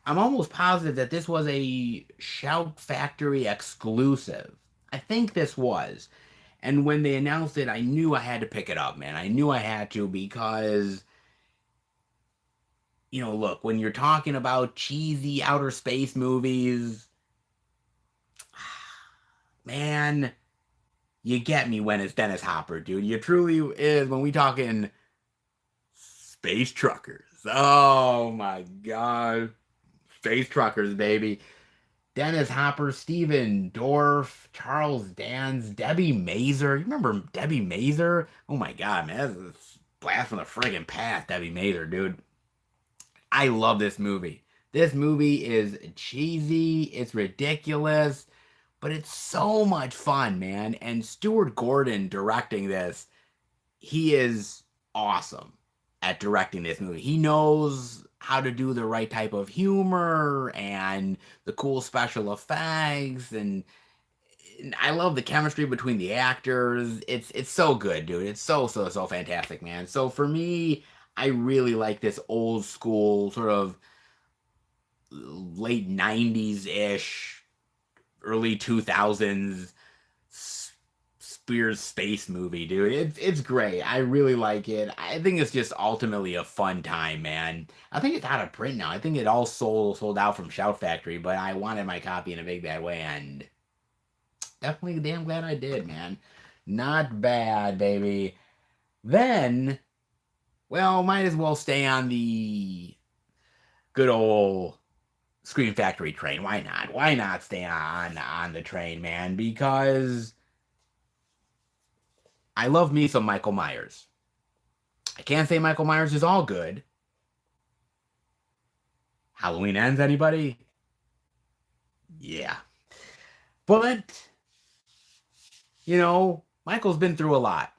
I'm almost positive that this was a Shout Factory exclusive. I think this was. And when they announced it, I knew I had to pick it up, man. I knew I had to because look, when you're talking about cheesy outer space movies, man, you get me when it's Dennis Hopper, dude. You truly is when we talking space truckers. Oh my god. Space truckers, baby. Dennis Hopper, Steven Dorff, Charles Dance, Debbie Mazur. You remember Debbie Mazur? Oh my god, man. That's a blast from the friggin' past, Debbie Mazur, dude. I love this movie. This movie is cheesy, it's ridiculous, but it's so much fun, man. And Stuart Gordon directing this, he is awesome at directing this movie. He knows how to do the right type of humor and the cool special effects and I love the chemistry between the actors. It's so good, dude. It's so fantastic, man. So for me, I really like this old school sort of late 90s ish, early 2000s Spears space movie, dude. It's great. I really like it. I think it's just ultimately a fun time, man. I think it's out of print now. I think it all sold out from Shout Factory, but I wanted my copy in a big bad way, and definitely damn glad I did, man. Not bad, baby. Then, well, might as well stay on the good old Scream Factory train. Why not? Why not stay on the train, man? Because I love me some Michael Myers. I can't say Michael Myers is all good. Halloween Ends, anybody? Yeah. But, Michael's been through a lot.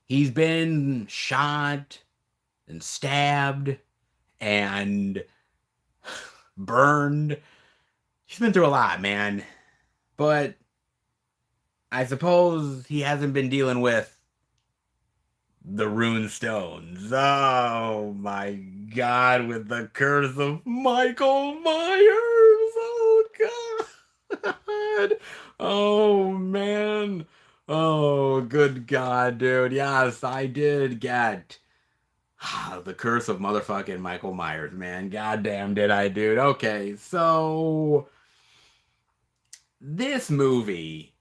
He's been shot and stabbed and burned. He's been through a lot, man. But I suppose he hasn't been dealing with the rune stones. Oh my god, with the curse of Michael Myers. Oh Oh man. Oh, good God, dude. Yes, I did get the curse of motherfucking Michael Myers, man. Goddamn, did I, dude? Okay, so this movie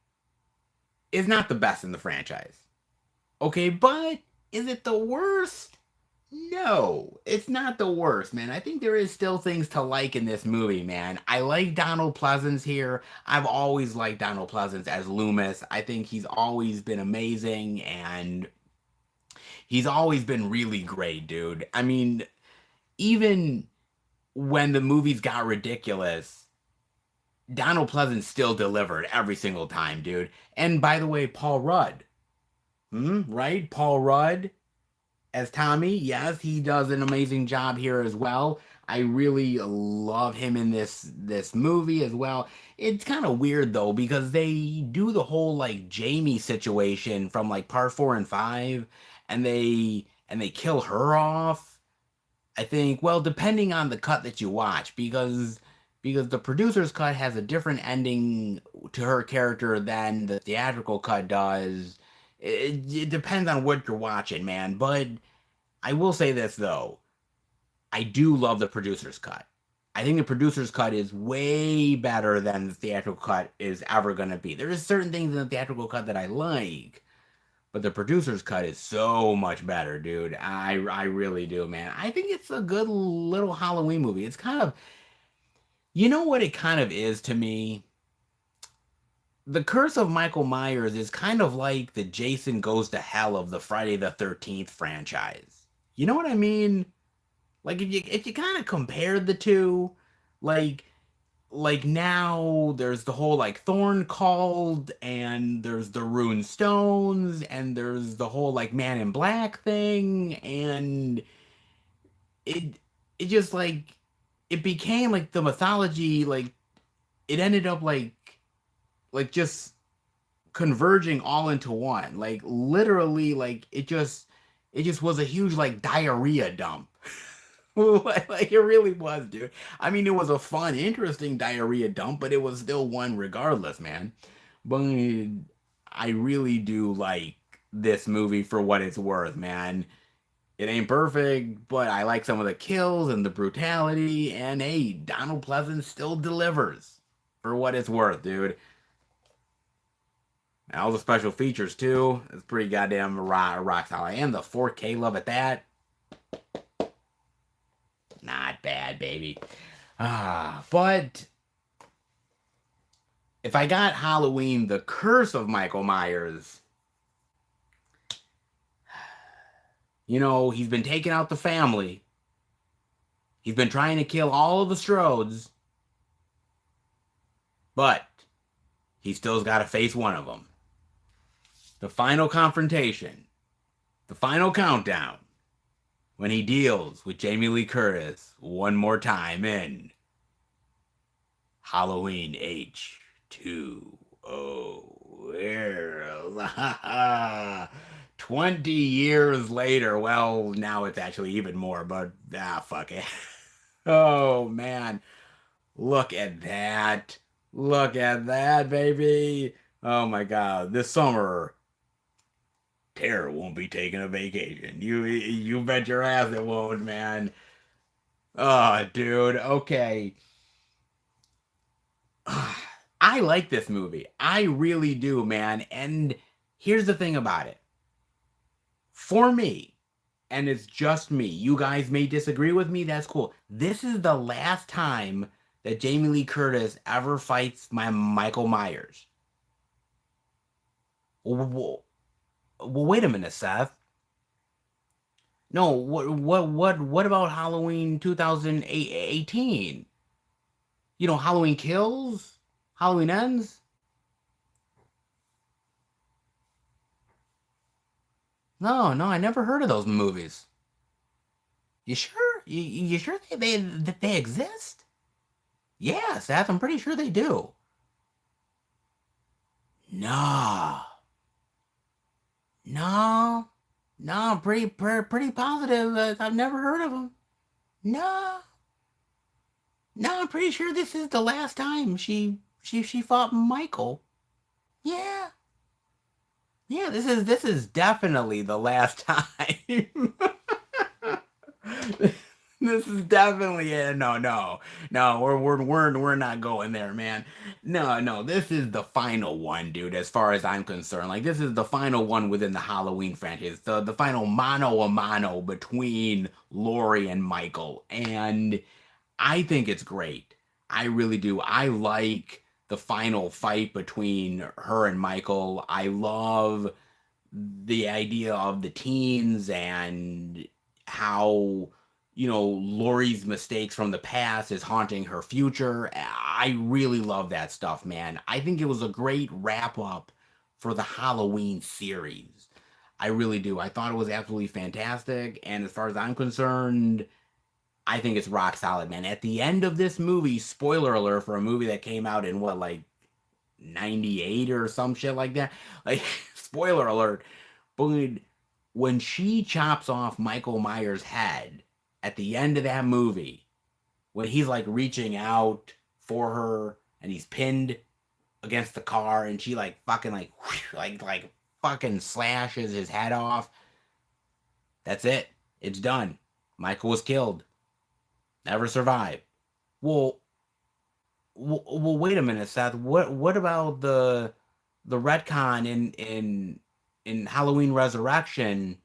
is not the best in the franchise. Okay, but is it the worst? No, it's not the worst, man. I think there is still things to like in this movie, man. I like Donald Pleasance here. I've always liked Donald Pleasance as Loomis. I think he's always been amazing and he's always been really great, dude. I mean, even when the movies got ridiculous, Donald Pleasance still delivered every single time, dude. And by the way, Paul Rudd, right? Paul Rudd as Tommy, yes, he does an amazing job here as well. I really love him in this movie as well. It's kind of weird though because they do the whole like Jamie situation from like part 4 and 5 and they kill her off. I think, well, depending on the cut that you watch, because the producer's cut has a different ending to her character than the theatrical cut does. It depends on what you're watching, man. But I will say this though, I do love the producer's cut. I think the producer's cut is way better than the theatrical cut is ever gonna be. There's certain things in the theatrical cut that I like, but the producer's cut is so much better, dude. I really do, man. I think it's a good little Halloween movie. It's kind of, you know what it kind of is to me? The Curse of Michael Myers is kind of like the Jason Goes to Hell of the Friday the 13th franchise. You know what I mean? Like if you kind of compared the two, like like now there's the whole like Thorn called and there's the Rune Stones and there's the whole like Man in Black thing and it it just like it became like the mythology like it ended up like just converging all into one. Like literally like it just was a huge like diarrhea dump. Like it really was, dude. I mean, it was a fun, interesting diarrhea dump, but it was still one regardless, man. But I really do like this movie for what it's worth, man. It ain't perfect, but I like some of the kills and the brutality, and hey, Donald Pleasance still delivers for what it's worth, dude. And all the special features too. It's pretty goddamn rock solid. And the 4K love at that. Not bad, baby. But if I got Halloween, The Curse of Michael Myers, he's been taking out the family. He's been trying to kill all of the Strodes, but he still's got to face one of them. The final confrontation, the final countdown, when he deals with Jamie Lee Curtis one more time in Halloween H2O. 20 years later. Well, now it's actually even more, but fuck it. Oh, man. Look at that. Look at that, baby. Oh, my God. This summer, Tara won't be taking a vacation. You bet your ass it won't, man. Oh, dude. Okay. I like this movie. I really do, man. And here's the thing about it. For me, and it's just me, you guys may disagree with me, that's cool. This is the last time that Jamie Lee Curtis ever fights my Michael Myers. Well, wait a minute, Seth. No, what about Halloween 2018? Halloween Kills? Halloween Ends? No, no, I never heard of those movies. You sure? You sure that they exist? Yeah, Seth, I'm pretty sure they do. No. No. No, I'm pretty positive. I've never heard of them. No. No, I'm pretty sure this is the last time she fought Michael. Yeah. Yeah, this is definitely the last time. This is definitely it. No, no, no. We're not going there, man. No, no. This is the final one, dude. As far as I'm concerned, like this is the final one within the Halloween franchise. The final mano a mano between Laurie and Michael, and I think it's great. I really do. I like the final fight between her and Michael. I love the idea of the teens and how Laurie's mistakes from the past is haunting her future. I really love that stuff, man. I think it was a great wrap up for the Halloween series. I really do. I thought it was absolutely fantastic, and as far as I'm concerned, I think it's rock solid, man. At the end of this movie, spoiler alert for a movie that came out in what, like 98 or some shit like that. Like, spoiler alert. But when she chops off Michael Myers' head at the end of that movie, when he's like reaching out for her and he's pinned against the car and she like fucking like fucking slashes his head off. That's it. It's done. Michael was killed. Never survived. Well, well, wait a minute, Seth. What about the retcon in Halloween Resurrection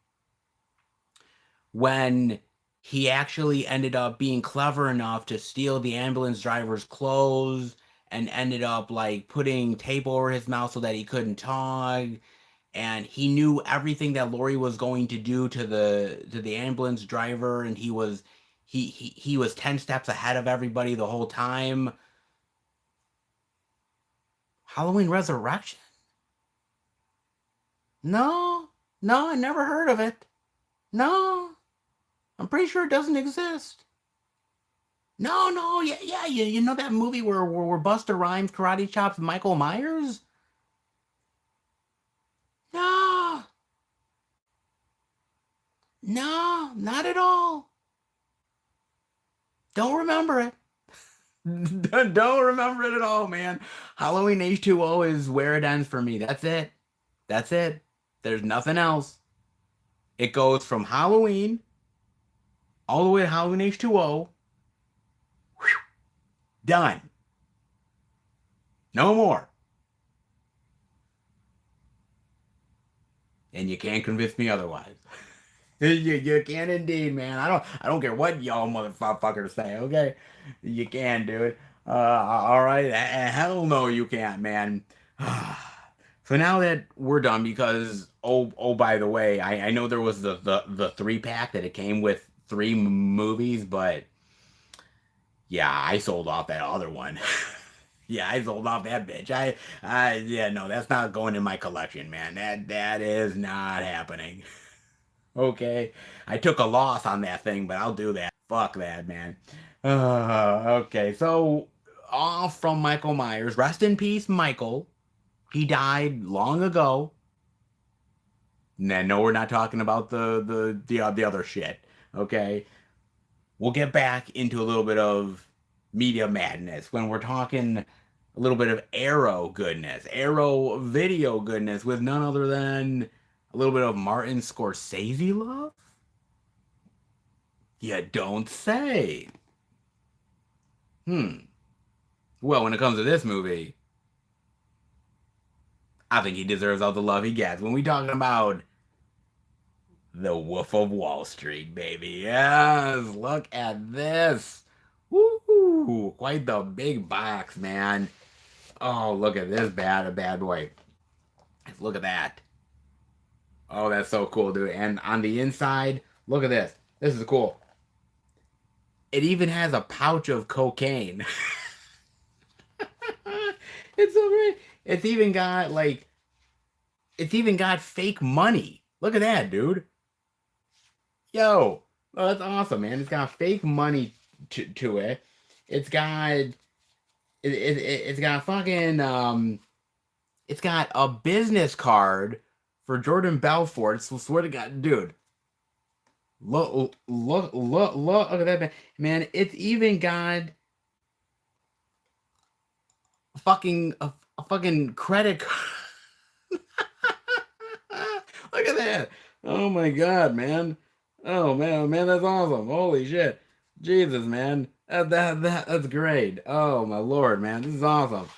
when he actually ended up being clever enough to steal the ambulance driver's clothes and ended up like putting tape over his mouth so that he couldn't talk, and he knew everything that Laurie was going to do to the ambulance driver, and he was 10 steps ahead of everybody the whole time. Halloween Resurrection? No, no, I never heard of it. No, I'm pretty sure it doesn't exist. No, no, yeah, yeah, you know that movie where Buster Rhymes karate chops Michael Myers? No, no, not at all. Don't remember it. Don't remember it at all, man. Halloween H2O is where it ends for me. That's it. That's it. There's nothing else. It goes from Halloween all the way to Halloween H2O. Done. No more. And you can't convince me otherwise. You can indeed, man. I don't care what y'all motherfuckers say, okay? You can do it. All right. Hell no, you can't, man. So now that we're done, because by the way, I know there was the 3-pack that it came with 3 movies, but yeah, I sold off that other one. Yeah, I sold off that bitch. Yeah, no, that's not going in my collection, man. That is not happening. Okay, I took a loss on that thing, but I'll do that. Fuck that, man. Okay, so off from Michael Myers. Rest in peace, Michael. He died long ago. No, we're not talking about the other shit. Okay, we'll get back into a little bit of media madness when we're talking a little bit of Arrow goodness, Arrow video goodness with none other than a little bit of Martin Scorsese love. You don't say. Hmm. Well, when it comes to this movie, I think he deserves all the love he gets. When we talking about the Wolf of Wall Street, baby. Yes, look at this. Woo! Quite the big box, man. Oh, look at this bad boy. Look at that. Oh, that's so cool, dude. And on the inside, look at this. This is cool. It even has a pouch of cocaine. It's so great. It's even got fake money. Look at that, dude. Yo, oh, that's awesome, man. It's got fake money to it. It's got it's got fucking it's got a business card for Jordan Belfort. So swear to God, dude. Look at that, man. It's even got a fucking credit card. shit. Oh my God, man. Oh man, that's awesome. Holy shit. Jesus, man. That's great. Oh my Lord, man. This is awesome.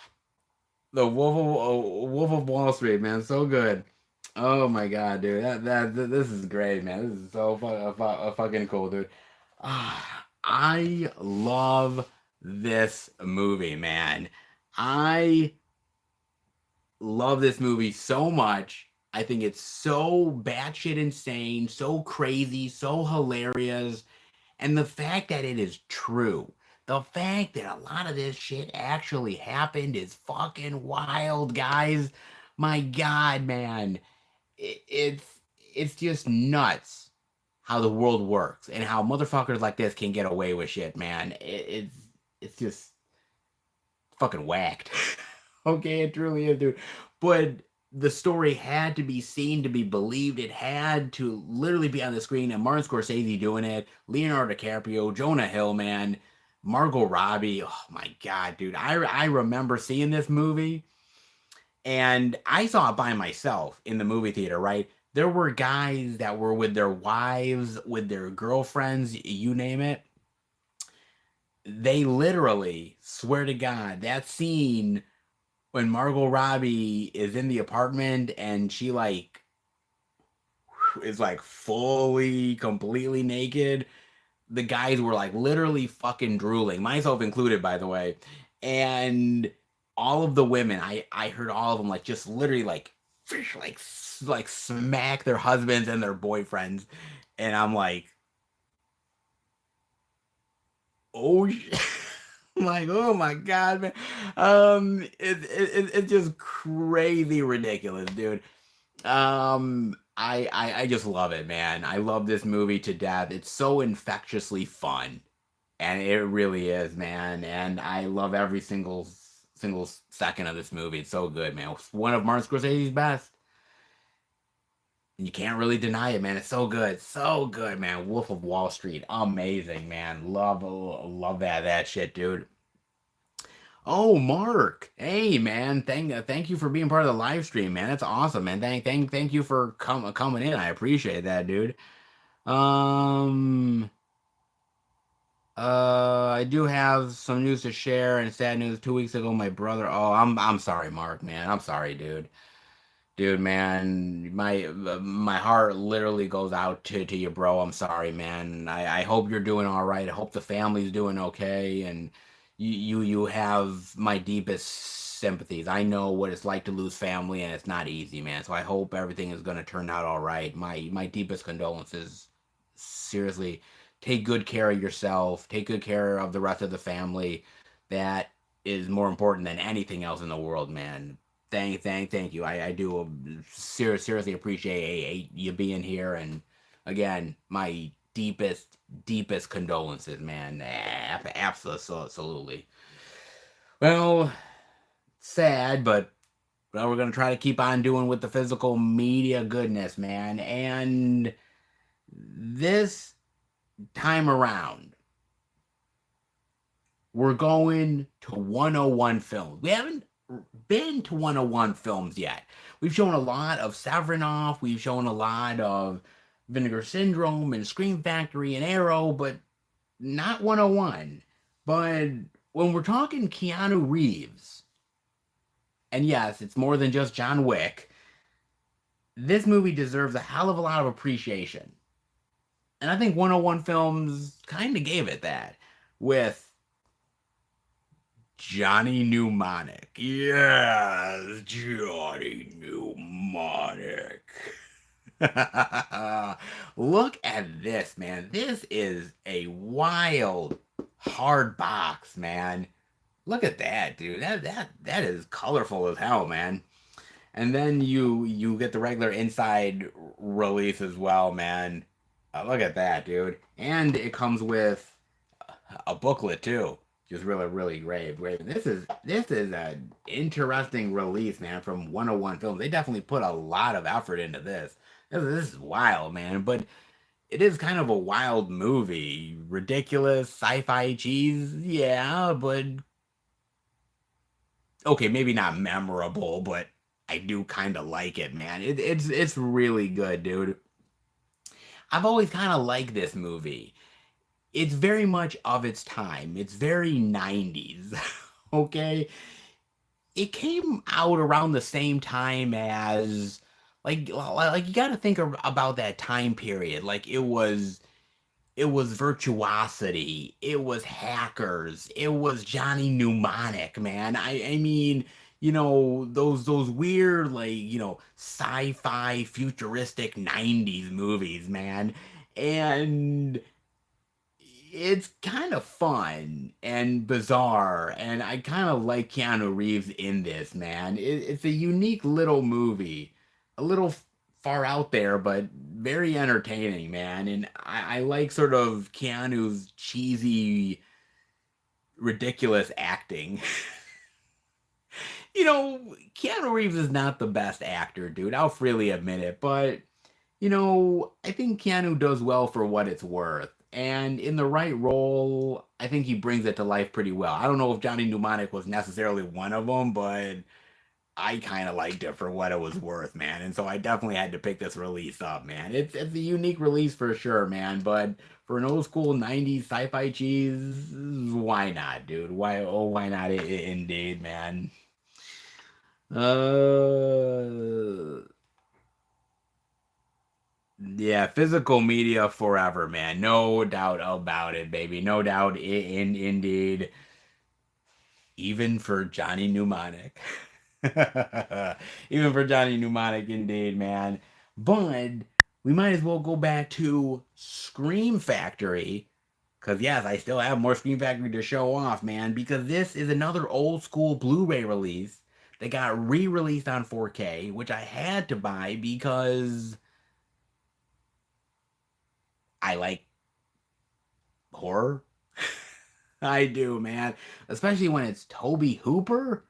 The Wolf of Wall Street, man. So good. Oh my God, dude. This is great, man. This is so fucking cool, dude. I love this movie, man. I love this movie so much. I think it's so batshit insane, so crazy, so hilarious. And the fact that it is true, the fact that a lot of this shit actually happened is fucking wild, guys. My God, man. It's just nuts how the world works and how motherfuckers like this can get away with shit, man. It's just fucking whacked. Okay, it truly is, dude. But the story had to be seen to be believed. It had to literally be on the screen. And Martin Scorsese doing it, Leonardo DiCaprio, Jonah Hill, man, Margot Robbie. Oh my God, dude. I remember seeing this movie and I saw it by myself in the movie theater, right? There were guys that were with their wives, with their girlfriends, you name it. They literally swear to God that scene when Margot Robbie is in the apartment and she like is like fully, completely naked. The guys were like literally fucking drooling, myself included, by the way. And all of the women, I heard all of them like just literally like like smack their husbands and their boyfriends, and I'm like, oh shit. Like, oh my God, man. It's just crazy ridiculous, dude. I just love it, man. I love this movie to death. It's so infectiously fun, and it really is, man. And I love every single second of this movie. It's so good, man. It's one of Martin Scorsese's best. And you can't really deny it, man. It's so good, man. Wolf of Wall Street, amazing, man. Love that shit, dude. Oh, Mark. Hey, man. Thank you for being part of the live stream, man. That's awesome, man. Thank you for coming in. I appreciate that, dude. Um, I do have some news to share and sad news. 2 weeks ago, my brother. Oh, I'm sorry, Mark, man. I'm sorry, dude. Dude, man, my heart literally goes out to you, bro. I'm sorry, man. I hope you're doing all right. I hope the family's doing okay, and you have my deepest sympathies. I know what it's like to lose family, and it's not easy, man. So I hope everything is gonna turn out all right. My deepest condolences. Seriously, take good care of yourself. Take good care of the rest of the family. That is more important than anything else in the world, man. Thank you. I do seriously appreciate you being here, and again, my deepest condolences, man. Absolutely. Well, sad, but well, we're gonna try to keep on doing with the physical media goodness, man. And this time around, we're going to 101 Films. We haven't been to 101 Films yet. We've shown a lot of Severin. We've shown a lot of Vinegar Syndrome and Scream Factory and Arrow, but not 101. But when we're talking Keanu Reeves, and yes, it's more than just John Wick, this movie deserves a hell of a lot of appreciation. And I think 101 Films kind of gave it that with Johnny Mnemonic. Yes, Johnny Mnemonic. Look at this, man. This is a wild, hard box, man. Look at that, dude. That is colorful as hell, man. And then you get the regular inside release as well, man. Look at that, dude. And it comes with a booklet too. Just really great. This is an interesting release, man, from 101 Films. They definitely put a lot of effort into this. This is wild, man. But it is kind of a wild movie. Ridiculous sci-fi cheese, yeah, but okay, maybe not memorable, but I do kind of like it, man. It's really good, dude. I've always kind of liked this movie. It's very much of its time. It's very 90s. Okay? It came out around the same time as like you got to think about that time period. Like it was virtuosity, it was hackers, it was Johnny Mnemonic, man. I mean, those weird like, sci-fi futuristic 90s movies, man. And it's kind of fun and bizarre, and I kind of like Keanu Reeves in this, man. It's a unique little movie, a little far out there, but very entertaining, man. And I like sort of Keanu's cheesy, ridiculous acting. Keanu Reeves is not the best actor, dude. I'll freely admit it, but I think Keanu does well for what it's worth. And in the right role, I think he brings it to life pretty well. I don't know if Johnny Mnemonic was necessarily one of them, but I kind of liked it for what it was worth, man. And so I definitely had to pick this release up, man. It's a unique release for sure, man. But for an old school 90s sci-fi cheese, why not, dude? Why not indeed, man. Uh Yeah, physical media forever, man. No doubt about it, baby. No doubt indeed. Even for Johnny Mnemonic. Even for Johnny Mnemonic, indeed, man. But we might as well go back to Scream Factory. Because, yes, I still have more Scream Factory to show off, man. Because this is another old school Blu ray release that got re released on 4K, which I had to buy because I like horror. I do, man. Especially when it's Toby Hooper.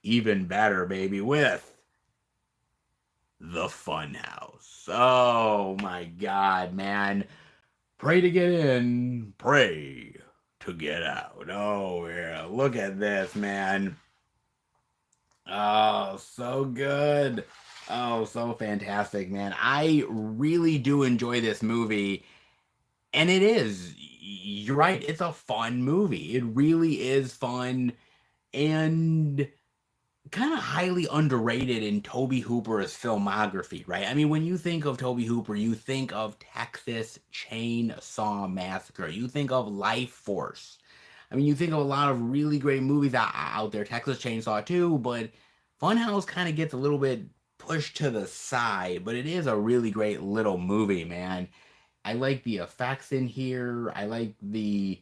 Even better, baby, with the Funhouse. Oh my god, man. Pray to get in, pray to get out. Oh, yeah. Look at this, man. Oh, so good. Oh, so fantastic, man. I really do enjoy this movie. And it is. You're right. It's a fun movie. It really is fun and kind of highly underrated in Toby Hooper's filmography, right? I mean, when you think of Toby Hooper, you think of Texas Chainsaw Massacre. You think of Life Force. I mean, you think of a lot of really great movies out there. Texas Chainsaw too, but Funhouse kind of gets a little bit pushed to the side, but it is a really great little movie, man. I like the effects in here. I like the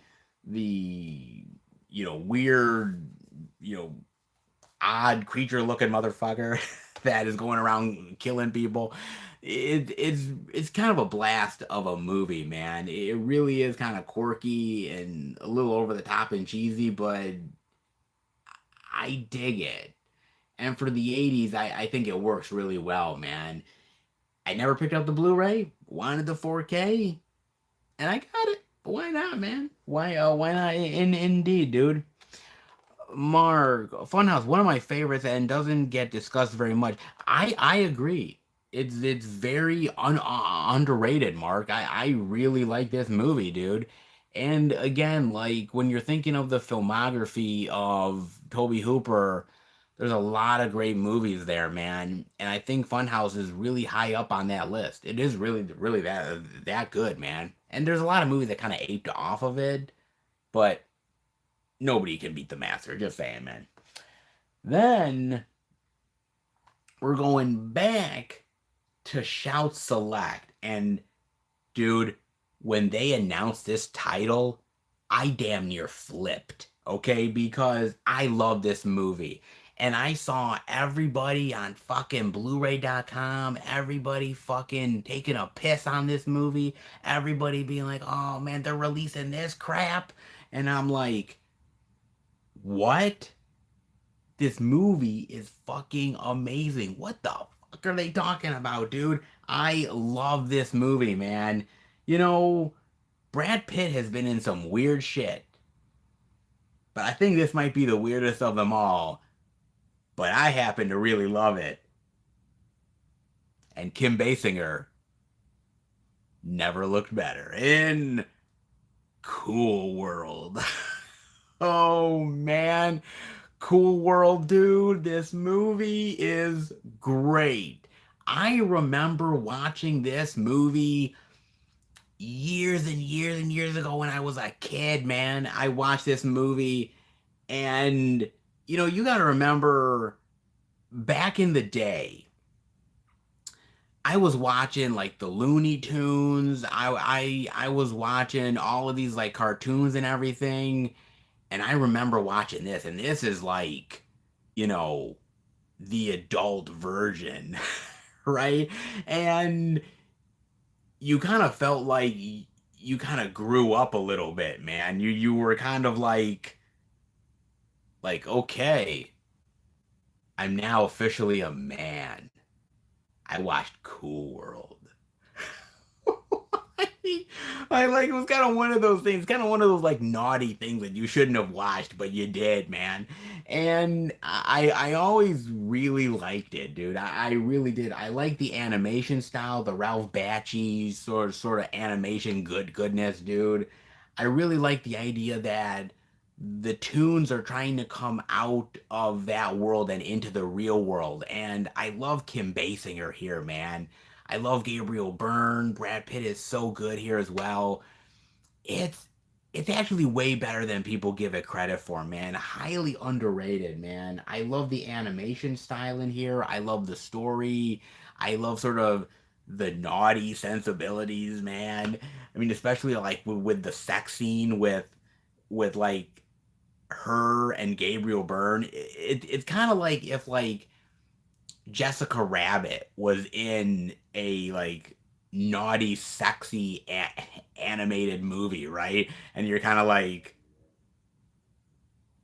weird, you know odd creature looking motherfucker that is going around killing people. It's kind of a blast of a movie, man. It really is kind of quirky and a little over the top and cheesy, but I dig it. And for the 80s, I think it works really well, man. I never picked up the Blu-ray, wanted the 4K, and I got it. Why not, man? Why not? Indeed, dude. Mark, Funhouse, one of my favorites and doesn't get discussed very much. I agree. It's very underrated, Mark. I really like this movie, dude. And again, like when you're thinking of the filmography of Toby Hooper, there's a lot of great movies there, man. And I think Funhouse is really high up on that list. It is really that good, man. And there's a lot of movies that kind of aped off of it, but nobody can beat the master. Just saying, man. Then we're going back to Shout Select. And dude, when they announced this title, I damn near flipped. Okay, because I love this movie. And I saw everybody on fucking Blu-ray.com, everybody fucking taking a piss on this movie, everybody being like, oh man, they're releasing this crap. And I'm like, what? This movie is fucking amazing. What the fuck are they talking about, dude? I love this movie, man. You know, Brad Pitt has been in some weird shit, but I think this might be the weirdest of them all. but I happen to really love it. And Kim Basinger never looked better in Cool World. Oh man, Cool World, dude, this movie is great. I remember watching this movie years and years and years ago when I was a kid, man. I watched this movie and you got to remember back in the day, I was watching like the Looney Tunes. I was watching all of these like cartoons and everything, and I remember watching this, and this is like, you know, the adult version, right? And you kind of felt like you kind of grew up a little bit, man. You were kind of like okay, I'm now officially a man. I watched Cool World. I like it was kind of one of those things, kind of one of those like naughty things that you shouldn't have watched, but you did, man. And I always really liked it, dude. I really did. I like the animation style, the Ralph Bakshi sort of animation goodness, dude. I really like the idea that the tunes are trying to come out of that world and into the real world. And I love Kim Basinger here, man. I love Gabriel Byrne. Brad Pitt is so good here as well. It's it's actually way better than people give it credit for, man. Highly underrated, man. I love the animation style in here. I love the story. I love sort of the naughty sensibilities, man. I mean, especially like with the sex scene with like her and Gabriel Byrne. It's kind of like if like Jessica Rabbit was in a like naughty, sexy animated movie, right? And you're kind of like,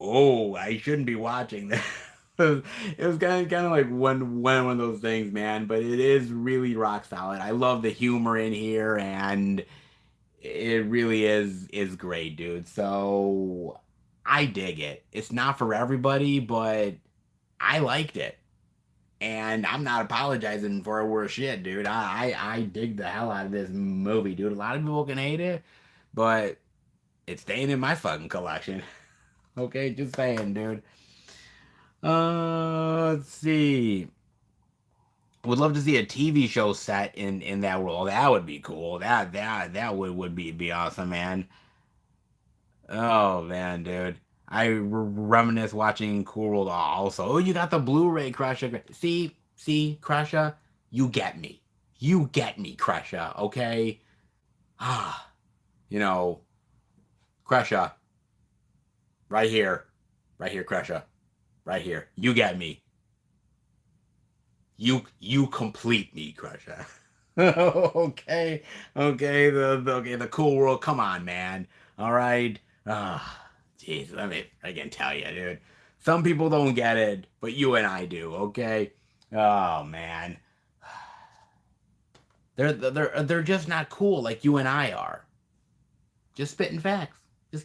oh, I shouldn't be watching this. It was kind of like one of those things, man. But it is really rock solid. I love the humor in here, and it really is great, dude. So I dig it. It's not for everybody, but I liked it. And I'm not apologizing for a worse shit, dude. I dig the hell out of this movie, dude. A lot of people can hate it, but it's staying in my fucking collection. Okay, just saying, dude. Let's see. Would love to see a TV show set in that world. That would be cool. That would be awesome, man. Oh man, dude. I reminisce watching Cool World also. Oh, you got the Blu-ray, Crusher. See, Crusher, you get me. You get me, Crusher. Okay. Ah, you know, Crusher, right here, Crusher, right here. You get me. You complete me, Crusher. Okay, the Cool World. Come on, man. All right. Ah, jeez, let me again tell you, dude. Some people don't get it, but you and I do. Okay. Oh man, they're just not cool like you and I are. Just spitting facts.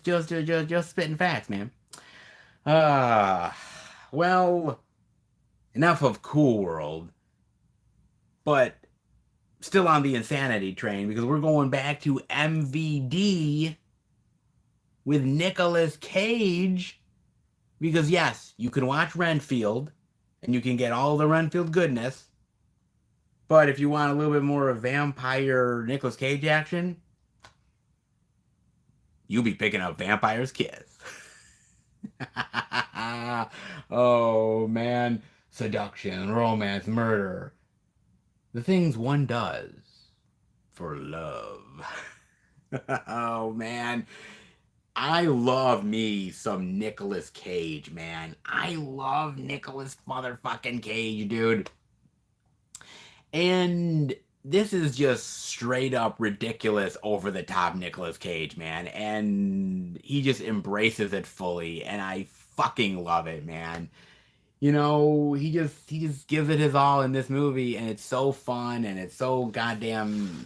Just spitting facts, man. Ah, well, enough of Cool World, but still on the insanity train because we're going back to MVD with Nicolas Cage. Because yes, you can watch Renfield and you can get all the Renfield goodness. But if you want a little bit more of vampire Nicolas Cage action, you'll be picking up Vampire's Kiss. Oh man, seduction, romance, murder. The things one does for love. Oh man, I love me some Nicolas Cage, man. I love Nicolas motherfucking Cage, dude. And this is just straight up ridiculous, over the top Nicolas Cage, man. And he just embraces it fully, and I fucking love it, man. He just gives it his all in this movie, and it's so fun and it's so goddamn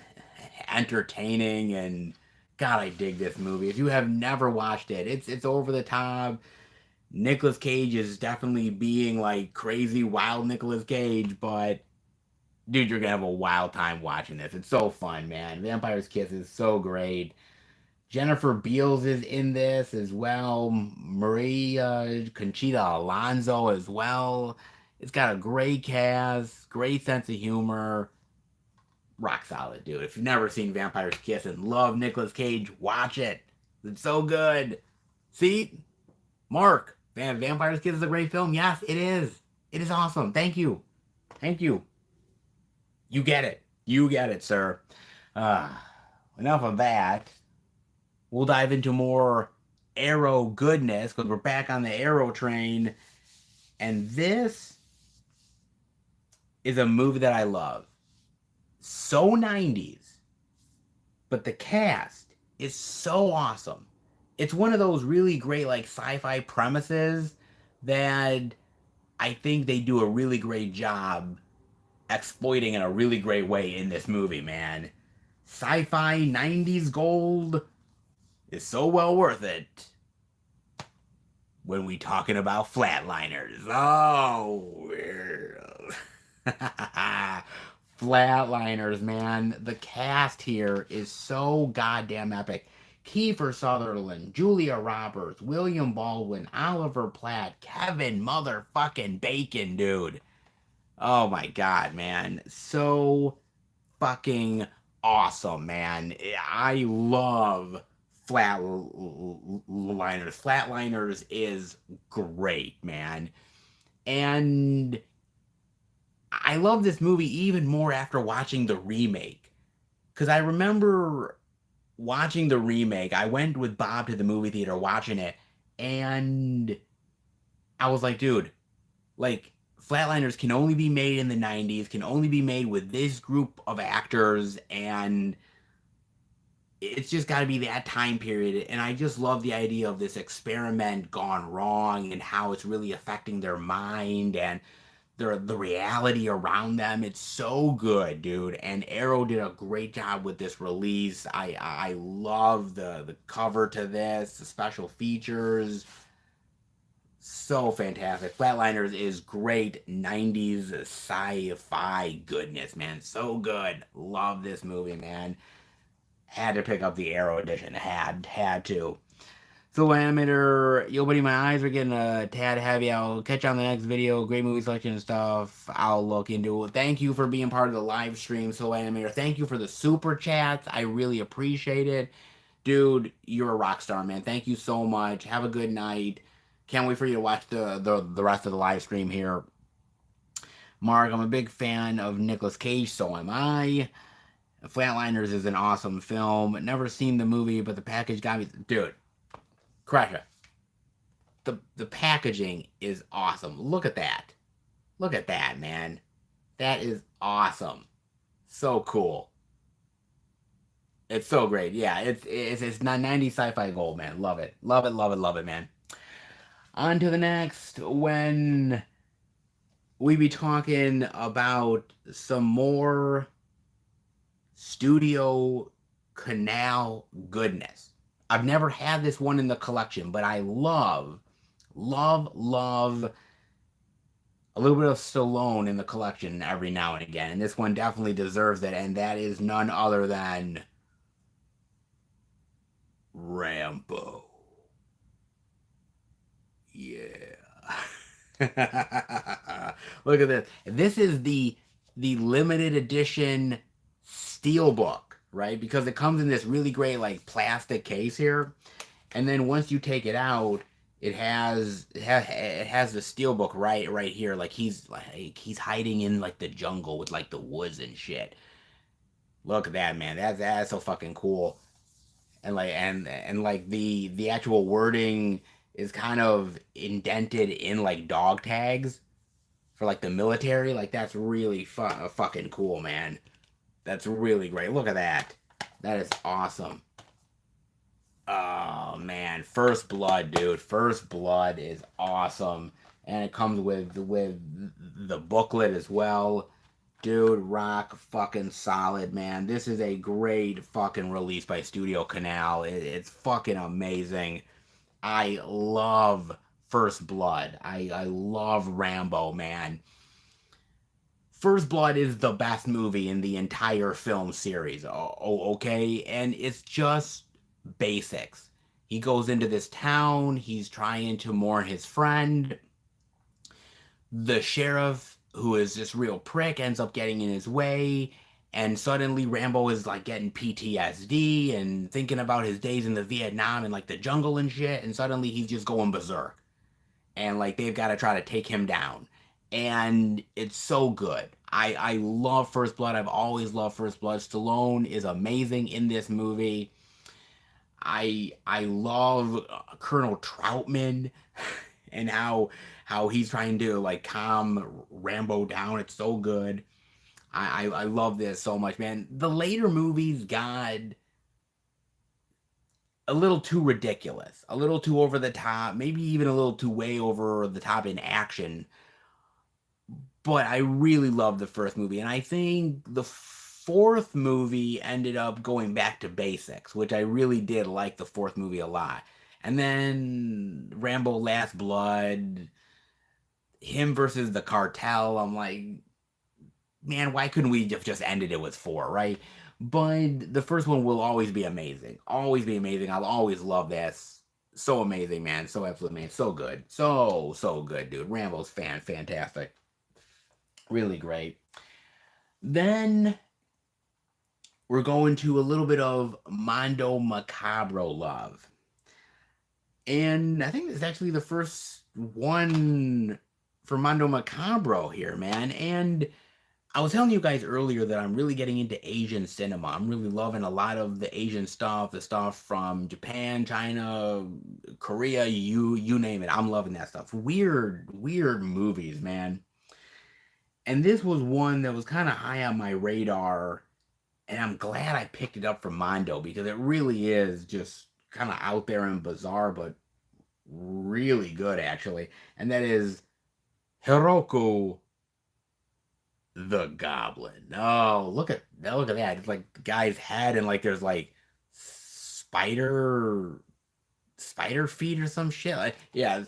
entertaining. And God, I dig this movie. If you have never watched it, it's over the top. Nicolas Cage is definitely being like crazy, wild Nicolas Cage, but dude, you're gonna have a wild time watching this. It's so fun, man. Vampire's Kiss is so great. Jennifer Beals is in this as well. Maria Conchita Alonso as well. It's got a great cast, great sense of humor. Rock solid, dude. If you've never seen Vampire's Kiss and love Nicolas Cage, watch it. It's so good. See? Mark, Vampire's Kiss is a great film. Yes, it is. It is awesome. Thank you. Thank you. You get it. You get it, sir. Uh, Enough of that. We'll dive into more Arrow goodness because we're back on the Arrow train. And this is a movie that I love. So 90s, but the cast is so awesome. It's one of those really great like sci-fi premises that I think they do a really great job exploiting in a really great way in this movie, man. Sci-fi 90s gold is so well worth it when we talking about Flatliners. Oh, Flatliners, man. The cast here is so goddamn epic. Kiefer Sutherland, Julia Roberts, William Baldwin, Oliver Platt, Kevin motherfucking Bacon, dude. Oh my god, man. So fucking awesome, man. I love Flatliners. Flatliners is great, man. And I love this movie even more after watching the remake. Because I remember watching the remake. I went with Bob to the movie theater watching it. And I was like, dude, like, Flatliners can only be made in the 90s, can only be made with this group of actors, and it's just got to be that time period. And I just love the idea of this experiment gone wrong and how it's really affecting their mind and the reality around them. It's so good, dude. And Arrow did a great job with this release. I love the cover to this, the special features. So fantastic. Flatliners is great 90s sci-fi goodness, man. So good. Love this movie, man. Had to pick up the Arrow edition. Had to. So Animator, yo buddy, my eyes are getting a tad heavy. I'll catch you on the next video. Great movie selection and stuff. I'll look into it. Thank you for being part of the live stream, So Animator. Thank you for the super chats. I really appreciate it. Dude, you're a rock star, man. Thank you so much. Have a good night. Can't wait for you to watch the rest of the live stream here. Mark, I'm a big fan of Nicolas Cage, so am I. Flatliners is an awesome film. Never seen the movie, but the package got me. Dude, Crusher. The packaging is awesome. Look at that. Look at that, man. That is awesome. So cool. It's so great. Yeah, it's 90 sci-fi gold, man. Love it. Love it, love it, love it, man. On to the next, when we be talking about some more Studio Canal goodness. I've never had this one in the collection, but I love a little bit of Stallone in the collection every now and again. And this one definitely deserves it, and that is none other than Rambo. Yeah. Look at this. This is the limited edition steelbook, right? Because it comes in this really great like plastic case here. And then once you take it out, it has the steelbook right here. Like he's hiding in like the jungle with like the woods and shit. Look at that, man. That's so fucking cool. And like like the actual wording is kind of indented in like dog tags for like the military. Like that's really fucking cool, man. That's really great. Look at that. That is awesome. Oh man, First Blood, dude. First Blood is awesome, and it comes with the booklet as well. Dude, rock fucking solid, man. This is a great fucking release by Studio Canal. It's fucking amazing. I love First Blood. I love Rambo, man. First Blood is the best movie in the entire film series. Okay? And it's just basics. He goes into this town, he's trying to mourn his friend. The sheriff, who is this real prick, ends up getting in his way, and suddenly Rambo is like getting PTSD and thinking about his days in the Vietnam and like the jungle and shit, and suddenly he's just going berserk. And like they've got to try to take him down. And it's so good. I love First Blood. I've always loved First Blood. Stallone is amazing in this movie. I love Colonel Troutman and how he's trying to like calm Rambo down. It's so good. I love this so much, man. The later movies got a little too ridiculous, a little too over the top, maybe even a little too way over the top in action. But I really love the first movie, and I think the fourth movie ended up going back to basics, which I really did like the fourth movie a lot. And then Rambo Last Blood, him versus the cartel, I'm like, man, why couldn't we have just ended it with four, right? But the first one will always be amazing. Always be amazing. I'll always love that. So amazing, man. So absolutely, man. So good. So good, dude. Rambo's fantastic. Really great. Then we're going to a little bit of Mondo Macabro love. And I think this is actually the first one for Mondo Macabro here, man. And I was telling you guys earlier that I'm really getting into Asian cinema. I'm really loving a lot of the Asian stuff, the stuff from Japan, China, Korea, you name it. I'm loving that stuff. Weird movies, man. And this was one that was kind of high on my radar, and I'm glad I picked it up from Mondo because it really is just kind of out there and bizarre, but really good actually. And that is Horoko the Goblin. Oh, look at that. It's like the guy's head and like there's like spider feet or some shit. Like, yeah,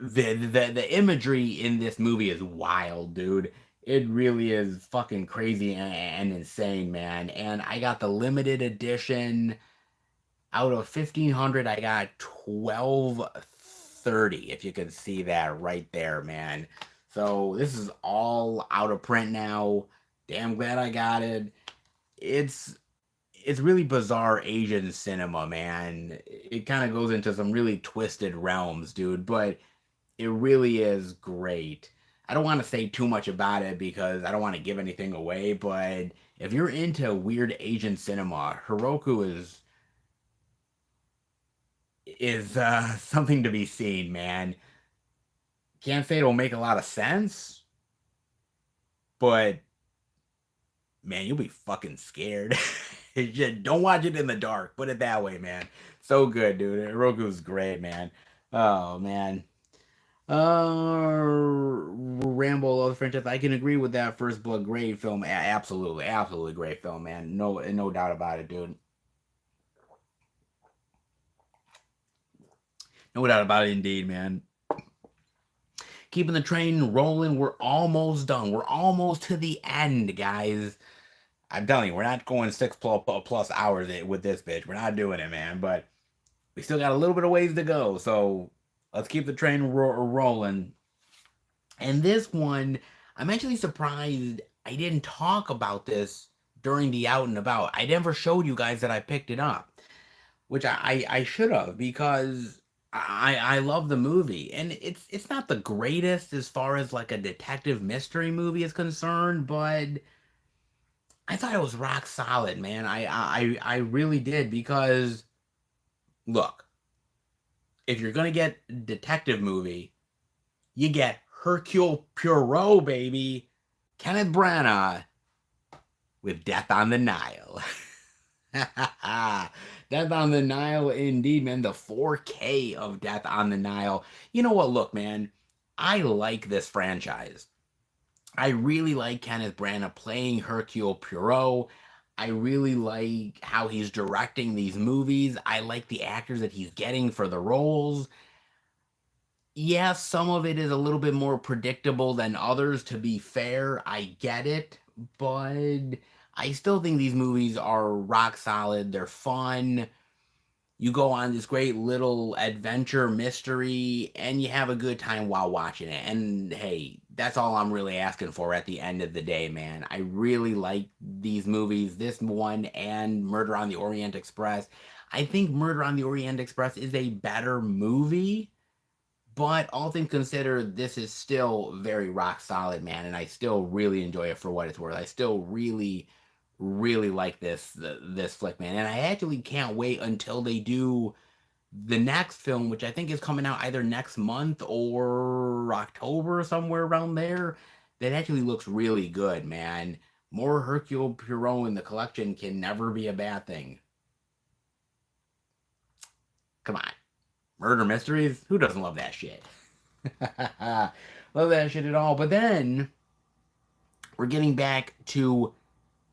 the imagery in this movie is wild, dude. It really is fucking crazy and insane, man. And I got the limited edition. Out of 1,500, I got 1,230, if you can see that right there, man. So this is all out of print now. Damn glad I got it. It's really bizarre Asian cinema, man. It kind of goes into some really twisted realms, dude, but it really is great. I don't want to say too much about it because I don't want to give anything away, but if you're into weird Asian cinema, Horoko is something to be seen, man. Can't say it'll make a lot of sense, but man, you'll be fucking scared. Just don't watch it in the dark. Put it that way, man. So good, dude. Roku's great, man. Oh man. Rambo of the franchise. I can agree with that. First Blood, great film. Absolutely great film, man. No doubt about it, dude. No doubt about it, indeed, man. Keeping the train rolling. We're almost done. We're almost to the end, guys. I'm telling you, we're not going 6+ hours with this bitch. We're not doing it, man. But we still got a little bit of ways to go. So let's keep the train rolling. And this one, I'm actually surprised I didn't talk about this during the out and about. I never showed you guys that I picked it up, which I should have because I love the movie. And it's not the greatest as far as like a detective mystery movie is concerned, but I thought it was rock solid, man. I really did because look, if you're gonna get a detective movie, you get Hercule Poirot, baby. Kenneth Branagh with Death on the Nile. Death on the Nile, indeed, man. The 4K of Death on the Nile. You know what? Look, man, I like this franchise. I really like Kenneth Branagh playing Hercule Poirot. I really like how he's directing these movies. I like the actors that he's getting for the roles. Yeah, some of it is a little bit more predictable than others, to be fair. I get it, but I still think these movies are rock solid. They're fun. You go on this great little adventure mystery and you have a good time while watching it. And hey, that's all I'm really asking for at the end of the day, man. I really like these movies, this one and Murder on the Orient Express. I think Murder on the Orient Express is a better movie, but all things considered, this is still very rock solid, man, and I still really enjoy it for what it's worth. I still really like this flick, man, and I actually can't wait until they do the next film, which I think is coming out either next month or October, somewhere around there. That actually looks really good, man. More Hercule Poirot in the collection can never be a bad thing. Come on, murder mysteries? Who doesn't love that shit? Love that shit at all. But then we're getting back to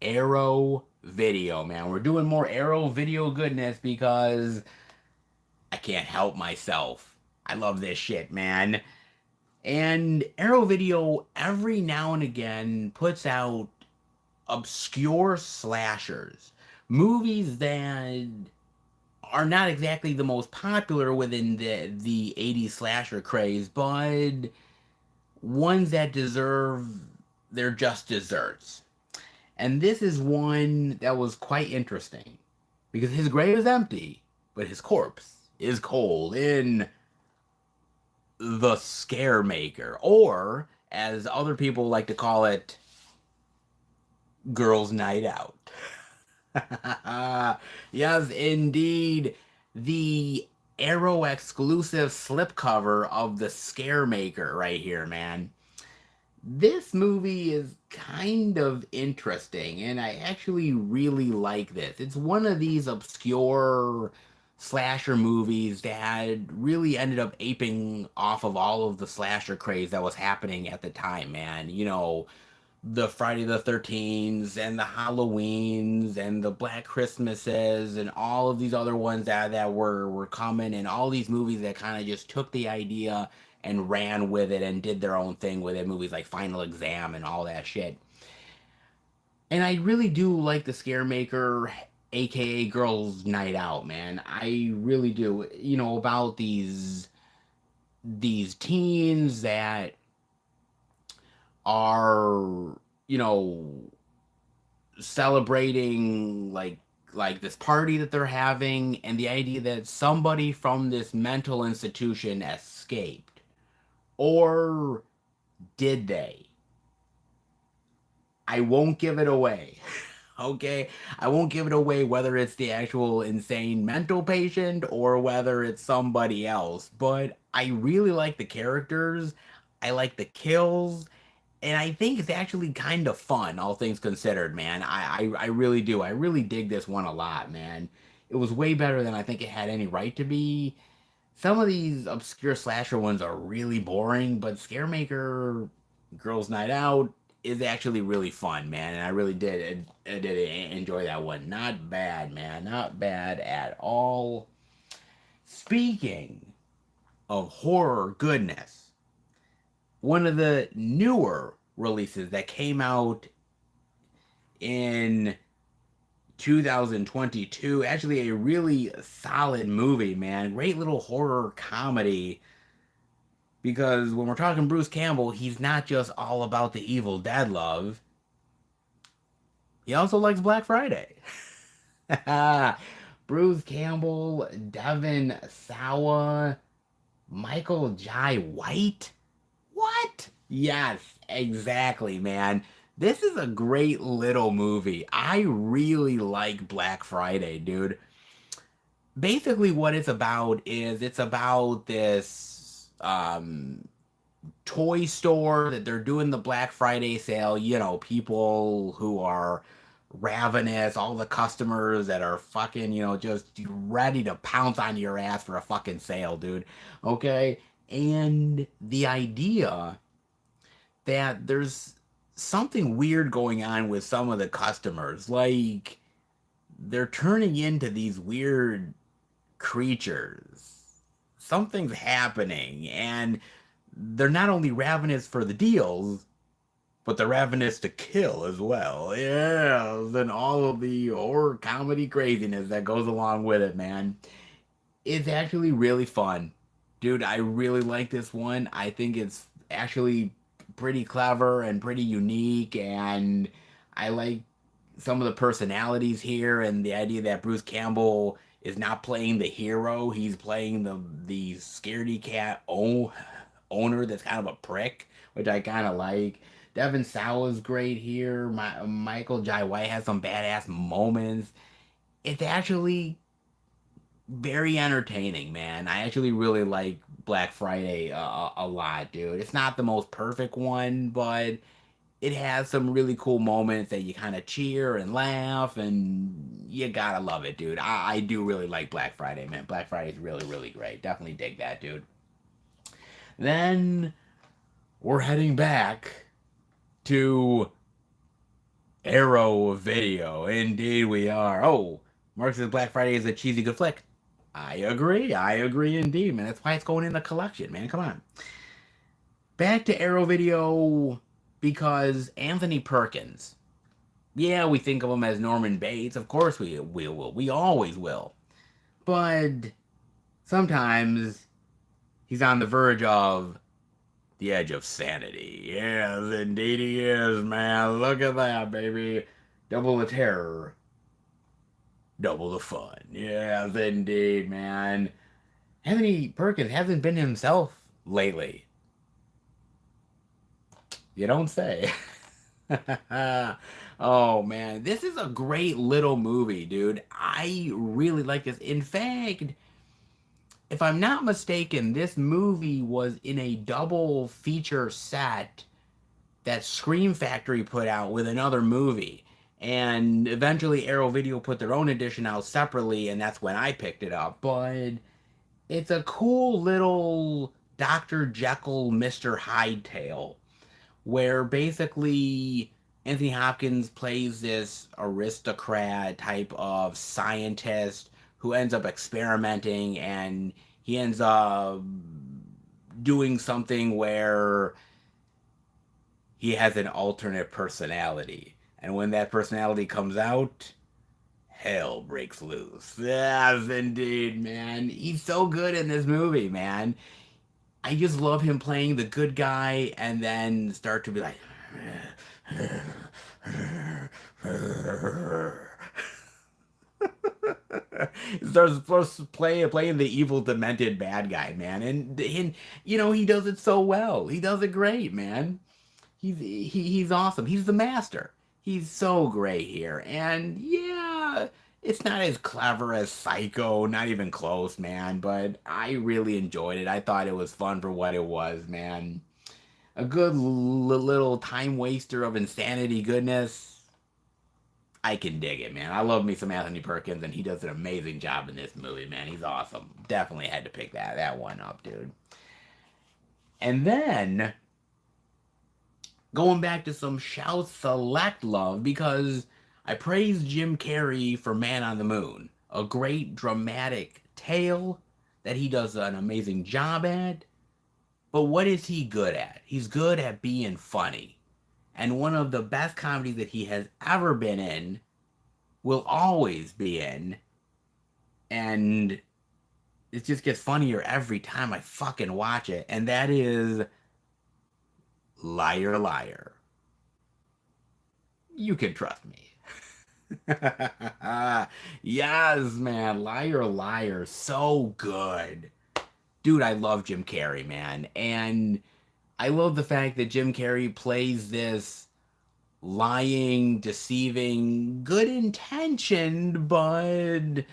Arrow Video, man. We're doing more Arrow Video goodness because I can't help myself. I love this shit, man. And Arrow Video every now and again puts out obscure slashers, movies that are not exactly the most popular within the 80s slasher craze, but ones that deserve their just desserts. And this is one that was quite interesting because his grave is empty, but his corpse is cold in the Scaremaker, or as other people like to call it, Girls' Night Out. Yes, indeed. The Arrow exclusive slipcover of the Scaremaker right here, man. This movie is kind of interesting, and I actually really like this. It's one of these obscure slasher movies that really ended up aping off of all of the slasher craze that was happening at the time, man. You know, the Friday the 13th and the Halloweens and the Black Christmases and all of these other ones that were coming, and all these movies that kind of just took the idea and ran with it and did their own thing with it. Movies like Final Exam and all that shit. And I really do like the Scaremaker, aka Girls' Night Out, man. I really do. You know, about these teens that are, you know, celebrating like this party that they're having, and the idea that somebody from this mental institution escaped. Or did they? I won't give it away. Okay? I won't give it away whether it's the actual insane mental patient or whether it's somebody else. But I really like the characters. I like the kills. And I think it's actually kind of fun, all things considered, man. I really do. I really dig this one a lot, man. It was way better than I think it had any right to be. Some of these obscure slasher ones are really boring, but Scaremaker, Girls' Night Out is actually really fun, man. And I really did enjoy that one. Not bad, man. Not bad at all. Speaking of horror goodness, one of the newer releases that came out in 2022. Actually, a really solid movie, man. Great little horror comedy. Because when we're talking Bruce Campbell, he's not just all about the Evil Dead love. He also likes Black Friday. Bruce Campbell, Devin Sawa, Michael Jai White. What? Yes, exactly, man. This is a great little movie. I really like Black Friday, dude. Basically, what it's about is it's about this toy store that they're doing the Black Friday sale. You know, people who are ravenous, all the customers that are fucking, you know, just ready to pounce on your ass for a fucking sale, dude. Okay? And the idea that there's something weird going on with some of the customers. Like, they're turning into these weird creatures. something's happening, and they're not only ravenous for the deals, but they're ravenous to kill as well. Yes, and all of the horror comedy craziness that goes along with it, man. It's actually really fun. Dude, I really like this one. I think it's actually pretty clever and pretty unique, and I like some of the personalities here and the idea that Bruce Campbell is not playing the hero, he's playing the scaredy cat owner that's kind of a prick, which I kind of like. Devin Sawa's great here. Michael Jai White has some badass moments. It's actually very entertaining, man. I actually really like Black Friday a lot, dude. It's not the most perfect one, but it has some really cool moments that you kind of cheer and laugh, and you gotta love it, dude. I do really like Black Friday, man. Black Friday is really, really great. Definitely dig that, dude. Then we're heading back to Arrow Video. Indeed, we are. Oh, Mark says Black Friday is a cheesy good flick. I agree. I agree indeed, man. That's why it's going in the collection, man. Come on. Back to Arrow Video because Anthony Perkins. Yeah, we think of him as Norman Bates. Of course we will. We always will. But sometimes he's on the verge of the edge of sanity. Yes, indeed he is, man. Look at that, baby. Double the terror. Double the fun. Yes, indeed, man. Anthony Perkins hasn't been himself lately. You don't say. Oh, man. This is a great little movie, dude. I really like this. In fact, if I'm not mistaken, this movie was in a double feature set that Scream Factory put out with another movie. And eventually Arrow Video put their own edition out separately, and that's when I picked it up. But it's a cool little Dr. Jekyll, Mr. Hyde tale, where basically Anthony Hopkins plays this aristocrat type of scientist who ends up experimenting, and he ends up doing something where he has an alternate personality. And when that personality comes out, hell breaks loose. Yes, indeed, man. He's so good in this movie, man. I just love him playing the good guy and then start to be like... Starts supposed to playing the evil, demented bad guy, man, and he does it so well. He does it great, man. He's awesome. He's the master. He's so great here, and yeah, it's not as clever as Psycho, not even close, man. But I really enjoyed it. I thought it was fun for what it was, man. A good little time waster of insanity goodness. I can dig it, man. I love me some Anthony Perkins, and he does an amazing job in this movie, man. He's awesome. Definitely had to pick that one up, dude. And then, going back to some Shout Select love, because I praised Jim Carrey for Man on the Moon. A great dramatic tale that he does an amazing job at. But what is he good at? He's good at being funny. And one of the best comedies that he has ever been in, will always be in, and it just gets funnier every time I fucking watch it, and that is Liar Liar. You can trust me. Yes, man. Liar Liar. So good. Dude, I love Jim Carrey, man. And I love the fact that Jim Carrey plays this lying, deceiving, good intentioned, but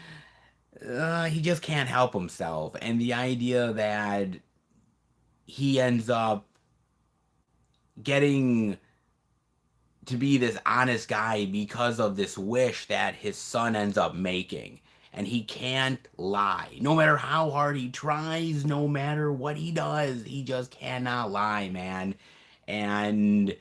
he just can't help himself. And the idea that he ends up getting to be this honest guy because of this wish that his son ends up making. And he can't lie. No matter how hard he tries, no matter what he does, he just cannot lie, man. And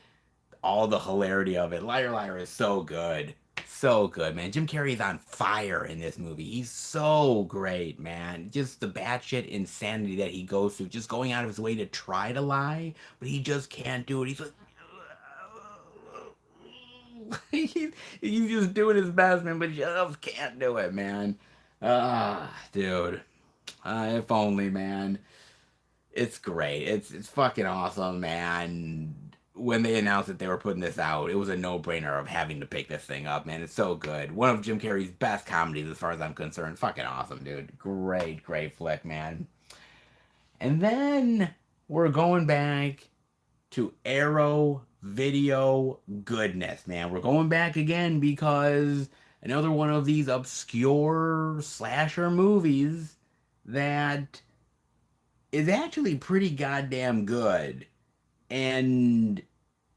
all the hilarity of it. Liar Liar is so good. so good, man. Jim Carrey's on fire in this movie. He's so great, man. Just the batshit insanity that he goes through, just going out of his way to try to lie, but he just can't do it. He's like, he's just doing his best, man, but just can't do it, man. Dude. If only, man. It's great. It's fucking awesome, man. When they announced that they were putting this out, it was a no-brainer of having to pick this thing up, man. It's so good. One of Jim Carrey's best comedies, as far as I'm concerned. Fucking awesome, dude. Great, great flick, man. And then we're going back to Arrow Video goodness, man. We're going back again because another one of these obscure slasher movies that is actually pretty goddamn good and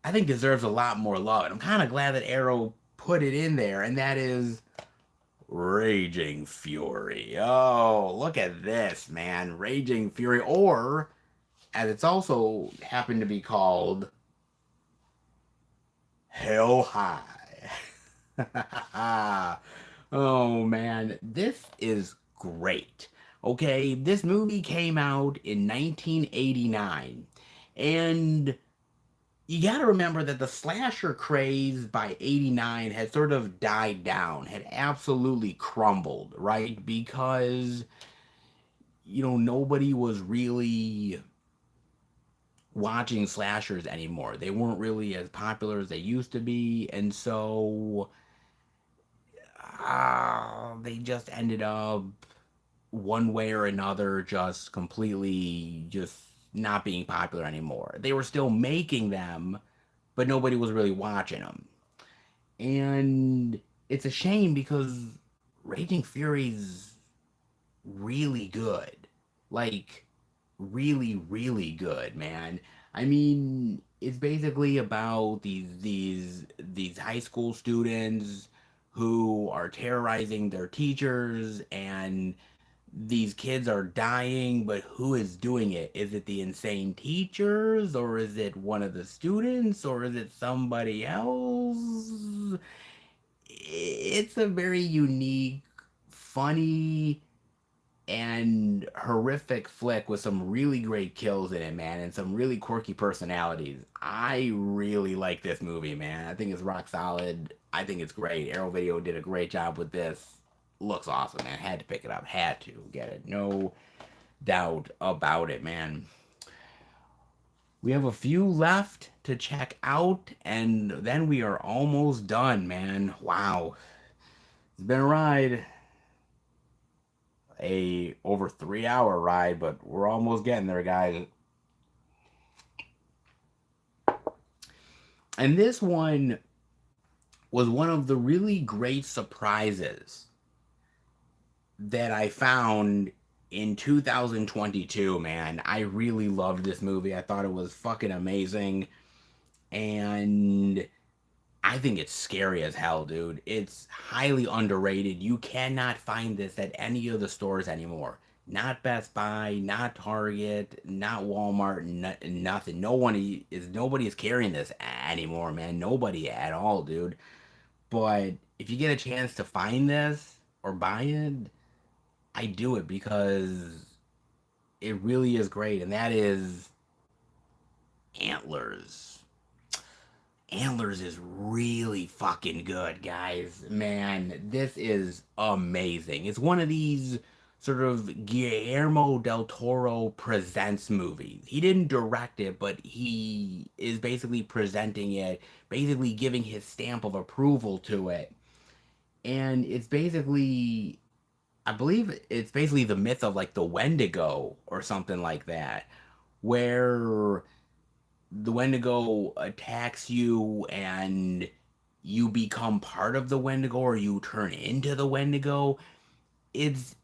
I think deserves a lot more love. And I'm kind of glad that Arrow put it in there, and that is Raging Fury. Oh, look at this, man. Raging Fury, or as it's also happened to be called, Hell High. Oh, man. This is great. Okay, this movie came out in 1989, and you gotta remember that the slasher craze by 89 had sort of died down, had absolutely crumbled, right? Because, nobody was really watching slashers anymore. They weren't really as popular as they used to be, and so they just ended up one way or another just completely just not being popular anymore. They were still making them, but nobody was really watching them. And it's a shame because Raging Fury's really good. Like, really, really good, man. I mean, it's basically about these high school students who are terrorizing their teachers, and these kids are dying, but who is doing it? Is it the insane teachers, or is it one of the students, or is it somebody else? It's a very unique, funny, and horrific flick with some really great kills in it, man, and some really quirky personalities. I really like this movie, man. I think it's rock solid. I think it's great. Arrow Video did a great job with this. Looks awesome, man. Had to pick it up. Had to get it. No doubt about it, man. We have a few left to check out, and then we are almost done, man. Wow. It's been a ride. A over 3 hour ride, but we're almost getting there, guys. And this one was one of the really great surprises that I found in 2022, man. I really loved this movie. I thought it was fucking amazing. And I think it's scary as hell, dude. It's highly underrated. You cannot find this at any of the stores anymore. Not Best Buy, not Target, not Walmart, nothing. Nobody is carrying this anymore, man. Nobody at all, dude. But if you get a chance to find this or buy it, I do it because it really is great, and that is Antlers. Antlers is really fucking good, guys. Man, this is amazing. It's one of these sort of Guillermo del Toro presents movies. He didn't direct it, but he is basically presenting it, basically giving his stamp of approval to it. And it's basically, I believe it's basically the myth of like the Wendigo or something like that, where the Wendigo attacks you and you become part of the Wendigo or you turn into the Wendigo. It's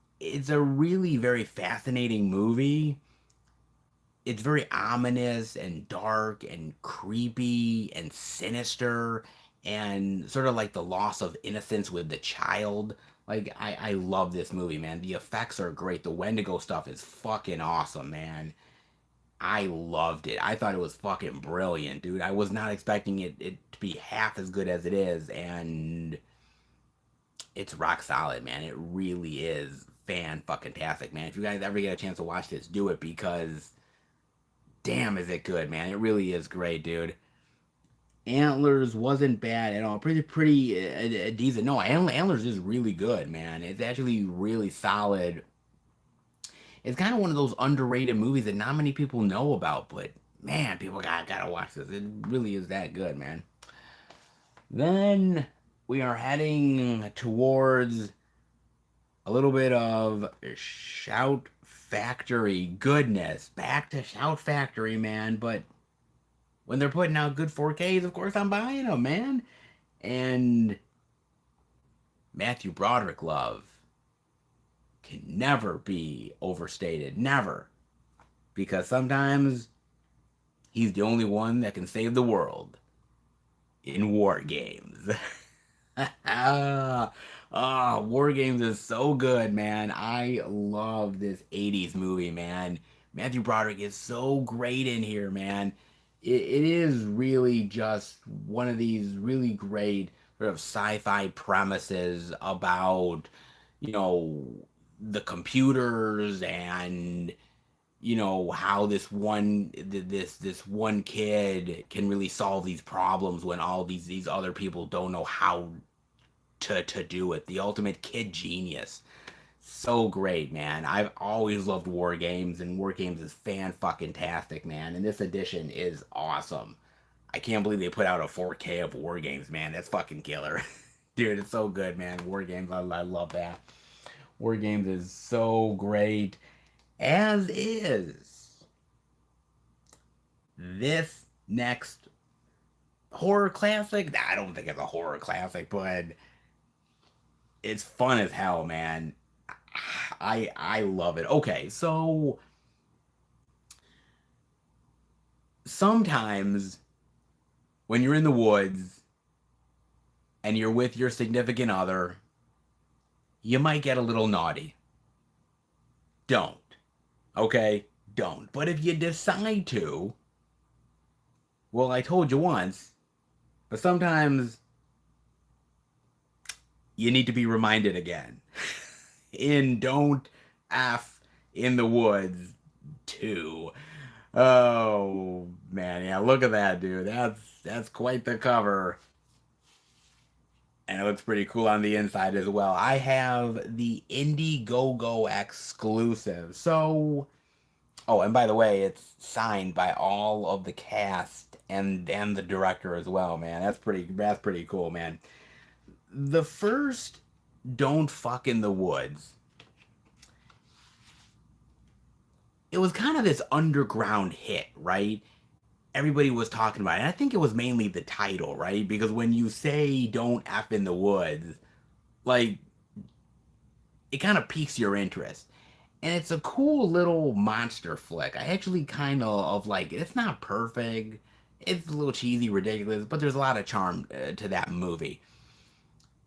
a really very fascinating movie. It's very ominous and dark and creepy and sinister and sort of like the loss of innocence with the child. Like I love this movie, man. The effects are great. The Wendigo stuff is fucking awesome, man. I loved it. I thought it was fucking brilliant, dude. I was not expecting it to be half as good as it is, and It's rock solid, man. It really is fan-fucking-tastic, man. If you guys ever get a chance to watch this, do it because damn, is it good, man. It really is great, dude. Antlers wasn't bad at all. Pretty decent. No, Antlers is really good, man. It's actually really solid. It's kind of one of those underrated movies that not many people know about, but man, people gotta watch this. It really is that good, man. Then we are heading towards a little bit of Shout Factory goodness. Back to Shout Factory, man. But when they're putting out good 4Ks, of course I'm buying them, man. And Matthew Broderick love can never be overstated. Never. Because sometimes he's the only one that can save the world in war games. Oh, War Games is so good, man. I love this 80s movie, man. Matthew Broderick is so great in here, man. It is really just one of these really great sort of sci-fi premises about, you know, the computers and how this one kid can really solve these problems when all these other people don't know how to do it. The ultimate kid genius. So great, man. I've always loved War Games, and War Games is fan-fucking-tastic, man. And this edition is awesome. I can't believe they put out a 4K of War Games, man. That's fucking killer. Dude, it's so good, man. War Games, I love that. War Games is so great. As is this next horror classic. Nah, I don't think it's a horror classic, but it's fun as hell, man. I love it. Okay, so sometimes when you're in the woods and you're with your significant other, you might get a little naughty. Don't. Okay? Don't. But if you decide to, well, I told you once, but sometimes you need to be reminded again. In Don't F in the Woods 2. Oh man, yeah, look at that, dude. That's quite the cover. And it looks pretty cool on the inside as well. I have the Indiegogo exclusive. So, oh, and by the way, it's signed by all of the cast and the director as well, man. That's pretty cool, man. The first Don't Fuck in the Woods, it was kind of this underground hit, right? Everybody was talking about it. And I think it was mainly the title, right? Because when you say Don't F in the Woods, like, it kind of piques your interest. And it's a cool little monster flick. I actually kind of like it. It's not perfect. It's a little cheesy, ridiculous, but there's a lot of charm to that movie.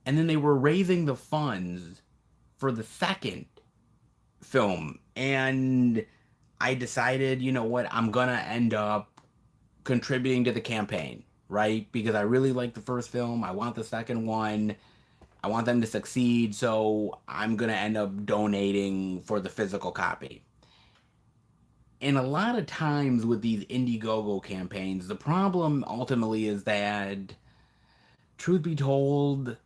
And then they were raising the funds for the second film, and I decided, you know what, I'm gonna end up contributing to the campaign, right? Because I really like the first film. I want the second one. I want them to succeed, so I'm gonna end up donating for the physical copy. And a lot of times with these Indiegogo campaigns, the problem ultimately is that, truth be told,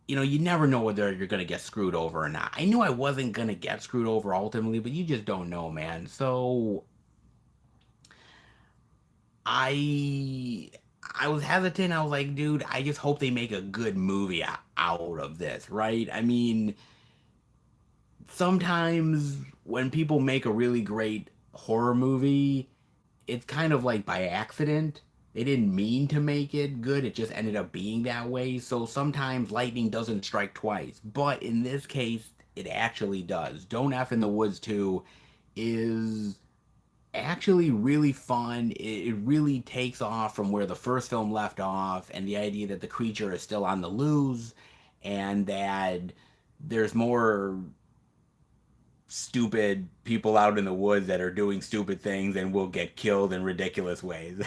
you never know whether you're gonna get screwed over or not. I knew I wasn't gonna get screwed over ultimately, but you just don't know, man. So I I was hesitant. I was like, dude, I just hope they make a good movie out of this, right? I mean, sometimes when people make a really great horror movie, it's kind of like by accident. They didn't mean to make it good, it just ended up being that way. So sometimes lightning doesn't strike twice. But in this case, it actually does. Don't F in the Woods 2 is actually really fun. It really takes off from where the first film left off, and the idea that the creature is still on the loose, and that there's more stupid people out in the woods that are doing stupid things and will get killed in ridiculous ways.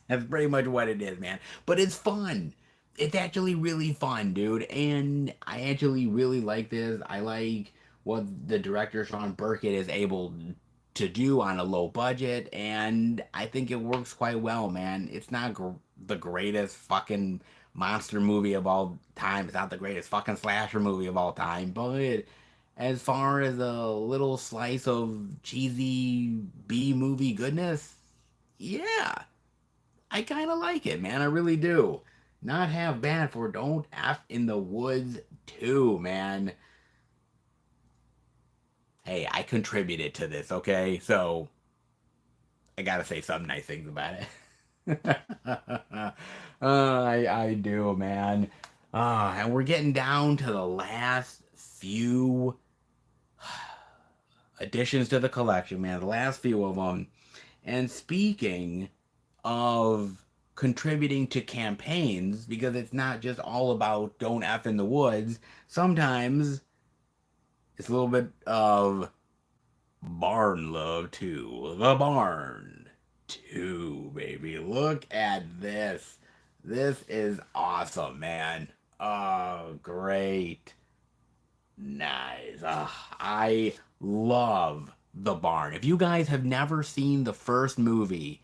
That's pretty much what it is, man. But it's fun. it's actually really fun, dude. And I actually really like this. I like what the director Sean Burkett is able to do on a low budget, and I think it works quite well, man. It's not the greatest fucking monster movie of all time. It's not the greatest fucking slasher movie of all time, but as far as a little slice of cheesy B movie goodness, yeah, I kind of like it, man. I really do. Not half bad for Don't F in the Woods 2, man. Hey, I contributed to this, okay? So I gotta say some nice things about it. I do, man. And we're getting down to the last few additions to the collection, man. The last few of them. And speaking of contributing to campaigns, because it's not just all about don't F in the woods, sometimes it's a little bit of barn love too. The barn too, baby. Look at this. This is awesome, man. Oh, great. Nice. I love the barn. If you guys have never seen the first movie,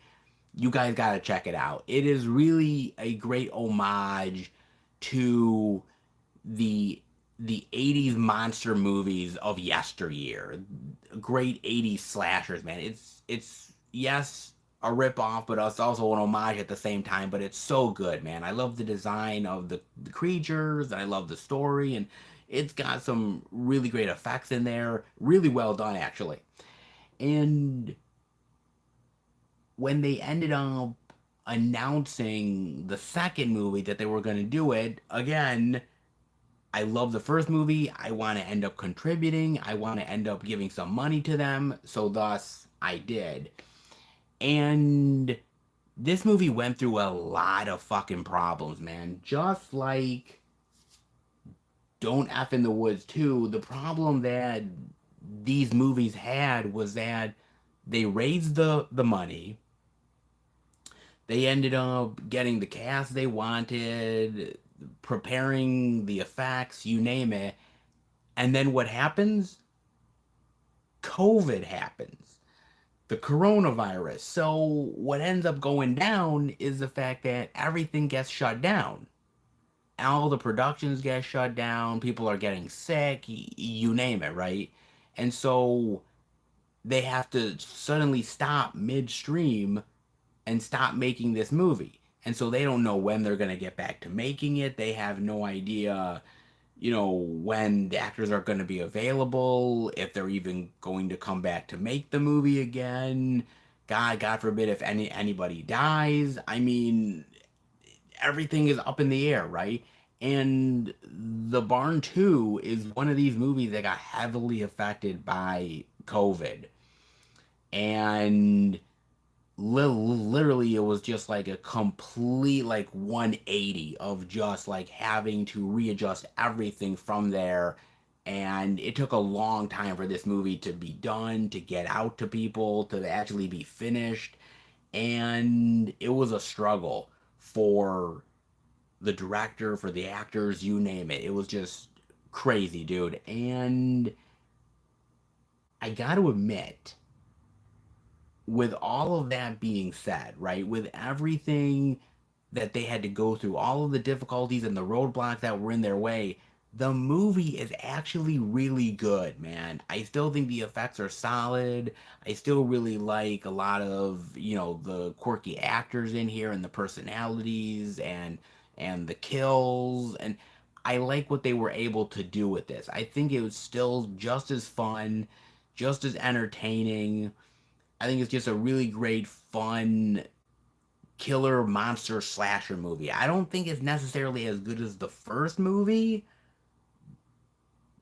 you guys gotta check it out. It is really a great homage to the the 80s monster movies of yesteryear. Great 80s slashers, man. It's yes, a rip off, but it's also an homage at the same time, but it's so good, man. I love the design of the creatures, and I love the story, and it's got some really great effects in there. Really well done, actually. And when they ended up announcing the second movie that they were going to do it, again, I love the first movie. I want to end up contributing. I want to end up giving some money to them. So, thus, I did. And this movie went through a lot of fucking problems, man. Just like Don't F in the Woods 2, the problem that these movies had was that they raised the money. They ended up getting the cast they wanted, preparing the effects, you name it. And then what happens? COVID happens. The coronavirus. So what ends up going down is the fact that everything gets shut down. All the productions get shut down. People are getting sick. You name it, right? And so they have to suddenly stop midstream and stop making this movie. And so they don't know when they're going to get back to making it. They have no idea, when the actors are going to be available, if they're even going to come back to make the movie again. God forbid if anybody dies. I mean, everything is up in the air, right? And The Barn 2 is one of these movies that got heavily affected by COVID. And literally it was just like a complete like 180 of just like having to readjust everything from there, and it took a long time for this movie to be done, to get out to people, to actually be finished, and it was a struggle for the director, for the actors, you name it. It was just crazy, dude. And I got to admit, with all of that being said, right, with everything that they had to go through, all of the difficulties and the roadblocks that were in their way, the movie is actually really good, man. I still think the effects are solid. I still really like a lot of, the quirky actors in here and the personalities and the kills, and I like what they were able to do with this. I think it was still just as fun, just as entertaining. I think it's just a really great, fun, killer monster slasher movie. I don't think it's necessarily as good as the first movie,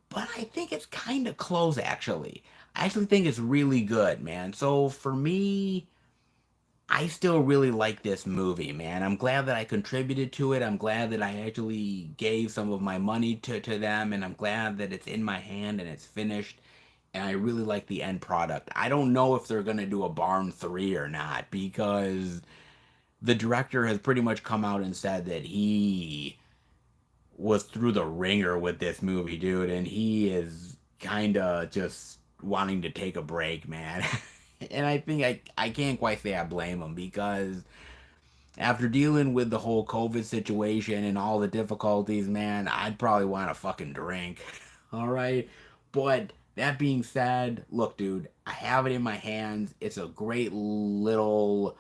but I think it's kind of close, actually. I actually think it's really good, man. So for me, I still really like this movie, man. I'm glad that I contributed to it. I'm glad that I actually gave some of my money to them, and I'm glad that it's in my hand and it's finished. And I really like the end product. I don't know if they're gonna do a Barn 3 or not, because the director has pretty much come out and said that he was through the ringer with this movie, dude, and he is kind of just wanting to take a break, man. And I think I can't quite say I blame him, because after dealing with the whole COVID situation and all the difficulties, man, I'd probably want to fucking drink. All right. But that being said, look, dude, I have it in my hands. It's a great little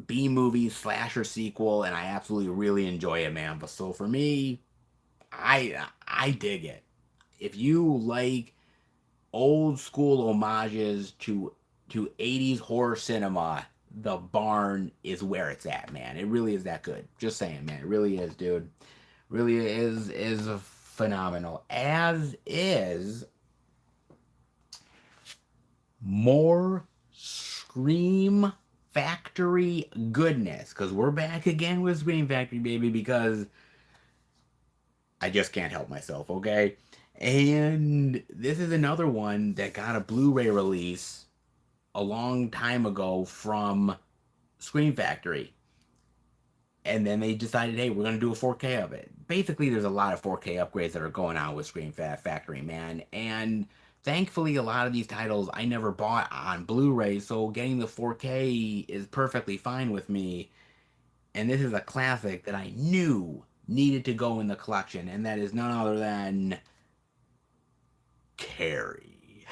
B movie slasher sequel, and I absolutely really enjoy it, man. But so for me, I dig it. If you like old school homages to 80s horror cinema, The Barn is where it's at, man. It really is that good. Just saying, man. It really is, dude. Really is phenomenal. As is more Scream Factory goodness, because we're back again with Scream Factory, baby, because I just can't help myself, okay? And this is another one that got a Blu-ray release a long time ago from Scream Factory. And then they decided, hey, we're going to do a 4K of it. Basically, there's a lot of 4K upgrades that are going on with Scream Factory, man. And thankfully, a lot of these titles I never bought on Blu-ray, so getting the 4K is perfectly fine with me. And this is a classic that I knew needed to go in the collection, and that is none other than Carrie.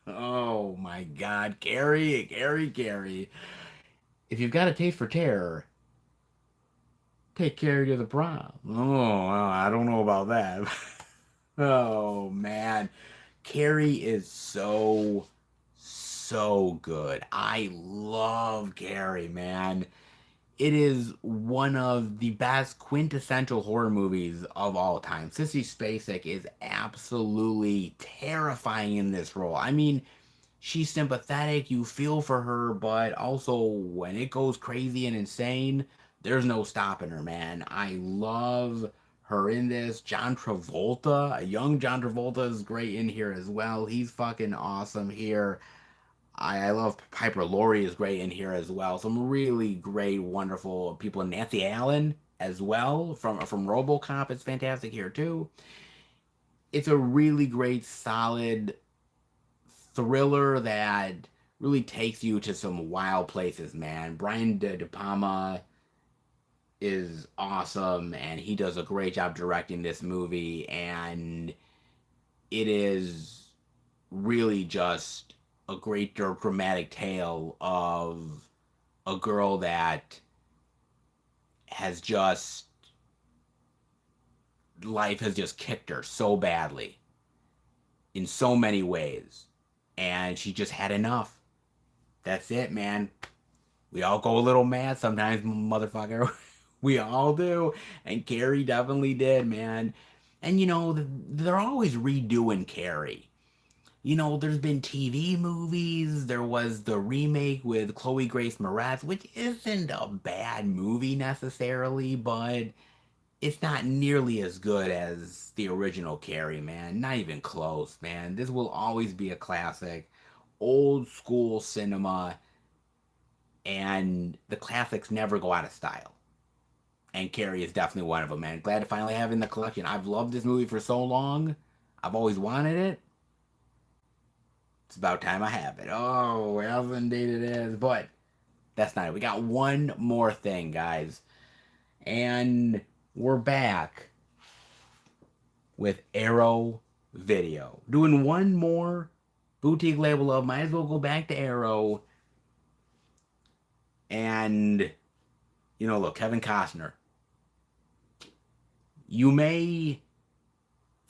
Oh my god, Carrie. If you've got a taste for terror, take Carrie to the prom. Oh, I don't know about that. Oh man, Carrie is so good. I love Carrie, man. It is one of the best quintessential horror movies of all time. Sissy Spacek is absolutely terrifying in this role. I mean, she's sympathetic, you feel for her, but also when it goes crazy and insane, there's no stopping her, man. I love her in this. John Travolta, a young John Travolta, is great in here as well. He's fucking awesome here. I love Piper Laurie is great in here as well. Some really great, wonderful people. Nancy Allen as well from RoboCop is fantastic here too. It's a really great, solid thriller that really takes you to some wild places, man. Brian De Palma is awesome, and he does a great job directing this movie, and it is really just a great dramatic tale of a girl that has just life has just kicked her so badly in so many ways, and she just had enough. That's it, man. We all go a little mad sometimes, motherfucker. We all do, and Carrie definitely did, man. And you know, they're always redoing Carrie. You know, there's been TV movies. There was the remake with Chloe Grace Moretz, which isn't a bad movie necessarily, but it's not nearly as good as the original Carrie, man. Not even close, man. This will always be a classic. Old school cinema, and the classics never go out of style. And Carrie is definitely one of them, man. Glad to finally have it in the collection. I've loved this movie for so long. I've always wanted it. It's about time I have it. Oh, well, indeed it is. But that's not it. We got one more thing, guys. And we're back with Arrow Video. Doing one more boutique label of might as well go back to Arrow. And, you know, look, Kevin Costner. You may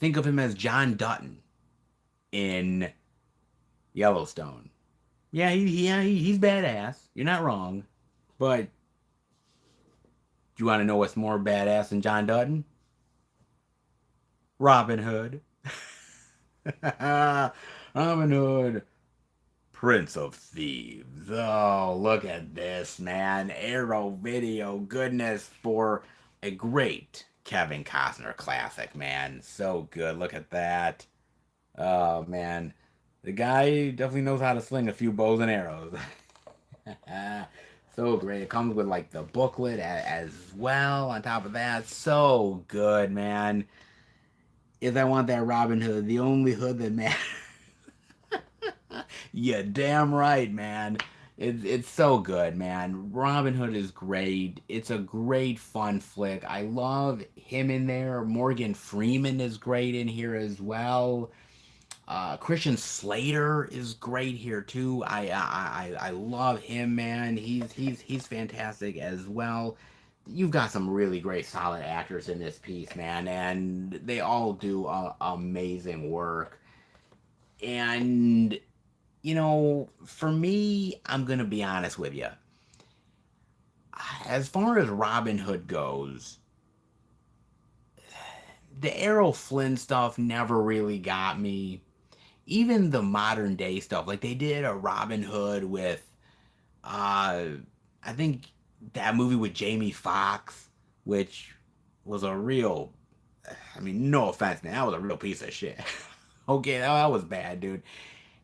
think of him as John Dutton in Yellowstone. Yeah, he's badass. You're not wrong. But do you want to know what's more badass than John Dutton? Robin Hood. Robin Hood, Prince of Thieves. Oh, look at this, man. Arrow Video goodness for a great Kevin Costner classic, man. So good. Look at that. Oh, man. The guy definitely knows how to sling a few bows and arrows. So great. It comes with like the booklet as well. On top of that, so good, man. If I want that Robin Hood, the only hood that matters. Yeah, damn right, man. It's so good, man. Robin Hood is great. It's a great fun flick. I love him in there. Morgan Freeman is great in here as well. Christian Slater is great here too. I love him, man. He's fantastic as well. You've got some really great, solid actors in this piece, man, and they all do amazing work. And for me, I'm gonna be honest with you. As far as Robin Hood goes, the Errol Flynn stuff never really got me. Even the modern day stuff, like they did a Robin Hood with, uh, I think that movie with Jamie Foxx, which was a real, I mean, no offense, man, that was a real piece of shit. Okay, that was bad, dude.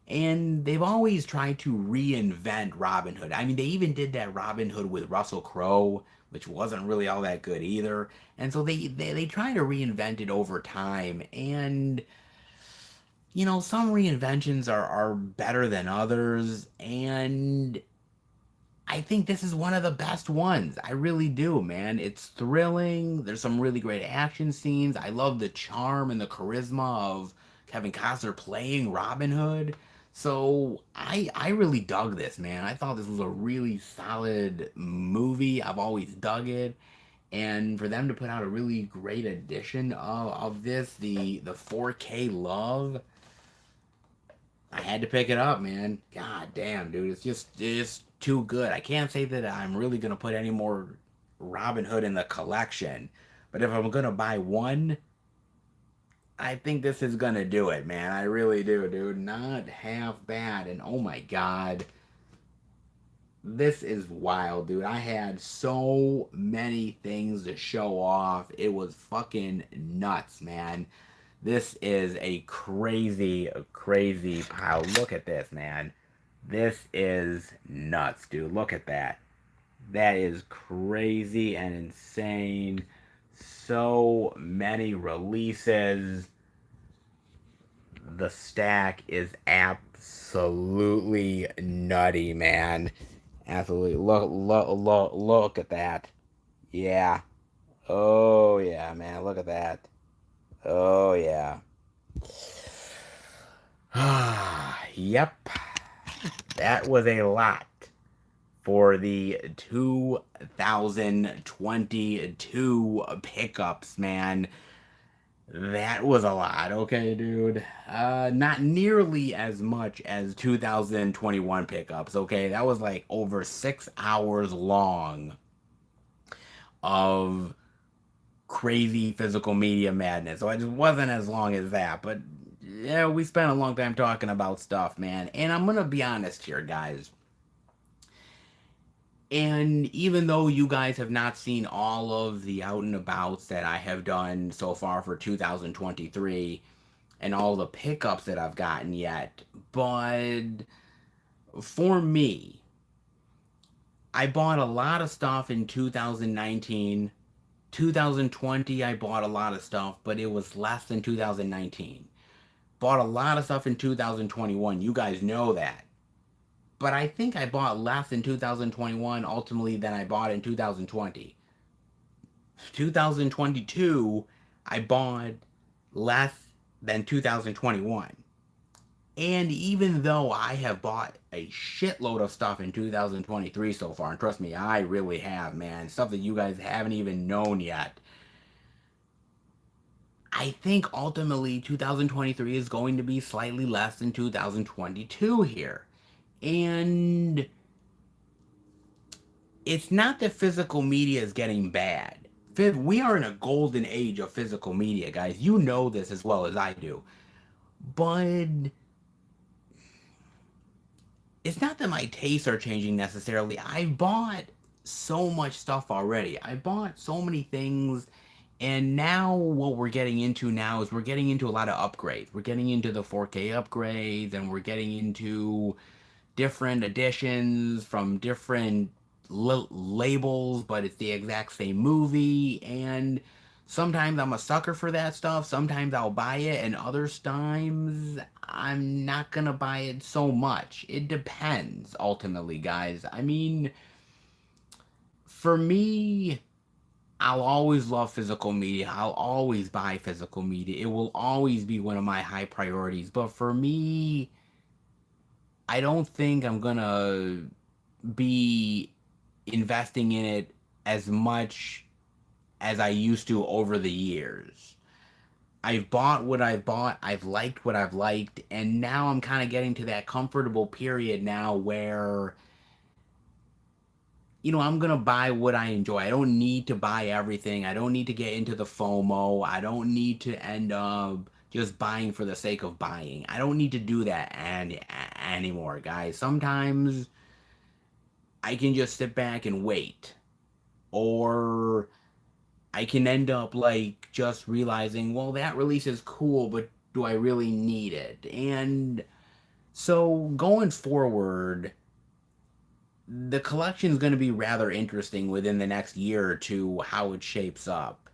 And they've always tried to reinvent Robin Hood. I mean, they even did that Robin Hood with Russell Crowe, which wasn't really all that good either. And so they try to reinvent it over time. And, some reinventions are better than others. And I think this is one of the best ones. I really do, man. It's thrilling. There's some really great action scenes. I love the charm and the charisma of Kevin Costner playing Robin Hood. So I really dug this, man. I thought this was a really solid movie. I've always dug it. And for them to put out a really great edition of this, the 4K Love, I had to pick it up, man. God damn, dude. It's too good. I can't say that I'm really gonna put any more Robin Hood in the collection. But if I'm gonna buy one, I think this is gonna do it, man. I really do, dude. Not half bad. And oh my god. This is wild, dude. I had so many things to show off. It was fucking nuts, man. This is a crazy, crazy pile. Look at this, man. This is nuts, dude. Look at that. That is crazy and insane. So many releases. The stack is absolutely nutty, man. Absolutely. Look at that. Yeah. Oh, yeah, man. Look at that. Oh, yeah. Yep. That was a lot for the 2022 pickups, man. That was a lot, okay, dude. Not nearly as much as 2021 pickups, okay? That was like over 6 hours long of crazy physical media madness. So it just wasn't as long as that, but yeah, we spent a long time talking about stuff, man. And I'm gonna be honest here, guys. And even though you guys have not seen all of the out and abouts that I have done so far for 2023 and all the pickups that I've gotten yet, but for me, I bought a lot of stuff in 2019. 2020, I bought a lot of stuff, but it was less than 2019. Bought a lot of stuff in 2021. You guys know that. But I think I bought less in 2021 ultimately than I bought in 2020. 2022, I bought less than 2021. And even though I have bought a shitload of stuff in 2023 so far, and trust me, I really have, man, stuff that you guys haven't even known yet, I think ultimately 2023 is going to be slightly less than 2022 here. And it's not that physical media is getting bad. We are in a golden age of physical media, guys. You know this as well as I do. But it's not that my tastes are changing necessarily. I've bought so much stuff already. I bought so many things. And now what we're getting into now is we're getting into a lot of upgrades. We're getting into the 4K upgrades, and we're getting into different editions from different labels, but it's the exact same movie. And sometimes I'm a sucker for that stuff. Sometimes I'll buy it, and other times I'm not gonna buy it so much. It depends, ultimately, guys. I mean, for me, I'll always love physical media. I'll always buy physical media. It will always be one of my high priorities. But for me, I don't think I'm gonna be investing in it as much as I used to over the years. I've bought what I've bought, I've liked what I've liked, and now I'm kind of getting to that comfortable period now where, I'm going to buy what I enjoy. I don't need to buy everything. I don't need to get into the FOMO. I don't need to end up just buying for the sake of buying. I don't need to do that anymore, guys. Sometimes I can just sit back and wait. Or I can end up like just realizing, well, that release is cool, but do I really need it? And so going forward, the collection is going to be rather interesting within the next year or two, how it shapes up.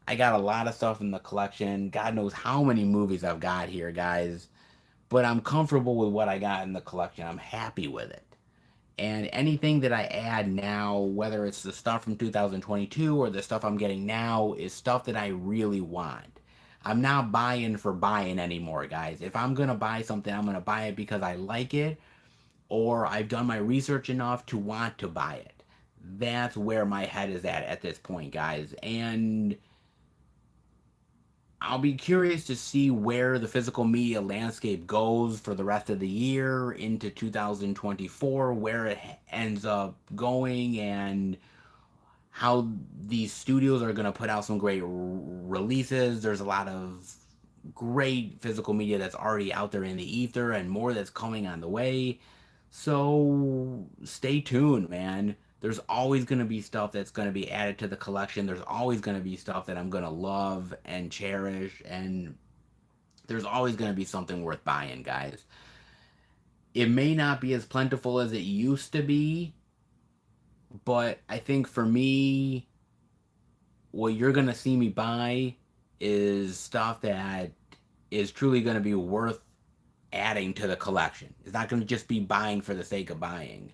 I got a lot of stuff in the collection. God knows how many movies I've got here, guys. But I'm comfortable with what I got in the collection. I'm happy with it. And anything that I add now, whether it's the stuff from 2022 or the stuff I'm getting now, is stuff that I really want. I'm not buying for buying anymore, guys. If I'm going to buy something, I'm going to buy it because I like it or I've done my research enough to want to buy it. That's where my head is at this point, guys. And I'll be curious to see where the physical media landscape goes for the rest of the year into 2024, where it ends up going, and how these studios are going to put out some great releases. There's a lot of great physical media that's already out there in the ether and more that's coming on the way. So stay tuned, man. There's always going to be stuff that's going to be added to the collection. There's always going to be stuff that I'm going to love and cherish. And there's always going to be something worth buying, guys. It may not be as plentiful as it used to be, but I think for me, what you're going to see me buy is stuff that is truly going to be worth adding to the collection. It's not going to just be buying for the sake of buying.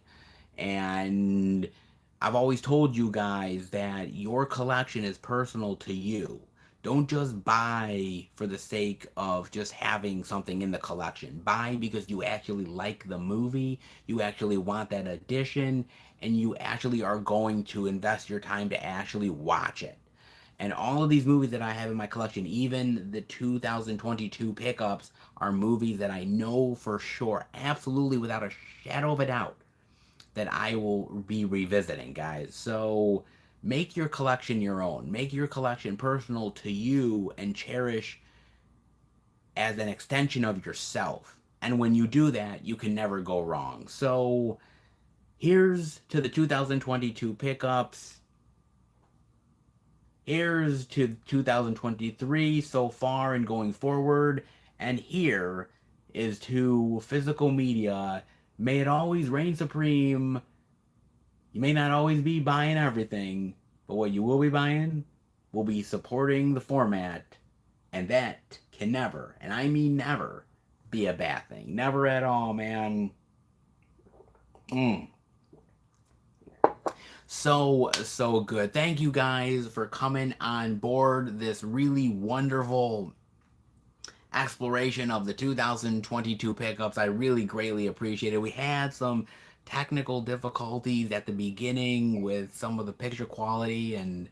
And I've always told you guys that your collection is personal to you. Don't just buy for the sake of just having something in the collection. Buy because you actually like the movie, you actually want that edition, and you actually are going to invest your time to actually watch it. And all of these movies that I have in my collection, even the 2022 pickups, are movies that I know for sure, absolutely without a shadow of a doubt, that I will be revisiting, guys. So make your collection your own. Make your collection personal to you and cherish as an extension of yourself. And when you do that, you can never go wrong. So here's to the 2022 pickups. Here's to 2023 so far and going forward. And here is to physical media. May it always reign supreme. You may not always be buying everything, but what you will be buying will be supporting the format. And that can never, and I mean never, be a bad thing. Never at all, man. So good. Thank you guys for coming on board this really wonderful exploration of the 2022 pickups. I really greatly appreciate it. We had some technical difficulties at the beginning with some of the picture quality, and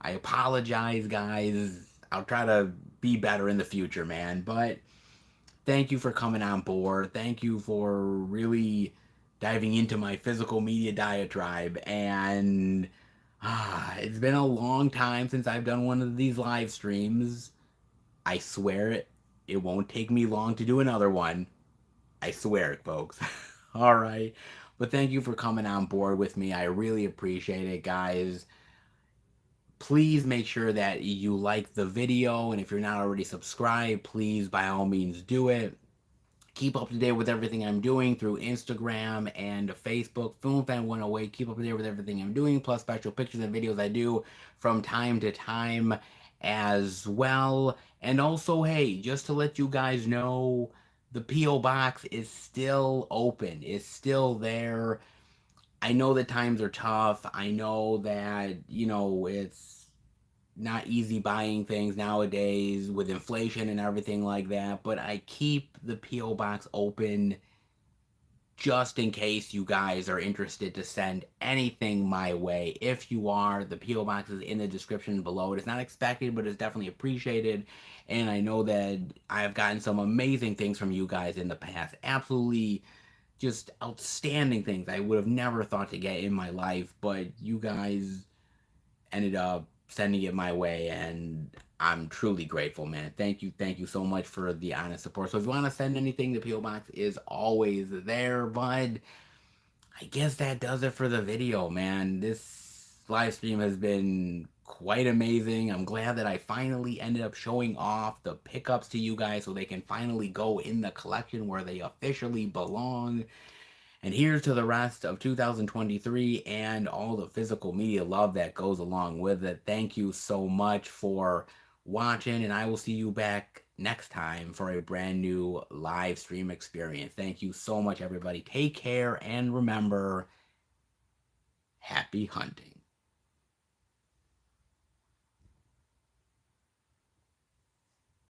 I apologize, guys. I'll try to be better in the future, man. But thank you for coming on board. Thank you for really diving into my physical media diatribe. And it's been a long time since I've done one of these live streams. I swear it won't take me long to do another one. I swear it, folks. All right. But thank you for coming on board with me. I really appreciate it, guys. Please make sure that you like the video. And if you're not already subscribed, please, by all means, do it. Keep up to date with everything I'm doing through Instagram and Facebook, FilmFan108. Keep up to date with everything I'm doing, plus special pictures and videos I do from time to time as well. And also, hey, just to let you guys know, the P.O. Box is still open. It's still there. I know that times are tough. I know that, it's not easy buying things nowadays with inflation and everything like that, but I keep the P.O. Box open just in case you guys are interested to send anything my way. If you are, the P.O. Box is in the description below. It's not expected, but it's definitely appreciated. And I know that I've gotten some amazing things from you guys in the past. Absolutely just outstanding things I would have never thought to get in my life, but you guys ended up sending it my way, and I'm truly grateful, man. Thank you so much for the honest support. So if you want to send anything, the PO box is always there. But I guess that does it for the video, man. This live stream has been quite amazing. I'm glad that I finally ended up showing off the pickups to you guys so they can finally go in the collection where they officially belong. And here's to the rest of 2023 and all the physical media love that goes along with it. Thank you so much for watching, and I will see you back next time for a brand new live stream experience. Thank you so much, everybody. Take care, and remember, happy hunting.